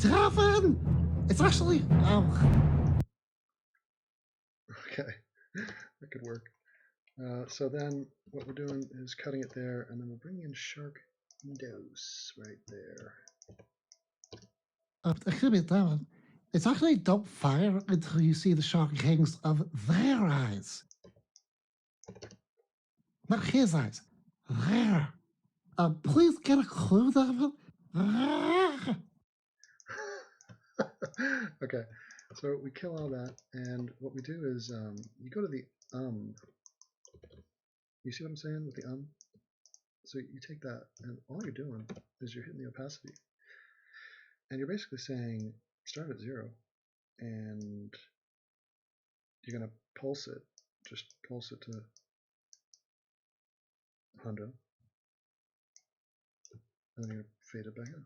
Devin! It's actually, Okay, that could work. So then what we're doing is cutting it there, and then we'll bring in shark dose right there. Excuse me, Devin. It's actually don't fire until you see the shark rings of their eyes. Not his eyes. There. Please get a clue, Devin. Okay, so we kill all that, and what we do is you go to the You see what I'm saying with the So you take that, and all you're doing is you're hitting the opacity, and you're basically saying start at 0, and you're going to pulse it. Just pulse it to 100, and then you're going to fade it back up.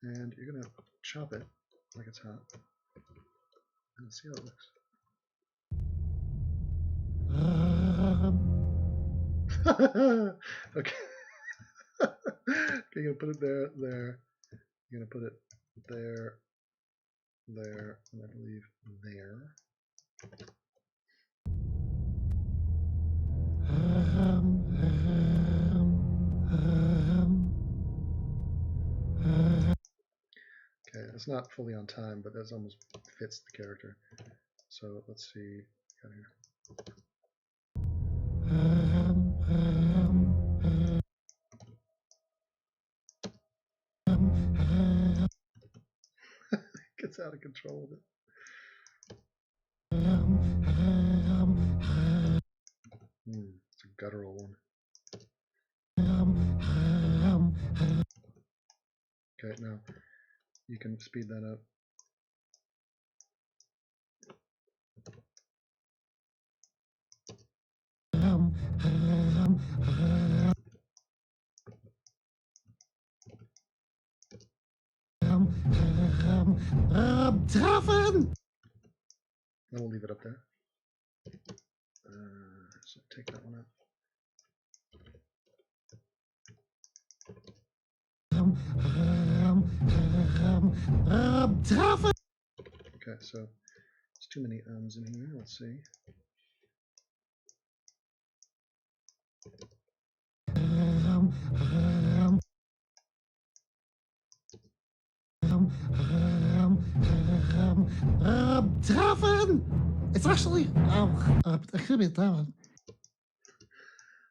And you're going to chop it like it's hot, and see how it looks. Okay. Okay, you're going to put it there. You're going to put it there, and I believe there. Okay, it's not fully on time, but that almost fits the character. So let's see. Got here. Gets out of control with it. It's a guttural one. Okay, now you can speed that up. Then we'll leave it up there. So take that one out. Okay, so there's too many ums in here. Let's see. It's actually it could be that.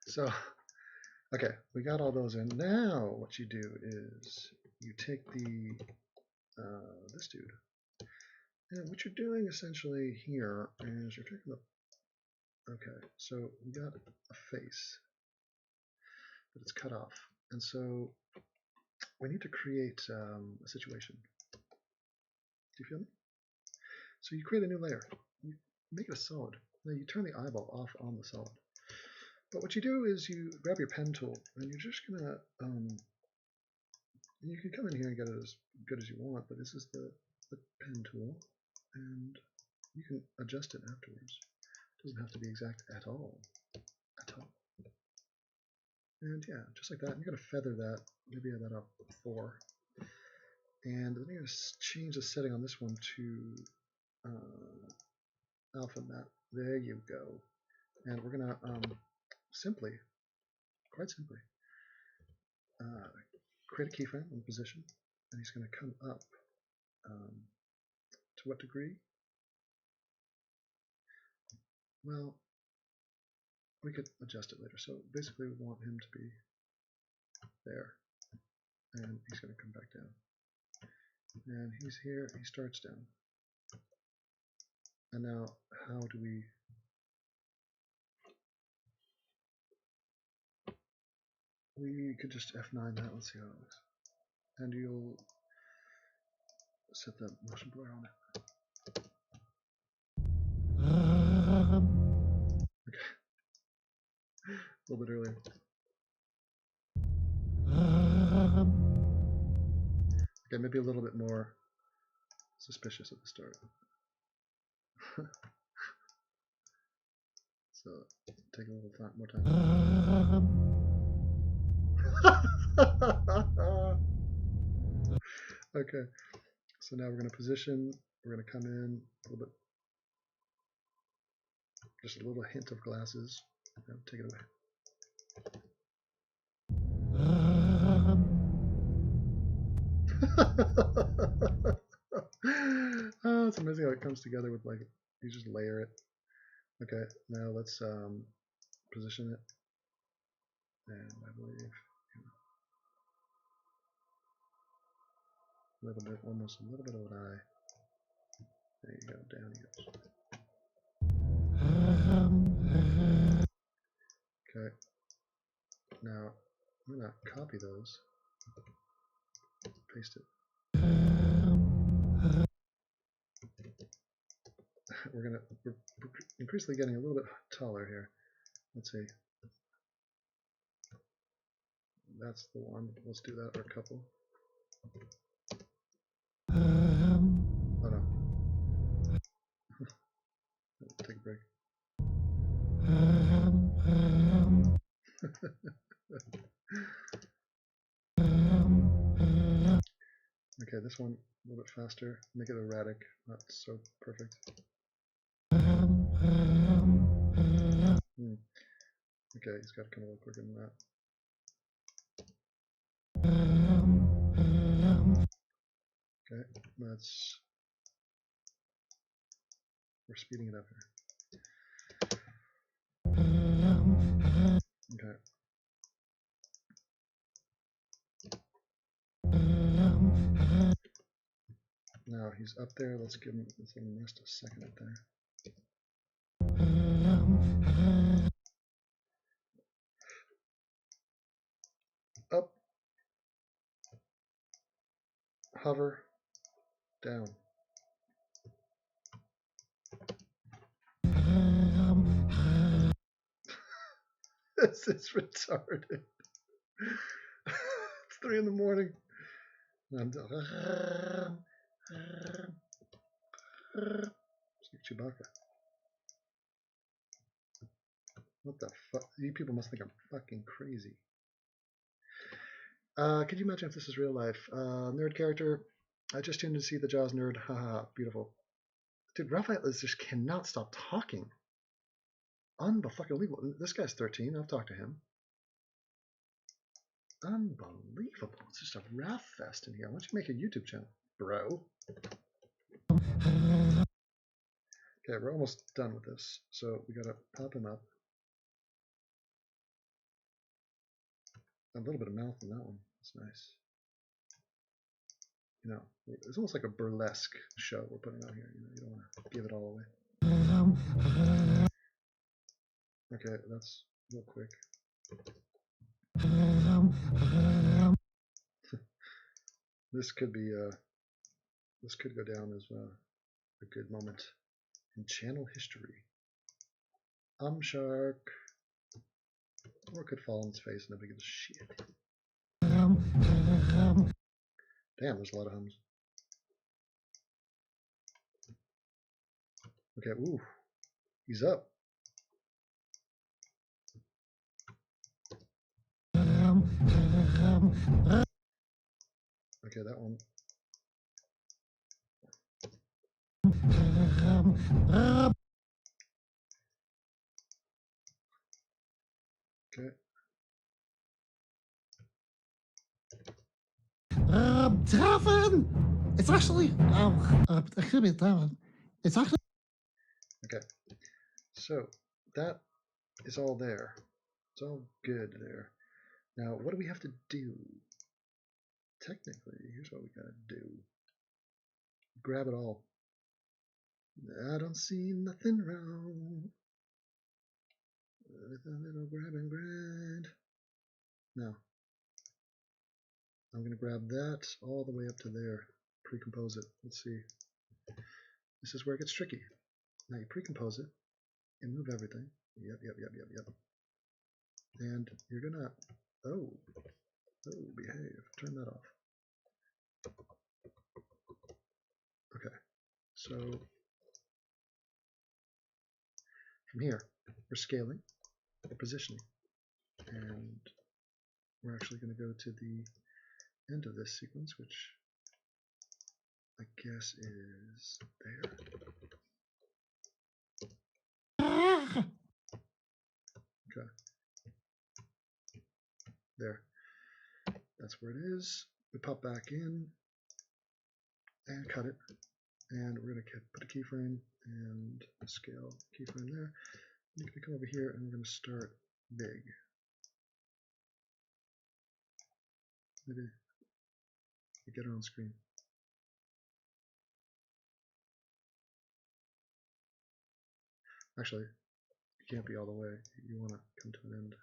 So, okay, we got all those in. Now, what you do is you take the this dude, and what you're doing essentially here is you're taking the. Okay, so we got a face, but it's cut off, and so we need to create a situation. Do you feel me? So you create a new layer. You make it a solid. Then you turn the eyeball off on the solid. But what you do is you grab your pen tool, and you're just gonna. You can come in here and get it as good as you want, but this is the pen tool, and you can adjust it afterwards. It doesn't have to be exact at all. At all. And yeah, just like that. You're gonna feather that. Maybe that up 4. And then you're gonna change the setting on this one to alpha matte. There you go. And we're gonna simply, quite simply, create a keyframe in position, and he's going to come up. To what degree? Well, we could adjust it later. So basically, we want him to be there, and he's going to come back down. And he's here. He starts down. And now, how do we? We could just F9 that. Let's see how it looks. And you'll set the motion blur on it. Okay. A little bit earlier. Okay, maybe a little bit more suspicious at the start. So take a little time, more time. Okay, so now we're going to position. We're going to come in a little bit, just a little hint of glasses. Take it away. Oh, it's amazing how it comes together with, like, you just layer it. Okay, now let's position it, and I believe a little bit, almost a little bit of an eye. There you go, down he goes. Okay, now I'm gonna copy those, paste it. we're increasingly getting a little bit taller here. Let's see. That's the one. Let's do that, or a couple. Oh no. Take a break. Okay, this one a little bit faster. Make it erratic, not so perfect. Okay, he's got to come a little quicker than that. Okay, we're speeding it up here. Okay. Now he's up there. Let's give him just a second up there. Up, hover, down. This is retarded. It's 3 in the morning. And it's like Chewbacca. What the fuck? You people must think I'm fucking crazy. Could you imagine if this is real life? Nerd character. I just tuned to see the Jaws nerd. Haha, beautiful. Dude, Raphael just cannot stop talking. Unbelievable. This guy's 13. I've talked to him. Unbelievable. It's just a wrath fest in here. Why don't you make a YouTube channel, bro? Okay, we're almost done with this. So we gotta pop him up. A little bit of mouth in that one. That's nice. You know, it's almost like a burlesque show we're putting on here. You know, you don't want to give it all away. Okay, that's real quick. This could be this could go down as a good moment in channel history. Shark. Or it could fall on his face and nobody gives a shit. Damn, there's a lot of hums. Okay, ooh. He's up. Okay, that one. Okay. Devin! It's actually, excuse me, Devin. It's actually. Okay. So, that is all there. It's all good there. Now, what do we have to do? Technically, here's what we gotta do. Grab it all. I don't see nothing wrong with a little grab and grind. Now, I'm going to grab that all the way up to there. Pre-compose it. Let's see. This is where it gets tricky. Now you pre-compose it and move everything. Yep. And you're going to... Oh, behave. Turn that off. Okay. So, from here, we're scaling, we're positioning, and we're actually going to go to the end of this sequence, which I guess is there. Okay. There. That's where it is. We pop back in and cut it. And we're going to put a keyframe and a scale keyframe there. You're going to come over here and we're going to start big. Maybe we get her on screen. Actually, you can't be all the way. You want to come to an end.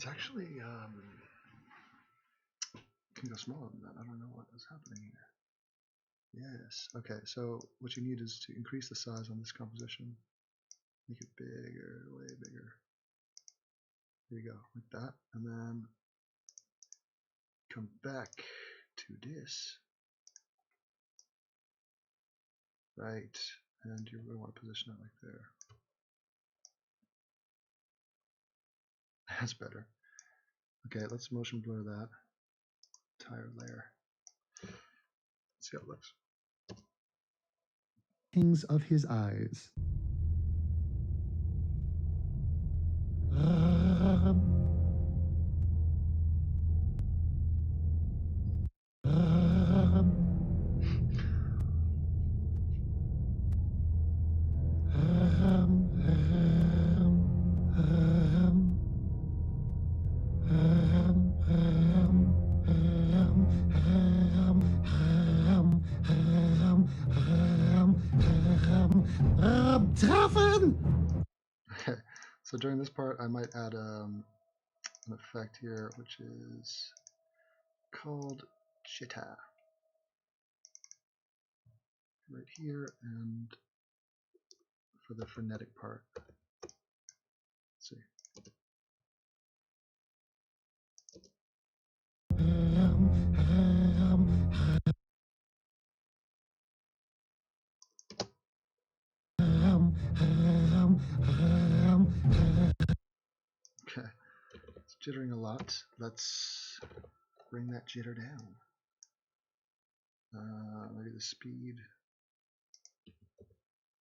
actually can go smaller than that. I don't know what is happening here. Yes. Okay. So what you need is to increase the size on this composition. Make it bigger, way bigger. Here you go, like that, and then come back to this. Right, and you really want to position it like there. That's better. Okay, let's motion blur that entire layer. Let's see how it looks. Kings of his eyes. Okay, so during this part, I might add an effect here, which is called jitter. Right here, and for the frenetic part. Let's see. Okay, it's jittering a lot. Let's bring that jitter down. Maybe the speed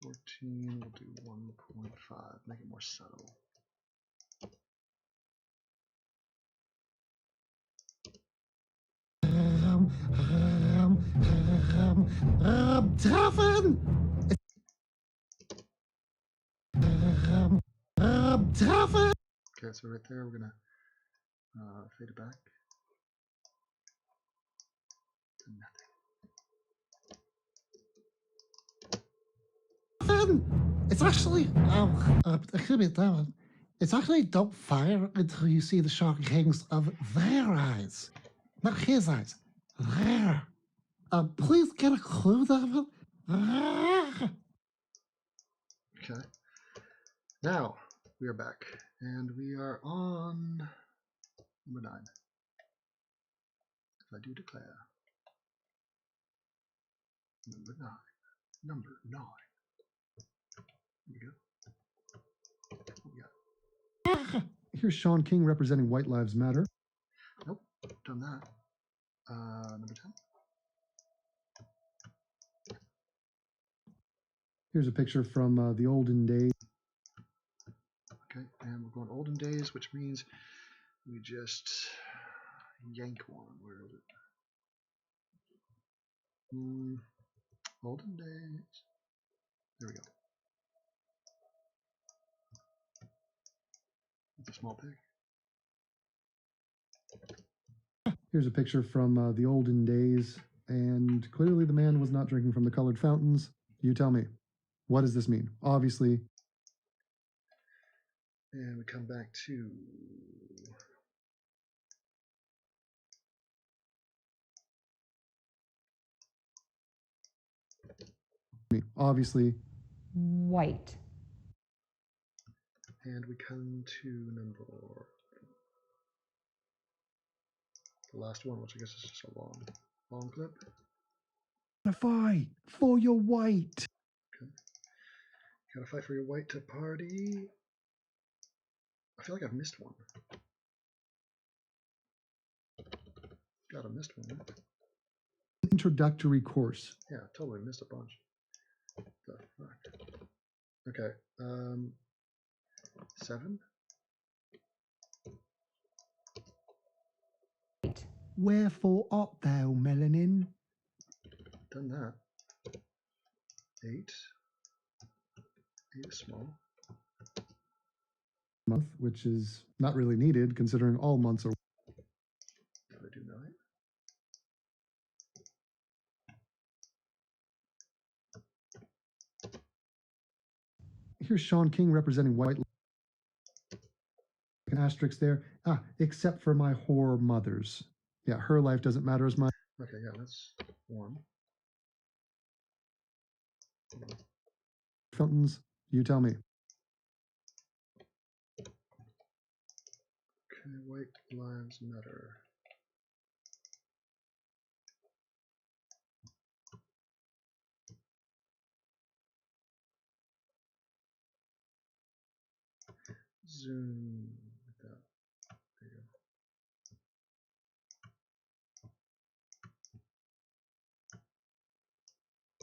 14, we'll do 1.5, make it more subtle. Okay, so right there, we're gonna fade it back to nothing. It's actually, it's actually don't fire until you see the Shaun Kings of their eyes, not his eyes. There. Please get a clue, David. Okay. Now we are back, and we are on number 9. If I do declare number 9, number 9. Here we go. What we got? Here's Shaun King representing White Lives Matter. Nope, done that. Number 10. Here's a picture from the olden days. Okay, and we're going olden days, which means we just yank one. Where is it? Olden days. There we go. It's a small pig. Here's a picture from the olden days, and clearly the man was not drinking from the colored fountains. You tell me, what does this mean? Obviously. And we come back to obviously white. And we come to number the last one, which I guess is just a long clip. Fight for your white. Okay. Gotta fight for your white to party. I feel like I've missed one. God, I missed one. Right? Introductory course. Yeah, totally missed a bunch. The fuck. Okay. 7. Wherefore art thou, melanin? Done that. 8. 8 is small. Month, which is not really needed considering all months are. Did I do 9? Here's Shaun King representing white. An asterisk there. Except for my whore mothers. Yeah, her life doesn't matter as much. Okay, yeah, that's one. Fountains, you tell me. Okay, white lives matter. Zoom like that. There you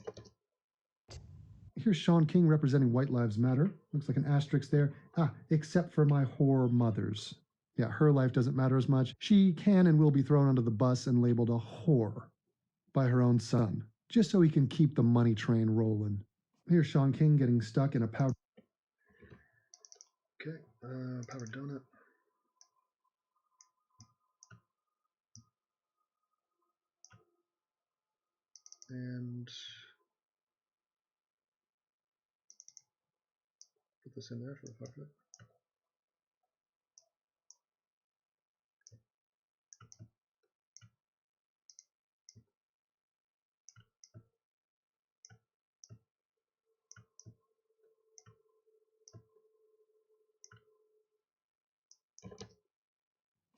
go. Here's Shaun King representing White Lives Matter. Looks like an asterisk there. Except for my whore mothers. Yeah, her life doesn't matter as much. She can and will be thrown under the bus and labeled a whore by her own son, just so he can keep the money train rolling. Here's Shaun King getting stuck in a powder. Okay, powdered donut. And put this in there for the fuck of it.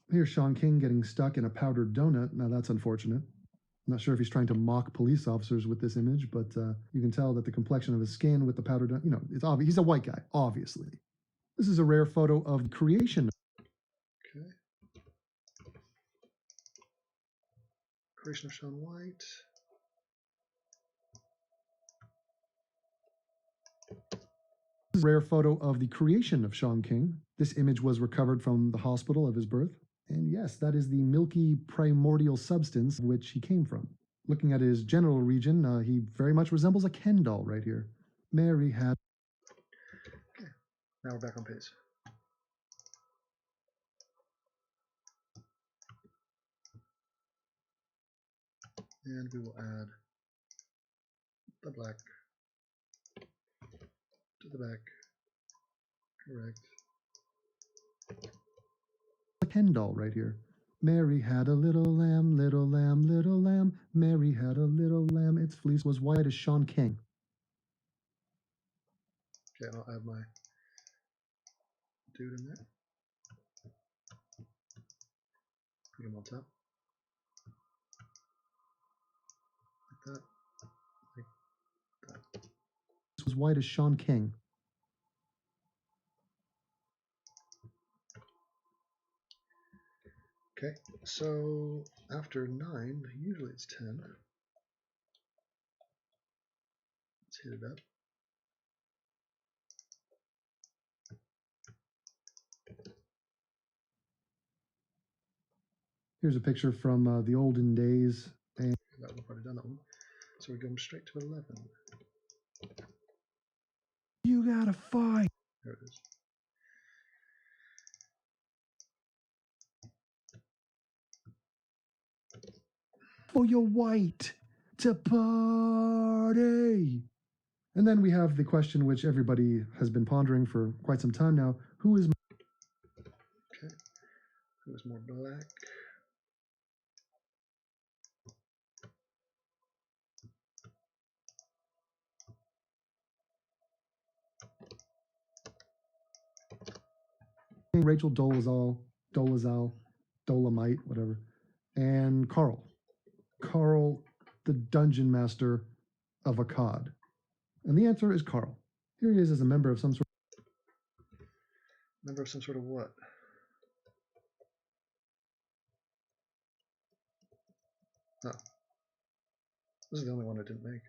Here's Shaun King getting stuck in a powdered donut. Now that's unfortunate. I'm not sure if he's trying to mock police officers with this image, but you can tell that the complexion of his skin with the powdered donut, it's obvious. He's a white guy, obviously. This is a rare photo of the creation. Okay. Creation of Shaun White. This is a rare photo of the creation of Shaun King. This image was recovered from the hospital of his birth. And yes, that is the milky primordial substance which he came from. Looking at his genital region, he very much resembles a Ken doll right here. Mary had... Okay, now we're back on pace. And we will add the black to the back. Correct. A Ken doll right here. Mary had a little lamb, little lamb, little lamb. Mary had a little lamb. Its fleece was white as Shaun King. Okay, I'll add my dude in there. Put him on top. Like that. Like that. This was white as Shaun King. Okay, so after 9, usually it's 10. Let's hit it up. Here's a picture from the olden days. And That we've already done that one. So we're going straight to 11. you gotta fight. There it is. For your white to party. And then we have the question which everybody has been pondering for quite some time now. Who is... Okay. Who is more black? Rachel Dolezal, Dolomite, whatever. And Carl. Carl, the dungeon master of Akkad. And the answer is Carl. Here he is as a member of some sort. Member of some sort of what? Oh. This is the only one I didn't make.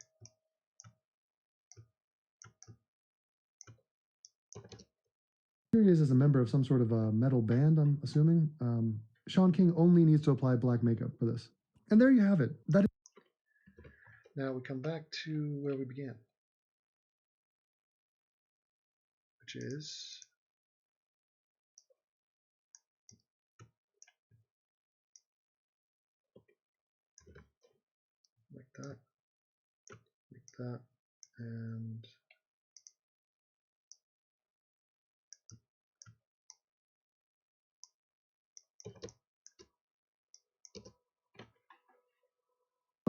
Here he is as a member of some sort of a metal band, I'm assuming. Shaun King only needs to apply black makeup for this. And there you have it. That is... Now we come back to where we began, which is like that, and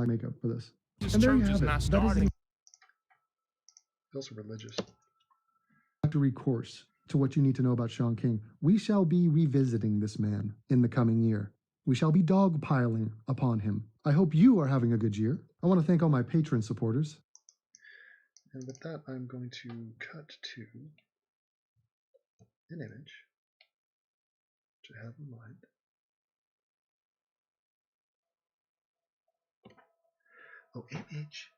makeup for this. This And there you church have is it. not That is starting. He's also religious. Introductory course to what you need to know about Shaun King. We shall be revisiting this man in the coming year. We shall be dogpiling upon him. I hope you are having a good year. I want to thank all my patron supporters. And with that, I'm going to cut to an image to have in mind. Oh, image.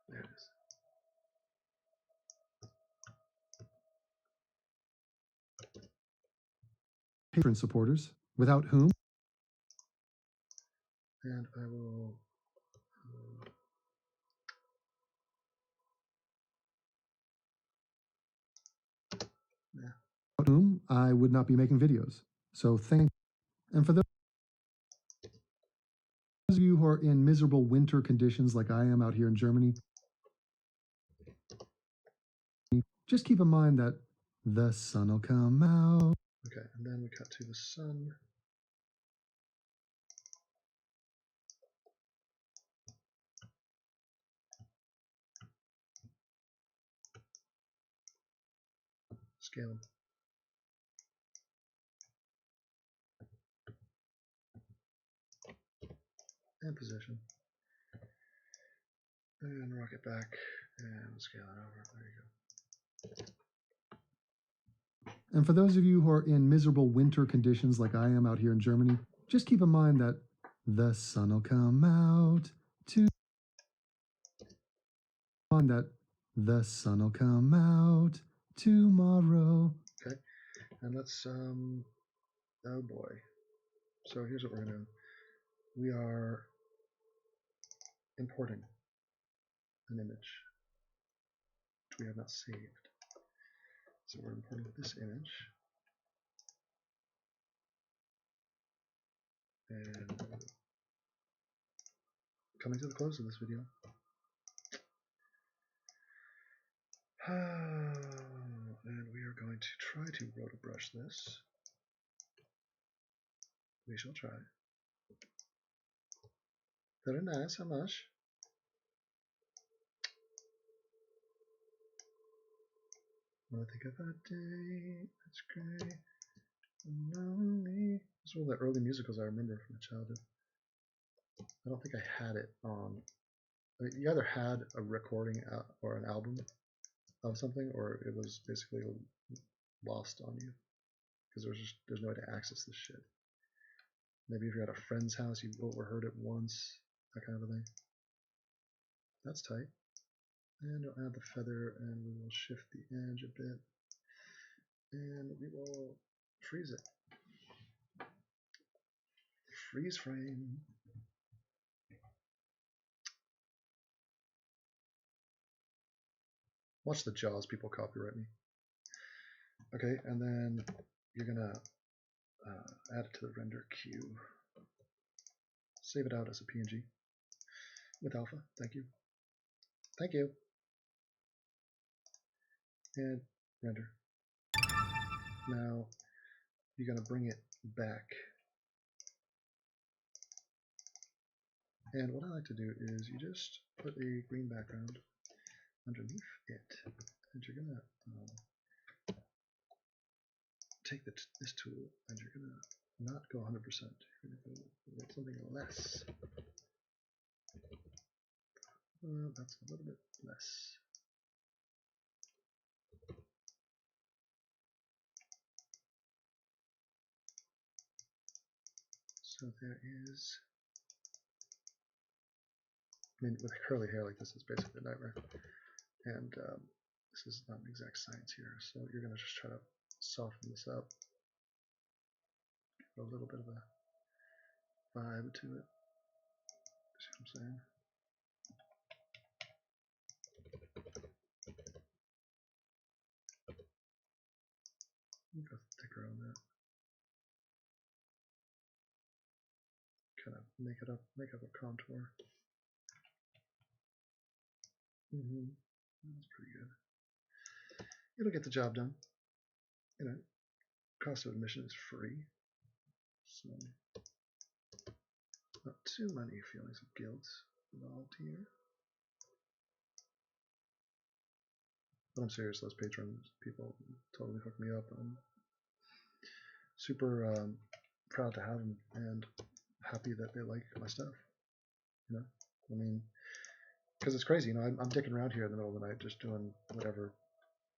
There it is. Patron supporters, without whom. And I will without whom I would not be making videos. So thank. And for those of you who are in miserable winter conditions like I am out here in Germany, just keep in mind that the sun will come out. Okay, and then we cut to the sun. Scale him. And position. And rock it back and scale it over. There you go. And for those of you who are in miserable winter conditions like I am out here in Germany, just keep in mind that the sun will come out to on that the sun will come out tomorrow. Okay, and let's oh boy. So here's what we're gonna do. We are importing an image which we have not saved. So we're importing this image. And coming to the close of this video. And we are going to try to rotobrush this. We shall try. Very nice, how much? When I think of a day, that's great. Lonely. It's one of the early musicals I remember from my childhood. I don't think I had it on. I mean, you either had a recording or an album of something, or it was basically lost on you because there's no way to access this shit. Maybe if you're at a friend's house, you overheard it once, that kind of a thing. That's tight. And we'll add the feather, and we will shift the edge a bit, and we will freeze it. Freeze frame. Watch the Jaws people copyright me. Okay, and then you're gonna add it to the render queue. Save it out as a PNG with alpha. Thank you. Thank you. And render. Now you're gonna bring it back. And what I like to do is you just put a green background underneath it, and you're gonna take this tool, and you're gonna not go 100%. You're gonna go with something less. That's a little bit less. So there is. I mean, with curly hair like this, it's basically a nightmare. And this is not an exact science here, so you're going to just try to soften this up. Give a little bit of a vibe to it. See what I'm saying? Go thicker on that. Kind of make up a contour. That's pretty good. It'll get the job done. You know, cost of admission is free, so not too many feelings of guilt volunteer. But I'm serious, those patrons, people totally hook me up. I'm super proud to have them and happy that they like my stuff. You know, I mean, because it's crazy. You know, I'm dicking around here in the middle of the night just doing whatever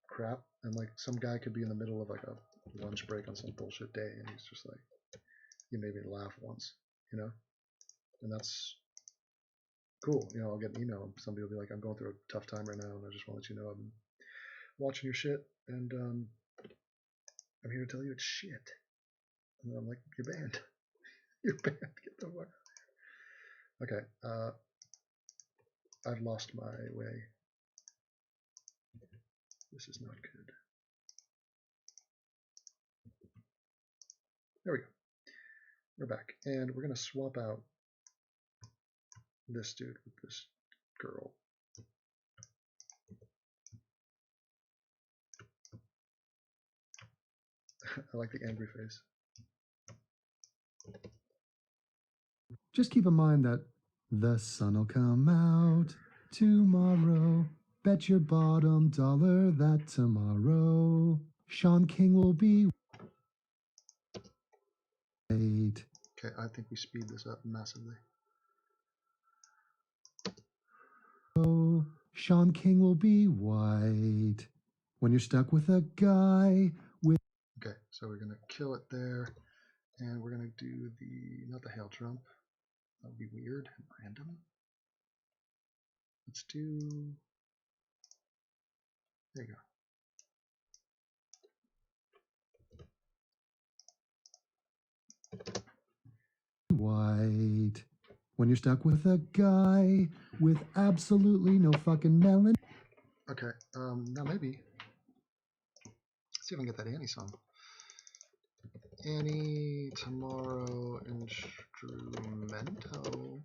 crap, and like some guy could be in the middle of like a lunch break on some bullshit day, and he's just like, you made me laugh once, you know, and that's cool. You know, I'll get an email and somebody will be like, I'm going through a tough time right now, and I just want to let you know I'm watching your shit, and I'm here to tell you it's shit. And I'm like, you're banned. You're banned. Get the fuck out. Okay, I've lost my way. This is not good. There we go. We're back, and we're gonna swap out this dude with this girl. I like the angry face. Just keep in mind that the sun'll come out tomorrow. Bet your bottom dollar that tomorrow Shaun King will be late. Okay, I think we speed this up massively. Oh, Shaun King will be white when you're stuck with a guy with. Okay, so we're gonna kill it there, and we're gonna do the not the hail Trump. That would be weird and random. Let's do. There you go. White when you're stuck with a guy with absolutely no fucking melon. Okay, now maybe. Let's see if I can get that Annie song. Annie tomorrow instrumental.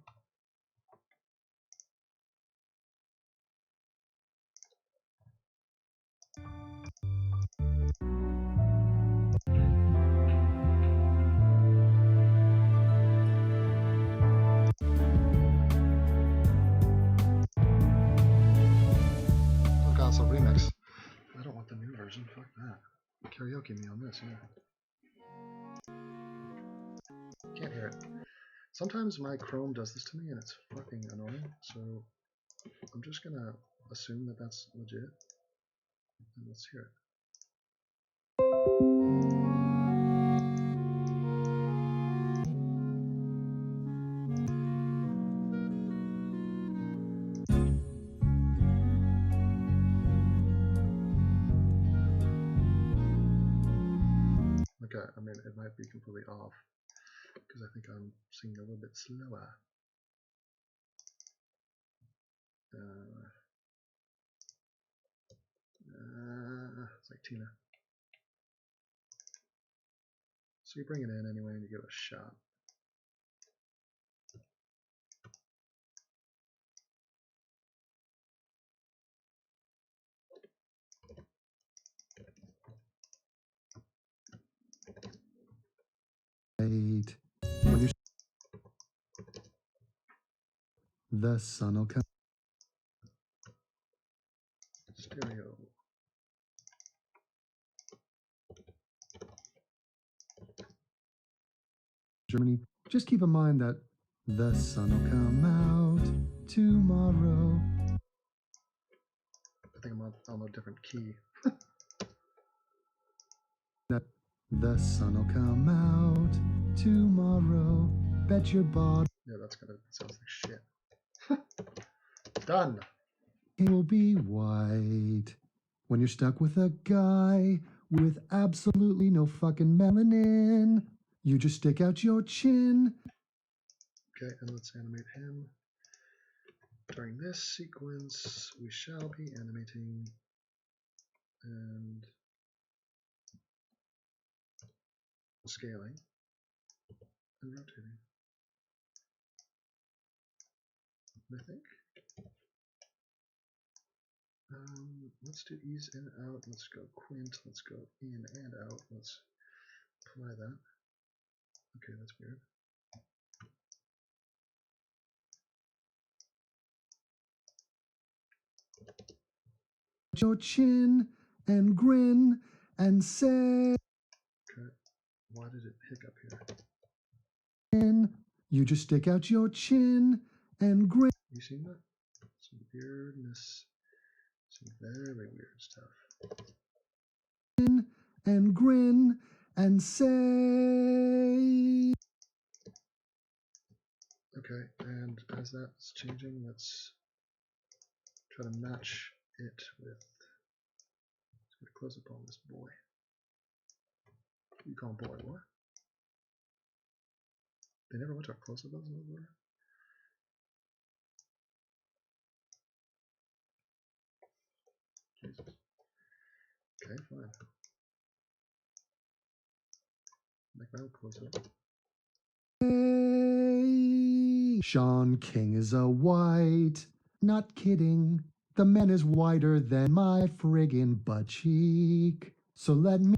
Oh god, it's a remix. I don't want the new version. Fuck that. Karaoke me on this, yeah. Can't hear it. Sometimes my Chrome does this to me and it's fucking annoying, so I'm just gonna assume that that's legit. And let's hear it. Okay, I mean, it might be completely off because I think I'm singing a little bit slower. It's like Tina. So you bring it in anyway and you give it a shot. When you're the sun'll come. Stereo. Germany. Just keep in mind that the sun'll come out tomorrow. I think I'm on a different key. That the sun'll come out tomorrow. Bet your bottom. Yeah, that sounds like shit. Done. It will be white when you're stuck with a guy with absolutely no fucking melanin. You just stick out your chin. Okay, and let's animate him. During this sequence, we shall be animating and scaling and rotating. I think. Let's do ease in out. Let's go quint. Let's go in and out. Let's apply that. Okay, that's weird. your chin and grin and say, Okay. Why did it hiccup here? you just stick out your chin and grin. You seen that? Some weirdness. Some very weird stuff. And grin and say. Okay, and as that's changing, let's try to match it with. Let's get a close up on this boy. You call him boy, what? They never went to a close up on this boy? Jesus. Okay, fine. Make my own close up. Shaun King is a white, not kidding. The man is whiter than my friggin' butt cheek. So let me.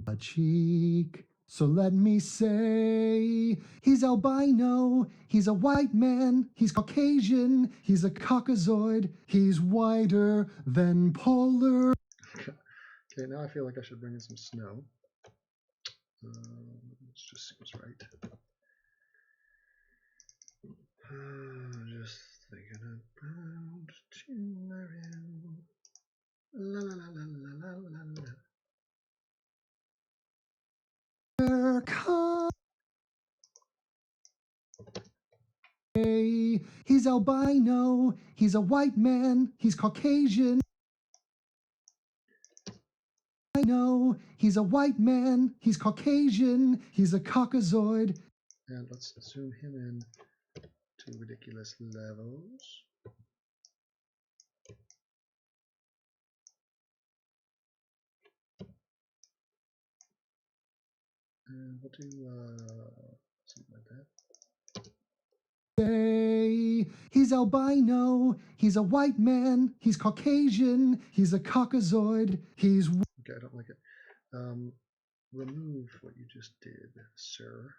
Butt cheek. So let me say, he's albino, he's a white man, he's Caucasian, he's a Caucasoid, he's whiter than polar. Okay, now I feel like I should bring in some snow. This just seems right. Just thinking about tomorrow. La la la la la la la. He's albino, he's a white man, he's Caucasian. I know, he's a white man, he's Caucasian, he's a Caucasoid. And let's zoom him in to ridiculous levels. And we'll do something like that. He's albino, he's a white man, he's Caucasian, he's a Caucasoid, he's. Okay, I don't like it. Remove what you just did, sir.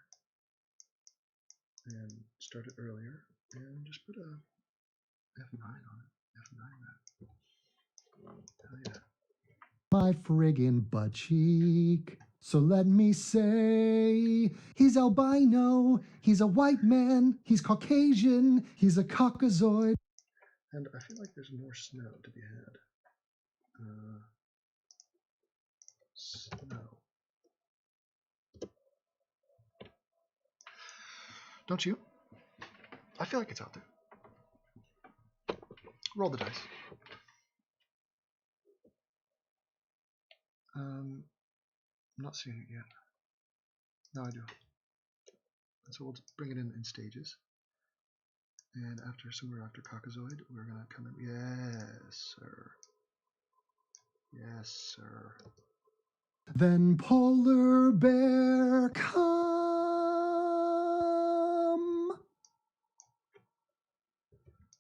And start it earlier. And just put a F9 on it. F9 that. Hell yeah. My friggin' butt cheek. So let me say, he's albino, he's a white man, he's Caucasian, he's a Caucasoid. And I feel like there's more snow to be had. Snow. Don't you? I feel like it's out there. Roll the dice. I'm not seeing it yet. No, I do. And so we'll bring it in stages. And somewhere after Caucasoid, we're gonna come in. Yes, sir. Yes, sir. Then polar bear come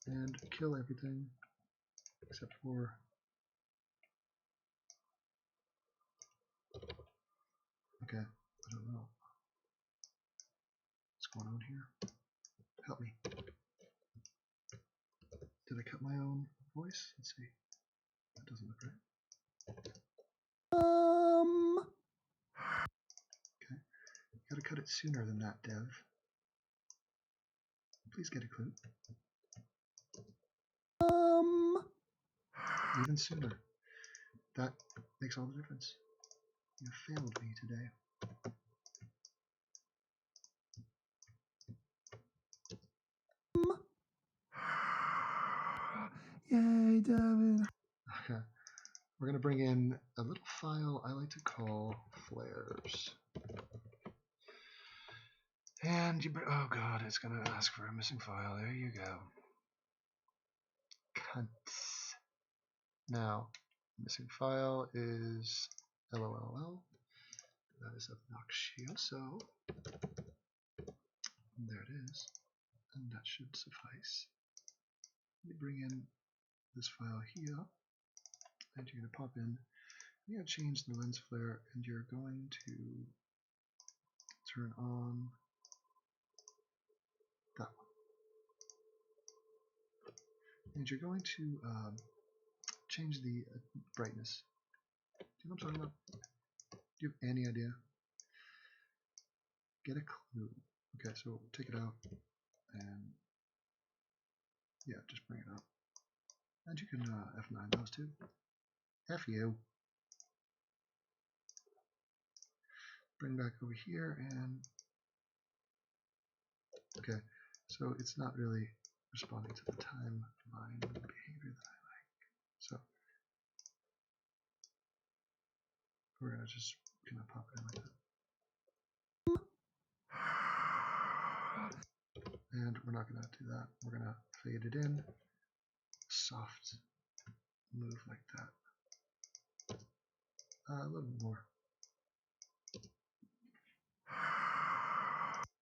and kill everything except for okay, I don't know what's going on here. Help me. Did I cut my own voice? Let's see. That doesn't look right. Okay, you gotta cut it sooner than that, Dev. Please get a clue. Even sooner. That makes all the difference. You failed me today. Yay, Devin. Okay. We're going to bring in a little file I like to call flares. And oh god, it's going to ask for a missing file. There you go. Cunts. Now, missing file is LOLL. That is obnoxioso. There it is. And that should suffice. Let me bring in this file here. And you're going to pop in you're going to change the lens flare, and you're going to turn on that one. And you're going to change the brightness. Do you know what I'm talking about? Do you have any idea? Get a clue. Okay, so take it out, and yeah, just bring it up. And you can F9 those two. F you. Bring back over here, and okay, so it's not really responding to the timeline behavior that I like. So we're gonna just kind of pop it in like that. And we're not gonna do that. We're gonna fade it in. Soft move like that. A little more.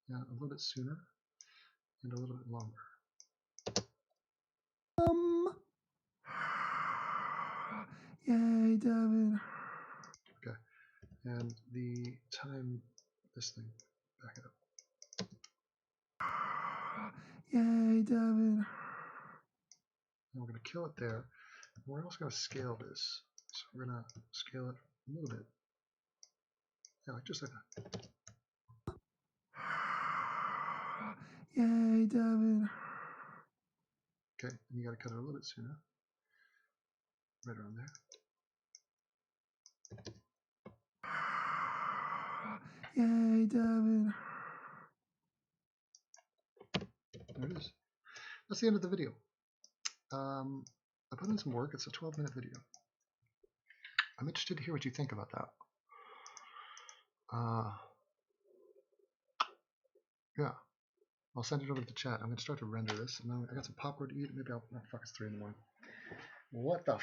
Yeah, a little bit sooner and a little bit longer. Yay, Devin. Okay, and the time, this thing, back it up. Yay, Devin. And we're going to kill it there. And we're also going to scale this. So we're going to scale it a little bit. Yeah, like just like that. Yay, Devin. Okay, and you got to cut it a little bit sooner. Right around there. Yay, Devin. There it is. That's the end of the video. I put in some work. It's a 12-minute video. I'm interested to hear what you think about that. Yeah, I'll send it over to the chat. I'm going to start to render this. And I got some popcorn to eat. Maybe I'll fuck, it's 3 in the morning. What the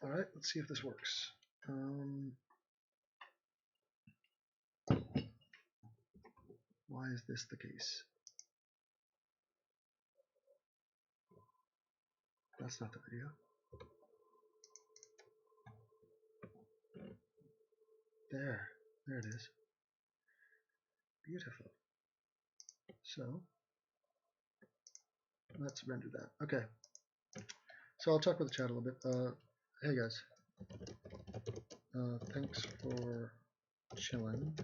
Alright, let's see if this works. Why is this the case? That's not the video. There it is. Beautiful. So, let's render that. Okay. So I'll talk with the chat a little bit. Hey guys. Thanks for chilling.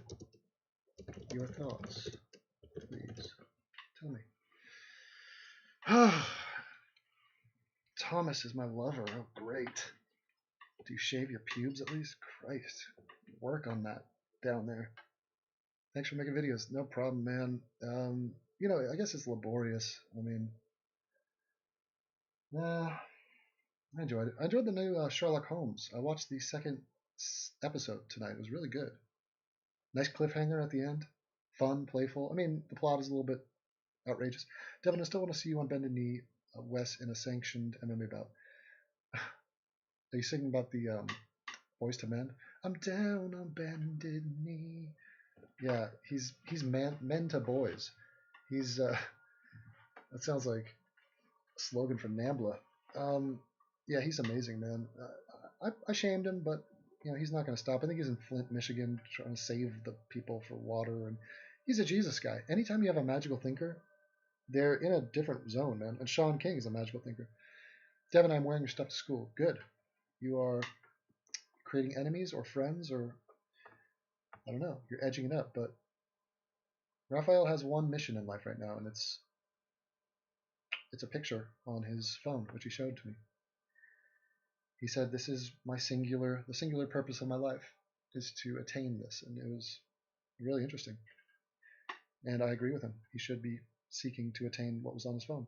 Your thoughts, please tell me. Thomas is my lover. Oh, great. Do you shave your pubes at least? Christ. Work on that down there. Thanks for making videos. No problem, man. You know, I guess it's laborious. I mean, I enjoyed it. I enjoyed the new Sherlock Holmes. I watched the second episode tonight. It was really good. Nice cliffhanger at the end. Fun, playful. I mean, the plot is a little bit outrageous. Devin, I still want to see you on Bended Knee, Wes, in a sanctioned MMA bout. Are you singing about the Boys to Men? I'm down on bended knee. Yeah, he's men to boys. He's that sounds like a slogan for NAMBLA. Yeah, he's amazing, man. I shamed him, but you know he's not going to stop. I think he's in Flint, Michigan, trying to save the people for water, and he's a Jesus guy. Anytime you have a magical thinker, they're in a different zone, man. And Shaun King is a magical thinker. Devin, I'm wearing your stuff to school. Good. You are creating enemies or friends, or I don't know. You're edging it up, but Raphael has one mission in life right now, and it's a picture on his phone, which he showed to me. He said, "This is the singular purpose of my life is to attain this," and it was really interesting. And I agree with him. He should be seeking to attain what was on his phone.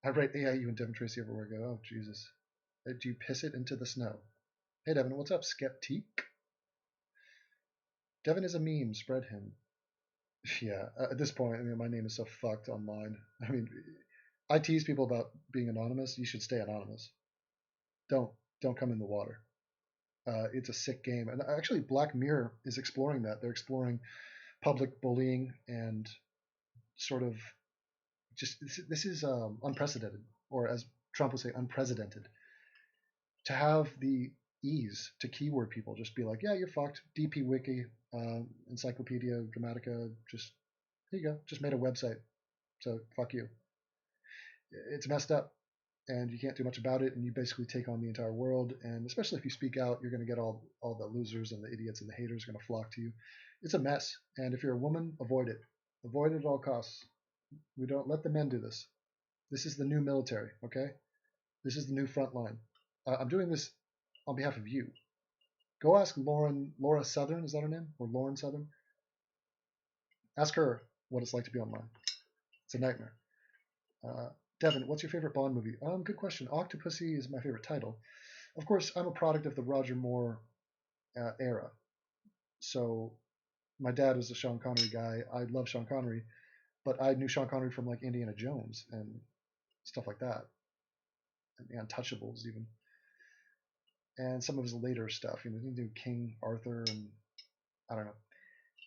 I write AIU and Devin Tracy everywhere I go. Oh, Jesus. Do you piss it into the snow? Hey, Devin, what's up, Skeptique? Devin is a meme. Spread him. Yeah, at this point, I mean, my name is so fucked online. I mean, I tease people about being anonymous. You should stay anonymous. Don't come in the water. It's a sick game. And actually, Black Mirror is exploring that. They're exploring public bullying and sort of just this is unprecedented, or as Trump would say, unprecedented. to have the ease to keyword people, just be like, yeah, you're fucked. DP Wiki, Encyclopedia Grammatica, just here you go, just made a website. So fuck you. It's messed up, and you can't do much about it, and you basically take on the entire world. And especially if you speak out, you're going to get all the losers and the idiots and the haters are going to flock to you. It's a mess. And if you're a woman, avoid it. Avoid it at all costs. We don't let the men do this. This is the new military, okay? This is the new front line. I'm doing this on behalf of you. Go ask Laura Southern, is that her name? Or Lauren Southern? Ask her what it's like to be online. It's a nightmare. Devin, what's your favorite Bond movie? Good question. Octopussy is my favorite title. Of course, I'm a product of the Roger Moore era. So my dad was a Sean Connery guy. I love Sean Connery, but I knew Sean Connery from like Indiana Jones and stuff like that, and the Untouchables even, and some of his later stuff. You know, he did King Arthur and I don't know.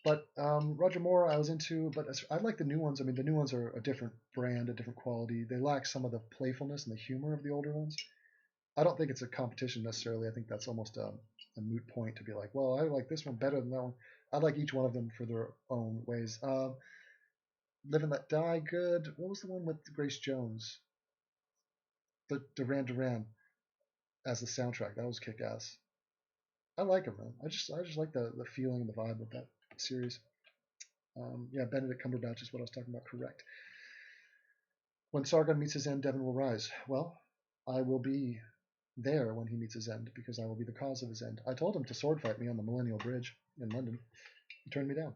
But Roger Moore I was into, but I like the new ones. I mean, the new ones are a different brand, a different quality. They lack some of the playfulness and the humor of the older ones. I don't think it's a competition necessarily. I think that's almost a moot point to be like, well, I like this one better than that one. I like each one of them for their own ways. Live and Let Die, good. What was the one with Grace Jones? The Duran Duran as the soundtrack. That was kick-ass. I like them, man. I just like the feeling and the vibe of that series. Yeah, Benedict Cumberbatch is what I was talking about. Correct. When Sargon meets his end, Devin will rise. Well, I will be there when he meets his end because I will be the cause of his end. I told him to sword fight me on the Millennial Bridge in London. He turned me down.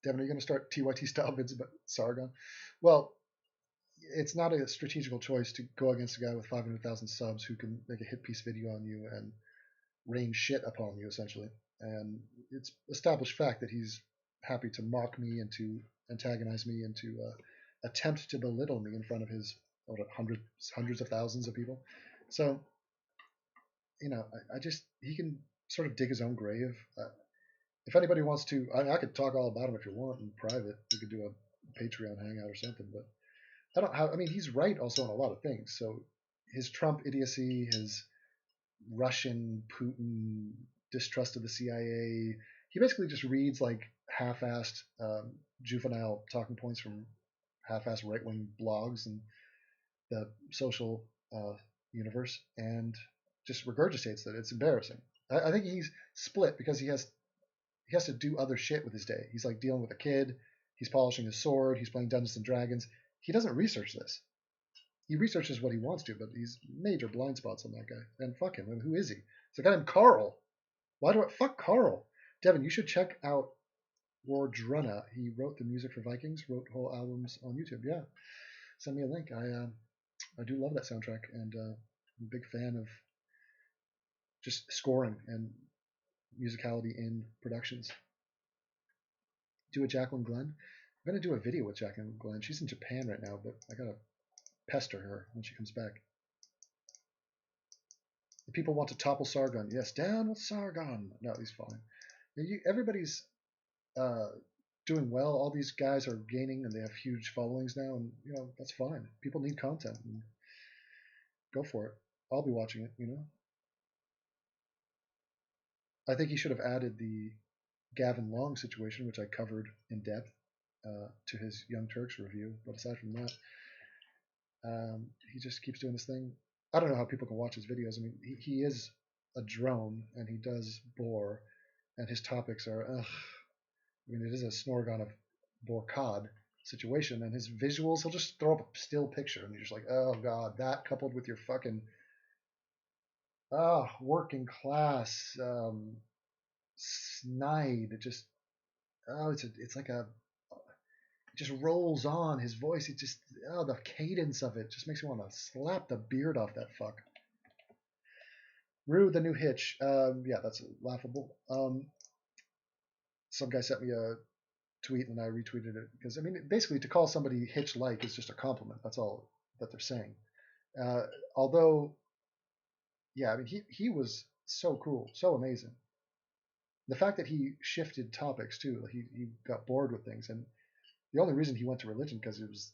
Devin, are you going to start TYT style vids about Sargon? Well, it's not a strategical choice to go against a guy with 500,000 subs who can make a hit piece video on you and rain shit upon you, essentially. And it's established fact that he's happy to mock me and to antagonize me and to attempt to belittle me in front of his hundreds of thousands of people. So, you know, he can sort of dig his own grave. If anybody wants to, I could talk all about him if you want in private. We could do a Patreon hangout or something, but I mean, he's right also on a lot of things. So his Trump idiocy, his Russian Putin distrust of the CIA, he basically just reads like half-assed juvenile talking points from half-assed right-wing blogs and the social universe and just regurgitates that. It's embarrassing. I think he's split because he has to do other shit with his day. He's like dealing with a kid. He's polishing his sword. He's playing Dungeons and Dragons. He doesn't research this. He researches what he wants to, but he's major blind spots on that guy. And fuck him. I mean, who is he? It's a guy named Carl. Why do I fuck Carl? Devin, you should check out Wardrunna. He wrote the music for Vikings, wrote whole albums on YouTube. Yeah, send me a link. I do love that soundtrack, and I'm a big fan of just scoring and musicality in productions. Do a Jacqueline Glenn. I'm gonna do a video with Jacqueline Glenn. She's in Japan right now, but I gotta pester her when she comes back. The people want to topple Sargon. Yes, down with Sargon. No, he's fine. Everybody's doing well. All these guys are gaining, and they have huge followings now, and you know that's fine. People need content. And go for it. I'll be watching it. You know. I think he should have added the Gavin Long situation, which I covered in depth, to his Young Turks review. But aside from that, he just keeps doing this thing. I don't know how people can watch his videos. I mean, he is a drone, and he does bore, and his topics are, I mean, it is a Snorgon of bore cod situation, and his visuals, he'll just throw up a still picture, and you're just like, oh god, that coupled with your fucking working class snide, it just it's like it just rolls on his voice. It just the cadence of it just makes me want to slap the beard off that fuck. Rue, the new Hitch. Yeah, that's laughable. Some guy sent me a tweet and I retweeted it because I mean basically to call somebody Hitch-like is just a compliment. That's all that they're saying. Although, yeah, I mean he was so cool, so amazing. The fact that he shifted topics too, he got bored with things, and the only reason he went to religion because it was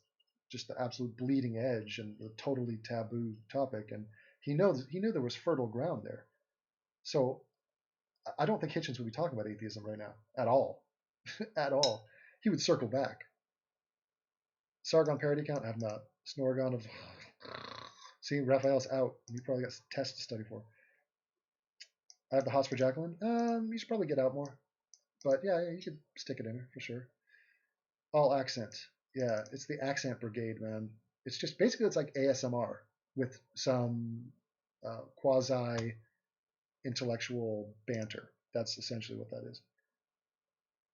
just the absolute bleeding edge and the totally taboo topic. And he knew there was fertile ground there. So I don't think Hitchens would be talking about atheism right now at all, at all. He would circle back. Sargon parody account, I have not. Snorgon of seeing Raphael's out. He probably got tests to study for. I have the hots for Jacqueline. You should probably get out more. But yeah, you could stick it in her for sure. All accent. Yeah, it's the accent brigade, man. It's just basically it's like ASMR with some quasi intellectual banter. That's essentially what that is.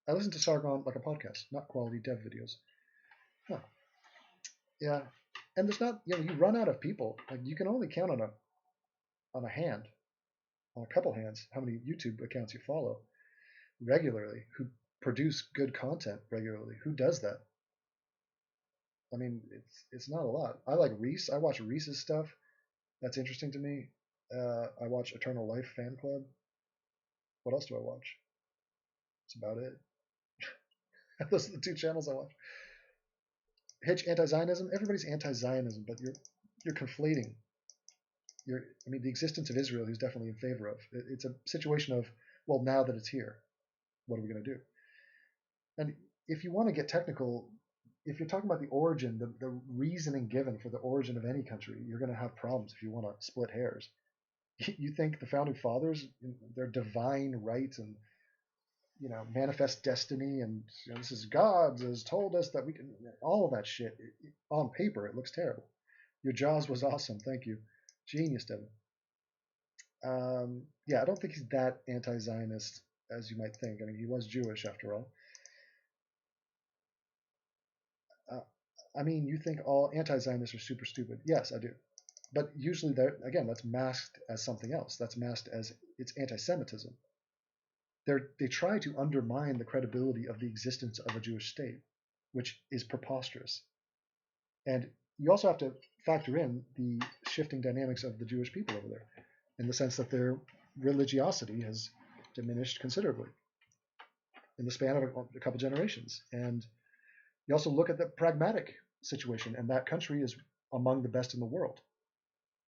I listen to Sargon like a podcast, not quality dev videos. Huh. Yeah, and there's not, you run out of people. Like you can only count on a hand, on a couple hands, how many YouTube accounts you follow regularly who produce good content regularly. Who does that? I mean, it's not a lot. I like Reese. I watch Reese's stuff. That's interesting to me. I watch Eternal Life Fan Club. What else do I watch? That's about it. Those are the two channels I watch. Hitch anti-Zionism. Everybody's anti-Zionism, but you're conflating. The existence of Israel, he's definitely in favor of. It's a situation of, well, now that it's here, what are we going to do? And if you want to get technical, if you're talking about the origin, the reasoning given for the origin of any country, you're going to have problems if you want to split hairs. You think the founding fathers, their divine right and manifest destiny, and this is God has told us that we can, all of that shit. On paper, it looks terrible. Your Jaws was awesome, thank you, genius, Devin. Yeah, I don't think he's that anti-Zionist as you might think. I mean, he was Jewish after all. You think all anti-Zionists are super stupid? Yes, I do. But usually, that's masked as something else. That's masked as it's anti-Semitism. They try to undermine the credibility of the existence of a Jewish state, which is preposterous. And you also have to factor in the shifting dynamics of the Jewish people over there, in the sense that their religiosity has diminished considerably in the span of a couple generations. And you also look at the pragmatic situation, and that country is among the best in the world.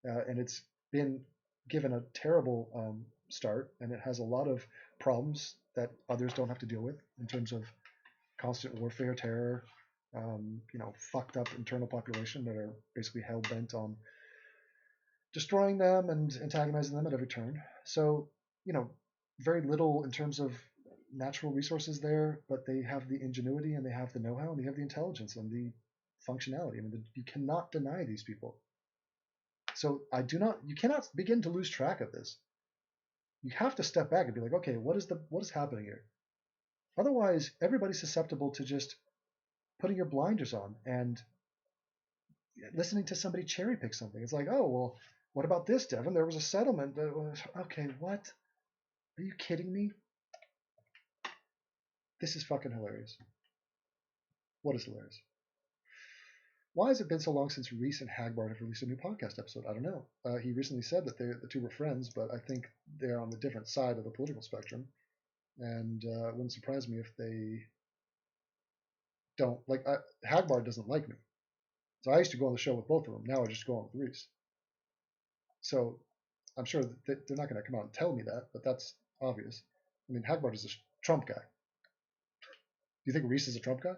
And it's been given a terrible start, and it has a lot of problems that others don't have to deal with in terms of constant warfare, terror, fucked up internal population that are basically hell-bent on destroying them and antagonizing them at every turn. So, very little in terms of natural resources there, but they have the ingenuity and they have the know-how and they have the intelligence and the functionality. You cannot deny these people. So you cannot begin to lose track of this. You have to step back and be like, okay, what is happening here? Otherwise, everybody's susceptible to just putting your blinders on and listening to somebody cherry pick something. It's like, oh, well, what about this, Devin? There was a settlement that was, okay, what? Are you kidding me? This is fucking hilarious. What is hilarious? Why has it been so long since Reese and Hagbard have released a new podcast episode? I don't know. He recently said that the two were friends, but I think they're on the different side of the political spectrum. And it wouldn't surprise me if they don't. Hagbard doesn't like me. So I used to go on the show with both of them. Now I just go on with Reese. So I'm sure that they're not going to come out and tell me that, but that's obvious. Hagbard is a Trump guy. Do you think Reese is a Trump guy?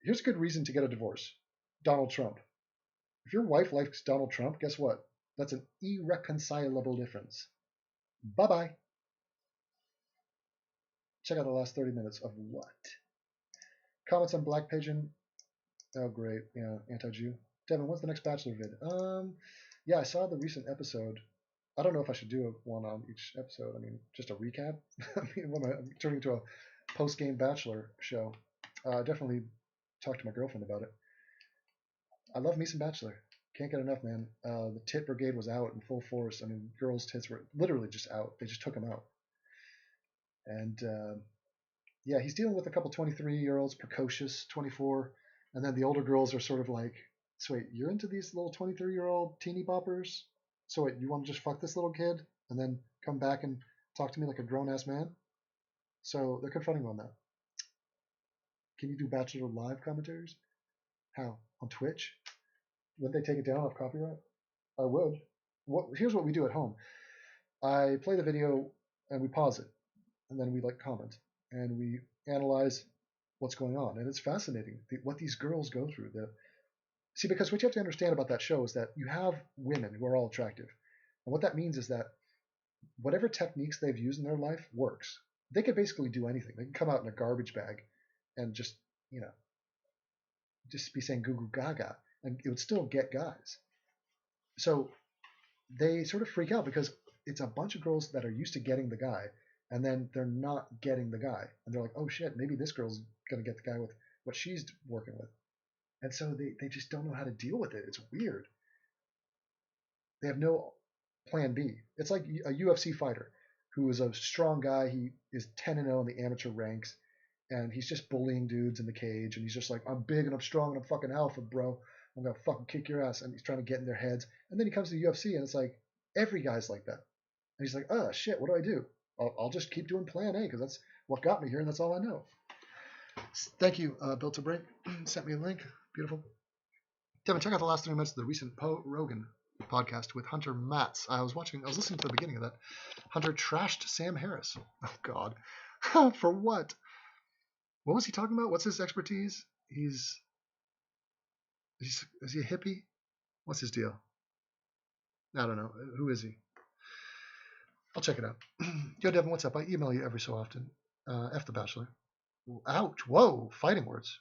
Here's a good reason to get a divorce. Donald Trump. If your wife likes Donald Trump, guess what? That's an irreconcilable difference. Bye-bye. Check out the last 30 minutes of what? Comments on Black Pigeon. Oh, great. Yeah, anti-Jew. Devin, when's the next Bachelor vid? Yeah, I saw the recent episode. I don't know if I should do one on each episode. Just a recap. I'm turning into a post-game Bachelor show. Definitely talk to my girlfriend about it. I love me some Bachelor. Can't get enough, man. The tit brigade was out in full force. Girls' tits were literally just out. They just took them out. And yeah, he's dealing with a couple 23-year-olds, precocious, 24, and then the older girls are sort of like, so wait, you're into these little 23-year-old teeny boppers? So wait, you want to just fuck this little kid and then come back and talk to me like a grown-ass man? So they're confronting him on that. Can you do Bachelor live commentaries? How? On Twitch? Would they take it down off copyright? I would. Here's what we do at home. I play the video and we pause it, and then we like comment and we analyze what's going on, and it's fascinating what these girls go through. See, because what you have to understand about that show is that you have women who are all attractive, and what that means is that whatever techniques they've used in their life works. They could basically do anything. They can come out in a garbage bag and just be saying goo goo gaga, and it would still get guys. So they sort of freak out because it's a bunch of girls that are used to getting the guy, and then they're not getting the guy, and they're like, oh shit, maybe this girl's gonna get the guy with what she's working with, and so they just don't know how to deal with it. It's weird. They have no plan B. It's like a UFC fighter who is a strong guy. He is 10-0 in the amateur ranks, and he's just bullying dudes in the cage, and he's just like, I'm big and I'm strong and I'm fucking alpha, bro. I'm gonna fucking kick your ass, and he's trying to get in their heads. And then he comes to the UFC, and it's like every guy's like that, and he's like, oh shit, what do I do? I'll just keep doing Plan A because that's what got me here, and that's all I know. Thank you, Built to Break. Sent me a link. Beautiful. Devin, check out the last 3 minutes of the recent Poe Rogan podcast with Hunter Matz. I was listening to the beginning of that. Hunter trashed Sam Harris. Oh God. For what? What was he talking about? What's his expertise? Is he a hippie? What's his deal? I don't know. Who is he? I'll check it out. Yo, Devin, what's up? I email you every so often. F the Bachelor. Ouch. Whoa. Fighting words.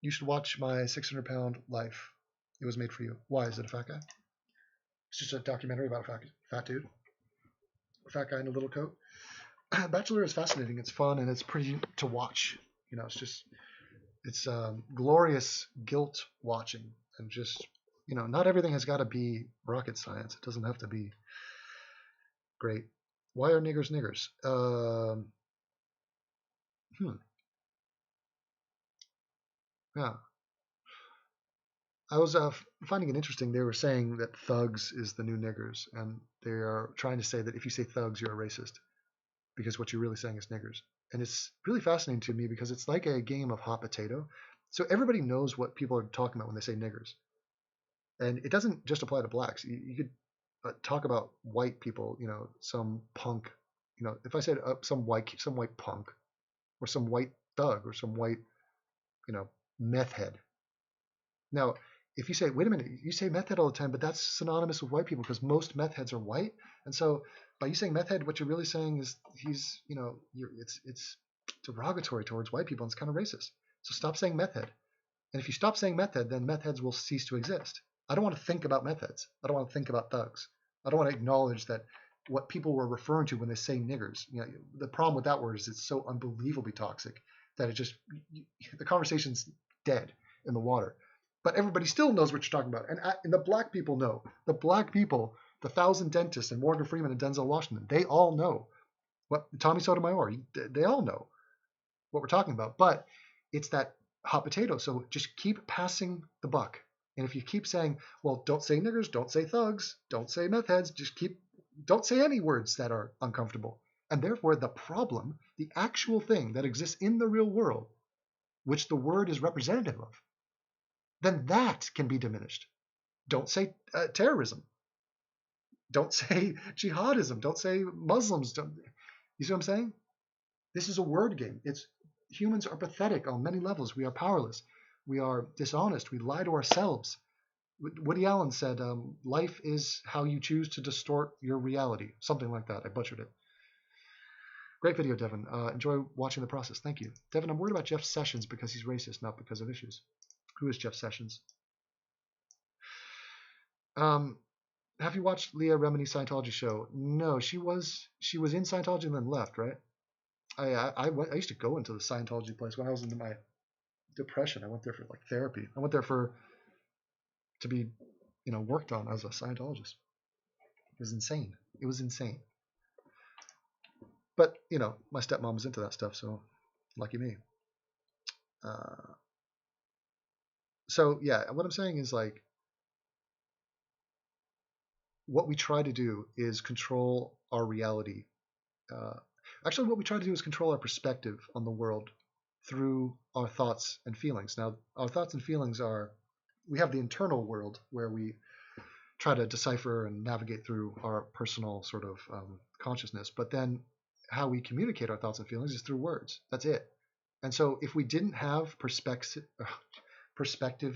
You should watch my 600-pound life. It was made for you. Why? Is it a fat guy? It's just a documentary about a fat dude. A fat guy in a little coat. Bachelor is fascinating. It's fun, and it's pretty to watch. It's glorious guilt watching, and just, not everything has got to be rocket science. It doesn't have to be great. Why are niggers niggers? Yeah. I was finding it interesting. They were saying that thugs is the new niggers, and they are trying to say that if you say thugs, you're a racist, because what you're really saying is niggers. And it's really fascinating to me because it's like a game of hot potato. So everybody knows what people are talking about when they say niggers. And it doesn't just apply to blacks. You could talk about white people, some punk, if I said some white punk, or some white thug, or some white, meth head. Now, if you say, wait a minute, you say meth head all the time, but that's synonymous with white people because most meth heads are white. And so by you saying meth head, what you're really saying is he's, it's derogatory towards white people, and it's kind of racist. So stop saying meth head. And if you stop saying meth head, then meth heads will cease to exist. I don't want to think about meth heads. I don't want to think about thugs. I don't want to acknowledge that what people were referring to when they say niggers. The problem with that word is it's so unbelievably toxic that it just, the conversation's dead in the water. But everybody still knows what you're talking about. And the black people know. The black people, the 1,000 dentists and Morgan Freeman and Denzel Washington, they all know. What Tommy Sotomayor, they all know what we're talking about. But it's that hot potato. So just keep passing the buck. And if you keep saying, well, don't say niggers, don't say thugs, don't say meth heads, don't say any words that are uncomfortable. And therefore, the problem, the actual thing that exists in the real world, which the word is representative of, then that can be diminished. Don't say terrorism. Don't say jihadism. Don't say Muslims. You see what I'm saying? This is a word game. Humans are pathetic on many levels. We are powerless. We are dishonest. We lie to ourselves. Woody Allen said, life is how you choose to distort your reality. Something like that. I butchered it. Great video, Devin. Enjoy watching the process. Thank you. Devin, I'm worried about Jeff Sessions because he's racist, not because of issues. Who is Jeff Sessions? Have you watched Leah Remini's Scientology show? No, she was in Scientology and then left, right? I used to go into the Scientology place when I was in my depression. I went there for like therapy. I went there to be, worked on as a Scientologist. It was insane. It was insane. But my stepmom was into that stuff, so lucky me. So yeah, what I'm saying is like, what we try to do is control our reality. Actually, what we try to do is control our perspective on the world through our thoughts and feelings. Now, our thoughts and feelings are, we have the internal world where we try to decipher and navigate through our personal sort of consciousness, but then how we communicate our thoughts and feelings is through words. That's it. And so if we didn't have perspective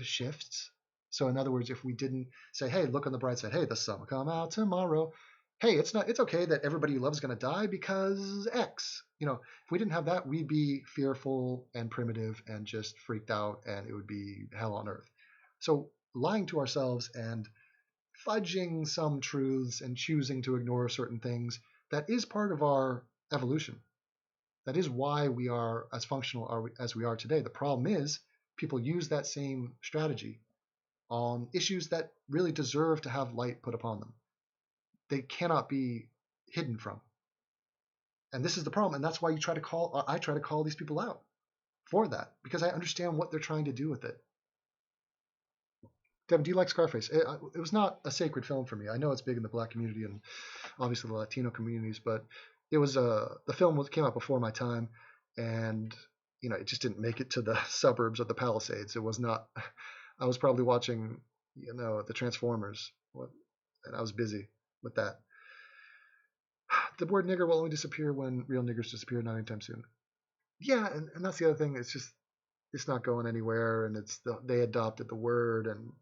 shifts, so in other words, if we didn't say, hey, look on the bright side, hey, the sun will come out tomorrow, hey, it's okay that everybody you love is going to die because X. If we didn't have that, we'd be fearful and primitive and just freaked out, and it would be hell on earth. So lying to ourselves and fudging some truths and choosing to ignore certain things, that is part of our evolution. That is why we are as functional as we are today. The problem is people use that same strategy on issues that really deserve to have light put upon them. They cannot be hidden from. And this is the problem. And that's why I try to call these people out for that, because I understand what they're trying to do with it. Devin, do you like Scarface? It was not a sacred film for me. I know it's big in the Black community and obviously the Latino communities, but it was the film came out before my time, and it just didn't make it to the suburbs of the Palisades. It was not. I was probably watching the Transformers, and I was busy with that. The word nigger will only disappear when real niggers disappear, not anytime soon. Yeah, and that's the other thing. It's not going anywhere, and they adopted the word, and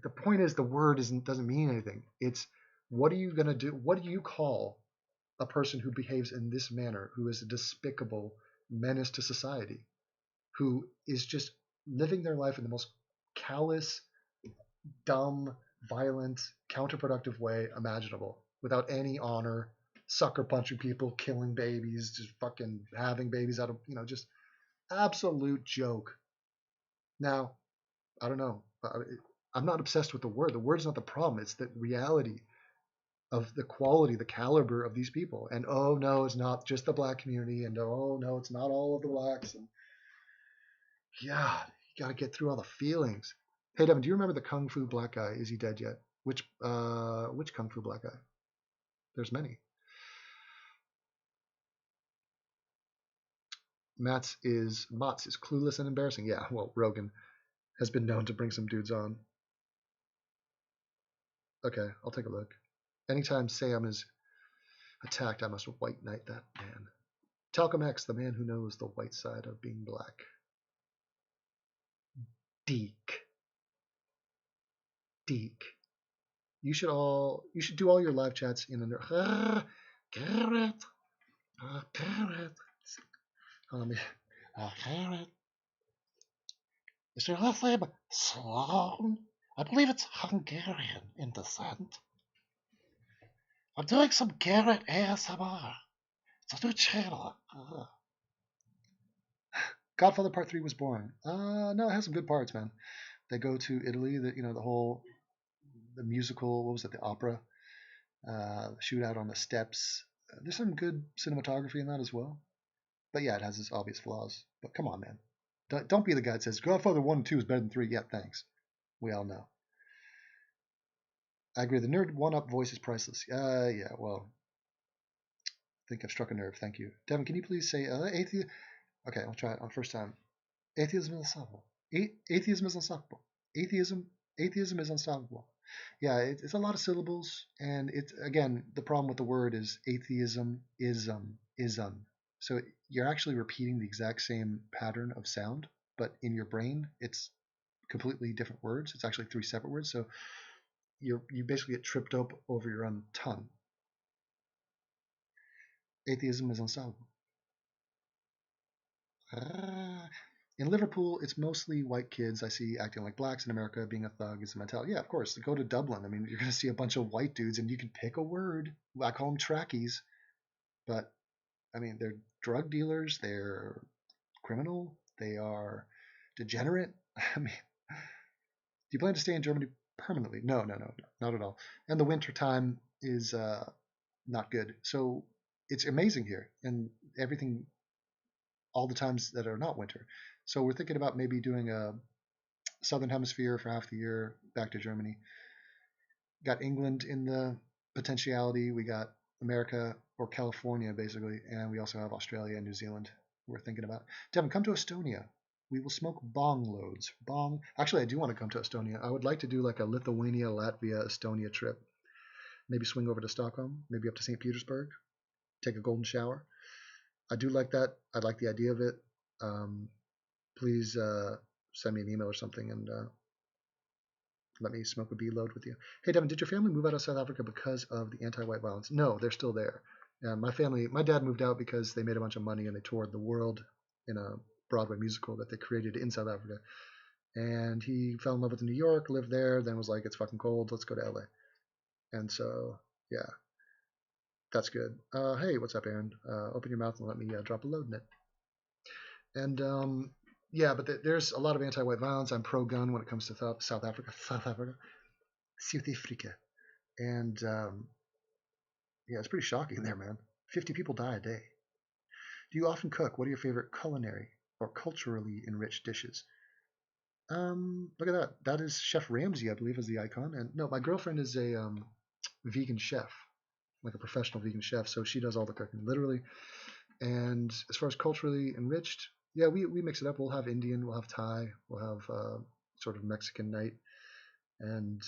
the point is the word doesn't mean anything. It's, what are you going to do? What do you call a person who behaves in this manner, who is a despicable menace to society, who is just living their life in the most callous, dumb, violent, counterproductive way imaginable, without any honor, sucker punching people, killing babies, just fucking having babies out of, just absolute joke. Now, I don't know. I'm not obsessed with the word. The word's not the problem. It's the reality of the quality, the caliber of these people. And oh no, it's not just the Black community. And oh no, it's not all of the Blacks. And yeah, you got to get through all the feelings. Hey Devin, do you remember the Kung Fu Black guy? Is he dead yet? Which Kung Fu Black guy? There's many. Mats is clueless and embarrassing. Yeah, well, Rogan has been known to bring some dudes on. Okay, I'll take a look. Anytime Sam is attacked, I must white knight that man. Talcum X, the man who knows the white side of being black. Deke. You should do all your live chats in a Garrett. Garrett. Garrett. Is your last name Sloan? I believe it's Hungarian in descent. I'm doing some Garrett ASMR. It's a new channel. Godfather Part 3 was boring. No, it has some good parts, man. They go to Italy, the musical, what was it, the opera, shootout on the steps. There's some good cinematography in that as well. But yeah, it has its obvious flaws. But come on, man. Don't be the guy that says Godfather 1 and 2 is better than 3. Yeah, thanks. We all know. I agree. The nerd one-up voice is priceless. Yeah, well, I think I've struck a nerve. Thank you. Devin, can you please say atheist? Okay, I'll try it on first time. Atheism is unstoppable. Atheism is unstoppable. Atheism is unstoppable. Yeah, it's a lot of syllables, and it's, again, the problem with the word is atheism-ism. So you're actually repeating the exact same pattern of sound, but in your brain, it's completely different words. It's actually 3 separate words. So you basically get tripped up over your own tongue. Atheism is unstoppable. In Liverpool, it's mostly white kids I see acting like blacks. In America, being a thug is a mentality. Yeah, of course. Go to Dublin. I mean, you're going to see a bunch of white dudes, and you can pick a word. I call them trackies. But, I mean, they're drug dealers. They're criminal. They are degenerate. I mean, do you plan to stay in Germany permanently? No, not at all. And the winter time is not good. So it's amazing here, and everything, all the times that are not winter. So we're thinking about maybe doing a Southern Hemisphere for half the year, back to Germany. Got England in the potentiality. We got America or California, basically, and we also have Australia and New Zealand. we're thinking about. Devin, come to Estonia. We will smoke bong loads. Bong. Actually, I do want to come to Estonia. I would like to do like a Lithuania, Latvia, Estonia trip. Maybe swing over to Stockholm, maybe up to St. Petersburg, take a golden shower. I do like that. I like the idea of it. Please send me an email or something and let me smoke a B load with you. Hey, Devin, did your family move out of South Africa because of the anti-white violence? No, they're still there. My dad moved out because they made a bunch of money and they toured the world in a Broadway musical that they created in South Africa. And he fell in love with New York, lived there, then was like, it's fucking cold, let's go to LA. And so, yeah, that's good. Hey, what's up, Aaron? Open your mouth and let me drop a load in it. And yeah, but there's a lot of anti-white violence. I'm pro-gun when it comes to South Africa. South Africa. And yeah, it's pretty shocking there, man. 50 people die a day. Do you often cook? What are your favorite culinary or culturally enriched dishes? Look at that. That is Chef Ramsay, I believe, is the icon. And no, my girlfriend is a vegan chef, like a professional vegan chef. So she does all the cooking, literally. And as far as culturally enriched, yeah, we mix it up. We'll have Indian, we'll have Thai, we'll have sort of Mexican night. And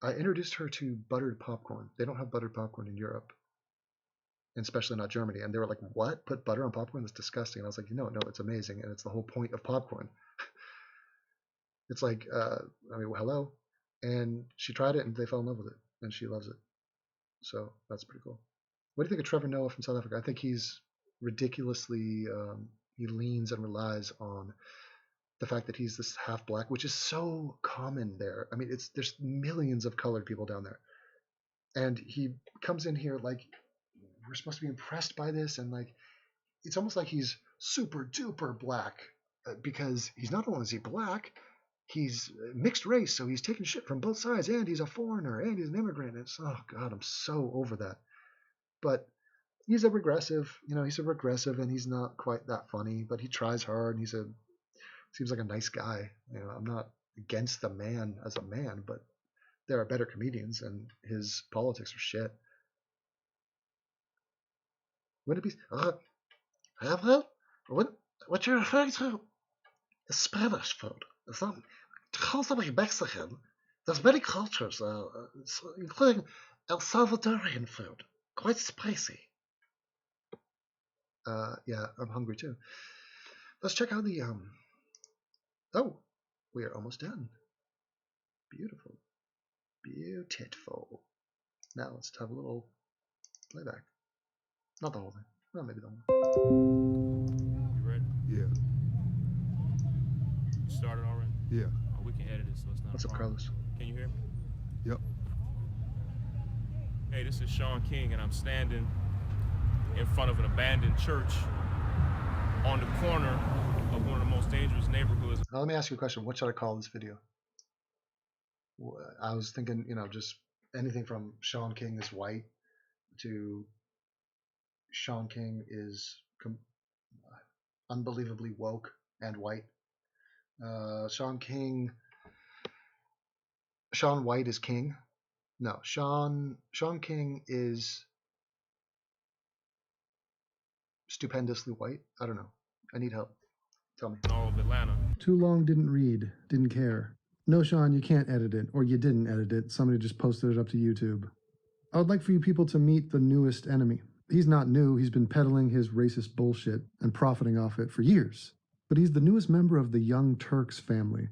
I introduced her to buttered popcorn. They don't have buttered popcorn in Europe, and especially not Germany. And they were like, what? Put butter on popcorn? That's disgusting. And I was like, no, it's amazing. And it's the whole point of popcorn. It's like, I mean, well, hello. And she tried it and they fell in love with it. And she loves it. So that's pretty cool. What do you think of Trevor Noah from South Africa? I think he's ridiculously, he leans and relies on the fact that he's this half black, which is so common there. I mean, there's millions of colored people down there. And he comes in here like, we're supposed to be impressed by this. And like, it's almost like he's super duper black because he's not only is he black, he's mixed race. So he's taking shit from both sides and he's a foreigner and he's an immigrant. And it's, oh God, I'm so over that. But he's a regressive, he's a regressive and he's not quite that funny, but he tries hard and seems like a nice guy. I'm not against the man as a man, but there are better comedians and his politics are shit. Would it be, what you're referring to is Spanish food. It's not, to call somebody Mexican, there's many cultures, including El Salvadorian food. Quite spicy. Yeah, I'm hungry too. Let's check out the, oh, we are almost done. Beautiful. Beautiful. Now let's have a little playback. Not the whole thing. Well, maybe the whole thing. You ready? Yeah. You started already? Yeah. Oh, we can edit it, so it's not What's up, Carlos? Can you hear me? Yep. Hey, this is Shaun King, and I'm standing in front of an abandoned church on the corner of one of the most dangerous neighborhoods. Now, let me ask you a question. What should I call this video? I was thinking, just anything from Shaun King is white to Shaun King is unbelievably woke and white. Shaun White is king. No, Shaun King is stupendously white. I don't know. I need help. Tell me. All of Atlanta. Too long, didn't read, didn't care. No, Shaun, you can't edit it, or you didn't edit it. Somebody just posted it up to YouTube. I would like for you people to meet the newest enemy. He's not new. He's been peddling his racist bullshit and profiting off it for years. But he's the newest member of the Young Turks family.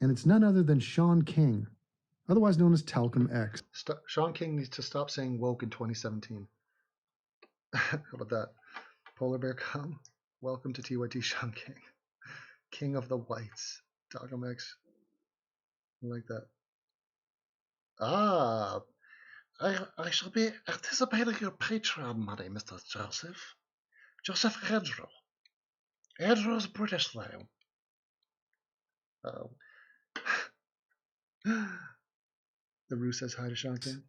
And it's none other than Shaun King, otherwise known as Talcum X. Shaun King needs to stop saying woke in 2017. How about that? Polar Bear come. Welcome to TYT, Shaun King. King of the whites. Talcum X. I like that. I shall be anticipating your Patreon money, Mr. Joseph. Joseph Andrew. Andrew's British name. Oh. The Roo says hi to Shaun King.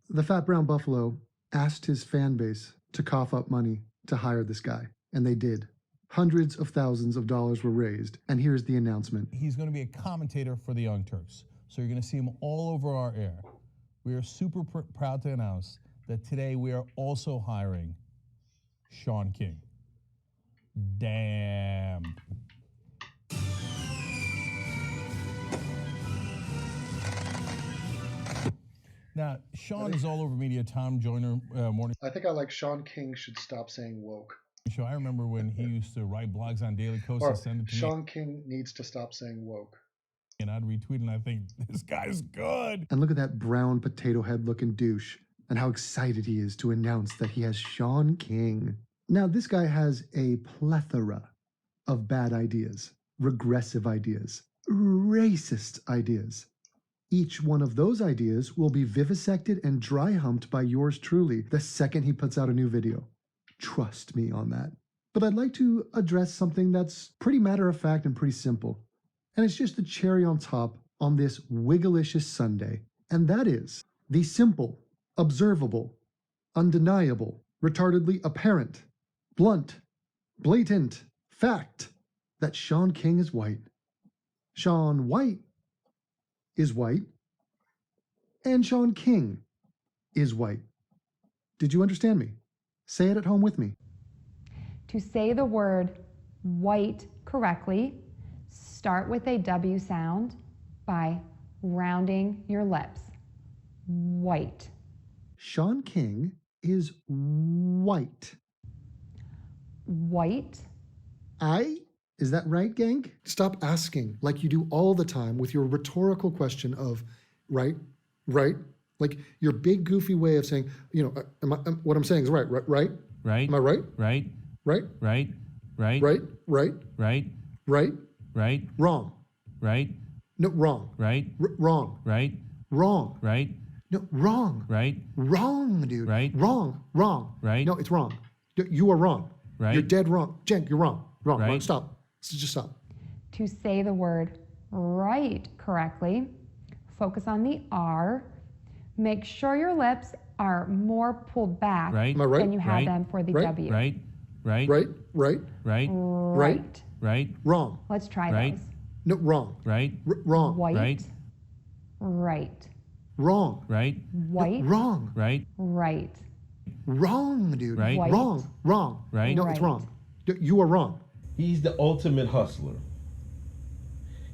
The Fat Brown Buffalo asked his fan base to cough up money to hire this guy, and they did. Hundreds of thousands of dollars were raised, and here's the announcement. He's going to be a commentator for the Young Turks, so you're going to see him all over our air. We are super proud to announce that today we are also hiring Shaun King. Damn. Now, Shaun is all over media. Tom Joyner, morning. I think Shaun King should stop saying woke. Show. I remember when he used to write blogs on Daily Kos and send it to me. Shaun King needs to stop saying woke. And I'd retweet and I think, this guy's good. And look at that brown potato head looking douche and how excited he is to announce that he has Shaun King. Now, this guy has a plethora of bad ideas, regressive ideas, racist ideas. Each one of those ideas will be vivisected and dry humped by yours truly the second he puts out a new video. Trust me on that. But I'd like to address something that's pretty matter of fact and pretty simple. And it's just the cherry on top on this wigglicious Sunday. And that is the simple, observable, undeniable, retardedly apparent, blunt, blatant fact that Shaun King is white. Shaun White is white. And Shaun King is white. Did you understand me? Say it at home with me. To say the word white correctly, start with a W sound by rounding your lips. White. Shaun King is white. White. Is that right, gang? Stop asking like you do all the time with your rhetorical question of right? Like your big goofy way of saying, what I'm saying is right? Right. Am I right? Right. Right? Right. Right? Wrong. Right. No, wrong. Right. Wrong. Right. Wrong. Right. No, wrong. Right. Wrong, dude. Right. Wrong. Right. No, it's wrong. You are wrong. Right. You're dead wrong. Jen, you're wrong. Wrong. Right. Stop. Just stop. To say the word right correctly, focus on the R. Make sure your lips are more pulled back than you have them for the W. Right. Wrong. Let's try those. No, wrong. Wrong. White. Wrong. White. No, wrong. Right. Wrong, dude. White. Wrong. No, it's wrong. You are wrong. He's the ultimate hustler.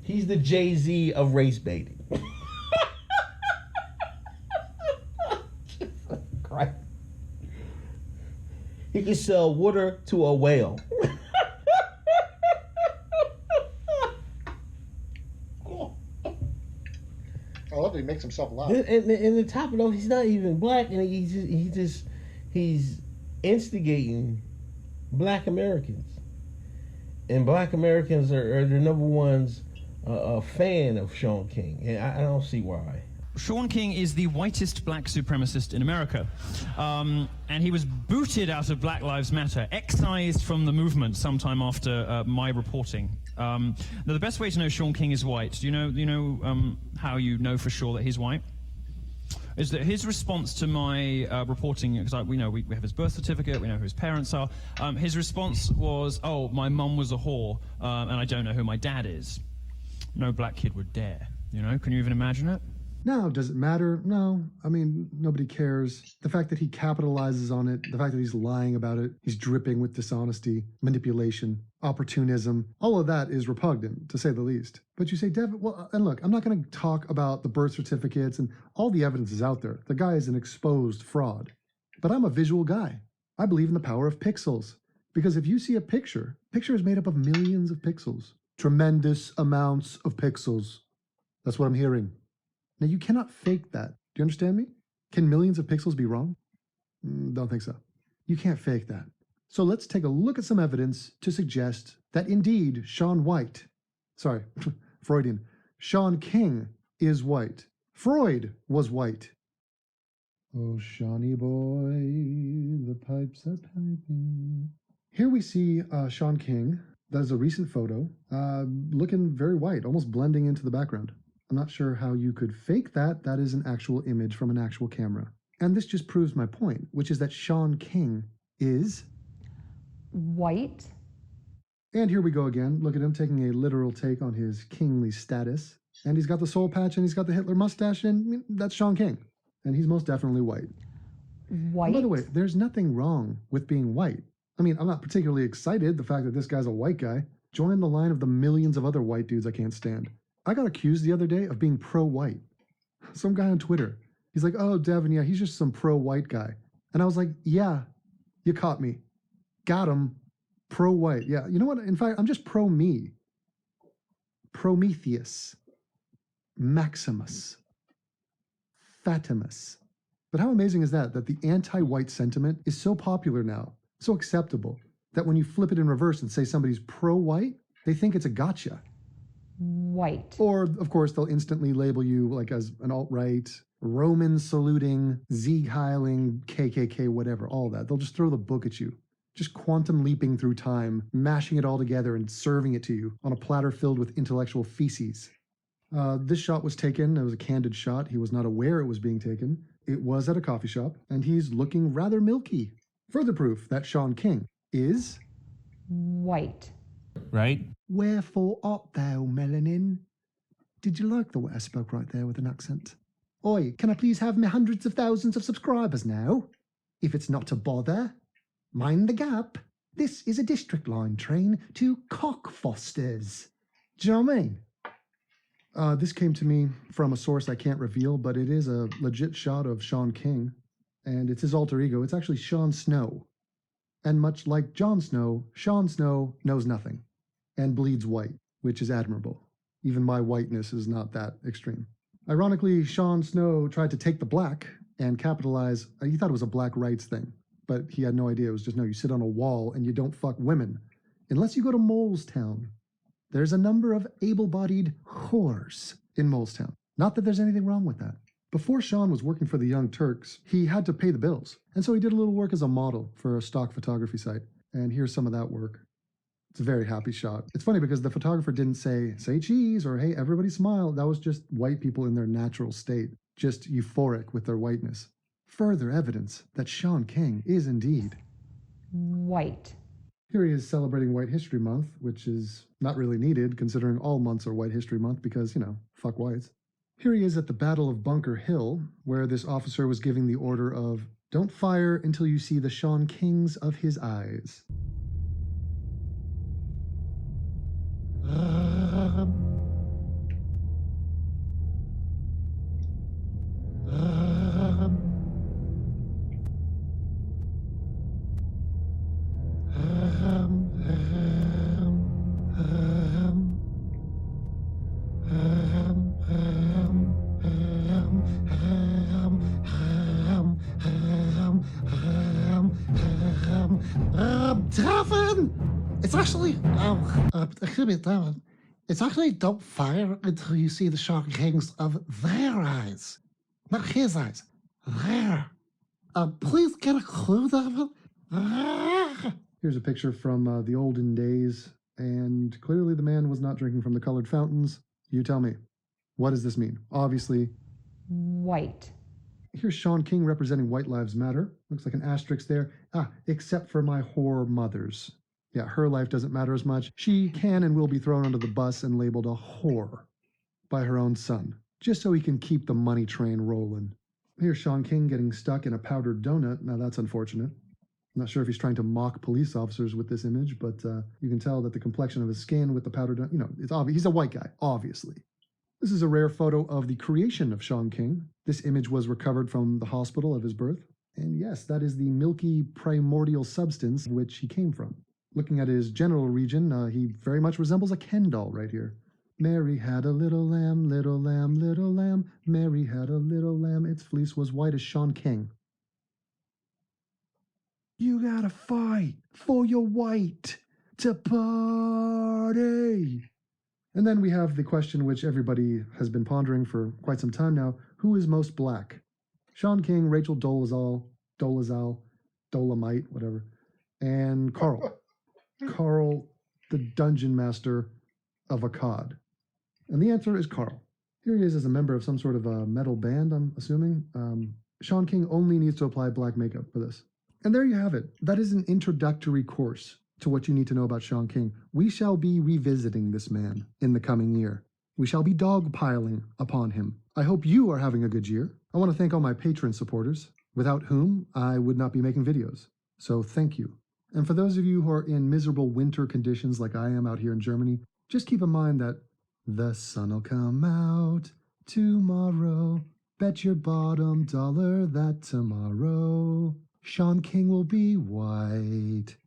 He's the Jay-Z of race baiting. Christ. He can sell water to a whale. I love that he makes himself laugh. And the top of it, he's not even black, and he's instigating black Americans. And black Americans are the number ones a fan of Shaun King, and I don't see why. Shaun King is the whitest black supremacist in America. And he was booted out of Black Lives Matter, excised from the movement sometime after my reporting. Now, the best way to know Shaun King is white, do you know how you know for sure that he's white? Is that his response to my reporting, because we have his birth certificate, we know who his parents are, his response was, oh, my mum was a whore, and I don't know who my dad is. No black kid would dare, can you even imagine it? Now, does it matter? No. I mean, nobody cares. The fact that he capitalizes on it, the fact that he's lying about it, he's dripping with dishonesty, manipulation, opportunism, all of that is repugnant, to say the least. But you say, Devin, well, and look, I'm not going to talk about the birth certificates and all the evidence is out there. The guy is an exposed fraud. But I'm a visual guy. I believe in the power of pixels. Because if you see a picture is made up of millions of pixels. Tremendous amounts of pixels. That's what I'm hearing. Now, you cannot fake that. Do you understand me? Can millions of pixels be wrong? Don't think so. You can't fake that. So let's take a look at some evidence to suggest that indeed Shaun King is white. Freud was white. Oh, Shawnee boy, the pipes are piping. Here we see Shaun King. That is a recent photo, looking very white, almost blending into the background. I'm not sure how you could fake that. That is an actual image from an actual camera. And this just proves my point, which is that Shaun King is white. And here we go again. Look at him taking a literal take on his kingly status. And he's got the soul patch and he's got the Hitler mustache, and that's Shaun King. And he's most definitely white. White. And by the way, there's nothing wrong with being white. I mean, I'm not particularly excited the fact that this guy's a white guy. Join the line of the millions of other white dudes I can't stand. I got accused the other day of being pro-white. Some guy on Twitter. He's like, oh, Devin, yeah, he's just some pro-white guy. And I was like, yeah, you caught me. Got him. Pro-white. Yeah, you know what? In fact, I'm just pro-me. Prometheus. Maximus. Fatimus. But how amazing is that the anti-white sentiment is so popular now, so acceptable, that when you flip it in reverse and say somebody's pro-white, they think it's a gotcha. White. Or, of course, they'll instantly label you like as an alt-right, Roman saluting, Sieg heiling, KKK, whatever, all that. They'll just throw the book at you. Just quantum leaping through time, mashing it all together and serving it to you on a platter filled with intellectual feces. This shot was taken. It was a candid shot. He was not aware it was being taken. It was at a coffee shop, and he's looking rather milky. Further proof that Shaun King is... white. Right? Wherefore art thou, melanin? Did you like the way I spoke right there with an accent? Oi, can I please have me hundreds of thousands of subscribers now? If it's not to bother, mind the gap. This is a district line train to Cockfosters. Do you know what I mean? This came to me from a source I can't reveal, but it is a legit shot of Shaun King, and it's his alter ego. It's actually Sean Snow. And much like Jon Snow, Shaun Snow knows nothing and bleeds white, which is admirable. Even my whiteness is not that extreme. Ironically, Shaun Snow tried to take the black and capitalize. He thought it was a black rights thing, but he had no idea. It was just, no, you sit on a wall and you don't fuck women. Unless you go to Molestown. There's a number of able-bodied whores in Molestown. Not that there's anything wrong with that. Before Shaun was working for the Young Turks, he had to pay the bills. And so he did a little work as a model for a stock photography site. And here's some of that work. It's a very happy shot. It's funny because the photographer didn't say cheese, or hey, everybody smile. That was just white people in their natural state, just euphoric with their whiteness. Further evidence that Shaun King is indeed white. Here he is celebrating White History Month, which is not really needed considering all months are White History Month because, you know, fuck whites. Here he is at the Battle of Bunker Hill, where this officer was giving the order of, don't fire until you see the Shaun Kings of his eyes. Devin! It's actually, excuse me, Devin. It's actually don't fire until you see the Shaun Kings of their eyes. Not his eyes. Their. Please get a clue, Devin. Here's a picture from the olden days, and clearly the man was not drinking from the colored fountains. You tell me. What does this mean? Obviously, white. Here's Shaun King representing White Lives Matter. Looks like an asterisk there. Except for my whore mothers. Yeah, her life doesn't matter as much. She can and will be thrown under the bus and labeled a whore by her own son, just so he can keep the money train rolling. Here's Shaun King getting stuck in a powdered donut. Now that's unfortunate. I'm not sure if he's trying to mock police officers with this image, but you can tell that the complexion of his skin with the powdered donut, you know, it's obvious. He's a white guy, obviously. This is a rare photo of the creation of Shaun King. This image was recovered from the hospital of his birth. And yes, that is the milky primordial substance which he came from. Looking at his genital region, he very much resembles a Ken doll right here. Mary had a little lamb, little lamb, little lamb. Mary had a little lamb, its fleece was white as Shaun King. You gotta fight for your white to party. And then we have the question which everybody has been pondering for quite some time now. Who is most black? Shaun King, Rachel Dolezal, Dolomite, whatever, and Carl. Carl, the dungeon master of Akkad. And the answer is Carl. Here he is as a member of some sort of a metal band, I'm assuming. Shaun King only needs to apply black makeup for this. And there you have it. That is an introductory course to what you need to know about Shaun King. We shall be revisiting this man in the coming year. We shall be dogpiling upon him. I hope you are having a good year. I want to thank all my Patreon supporters, without whom I would not be making videos. So thank you. And for those of you who are in miserable winter conditions like I am out here in Germany, just keep in mind that the sun'll come out tomorrow. Bet your bottom dollar that tomorrow Shaun King will be white.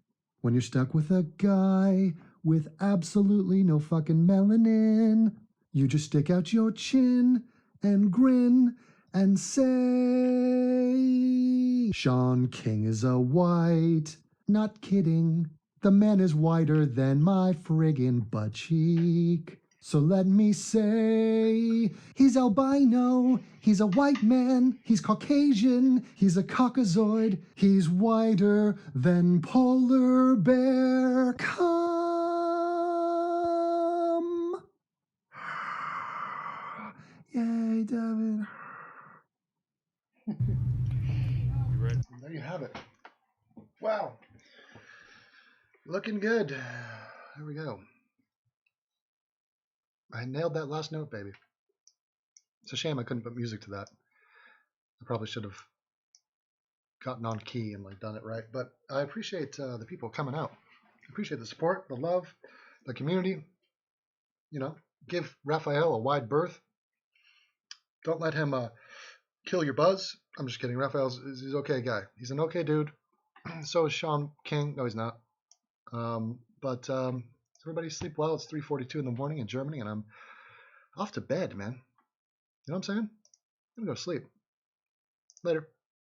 When you're stuck with a guy with absolutely no fucking melanin, you just stick out your chin and grin and say, Shaun King is a white. Not kidding. The man is whiter than my friggin' butt cheek. So let me say, he's albino, he's a white man, he's Caucasian, he's a Caucasoid, he's whiter than polar bear. Come. Yay, Devin. You ready? There you have it. Wow. Looking good. There we go. I nailed that last note, baby. It's a shame I couldn't put music to that. I probably should have gotten on key and like done it right. But I appreciate the people coming out. I appreciate the support, the love, the community. You know, give Raphael a wide berth. Don't let him kill your buzz. I'm just kidding. Raphael's he's an okay guy. He's an okay dude. So is Shaun King. No, he's not. But everybody sleep well. It's 3:42 in the morning in Germany, and I'm off to bed, man. You know what I'm saying? I'm gonna go to sleep. Later.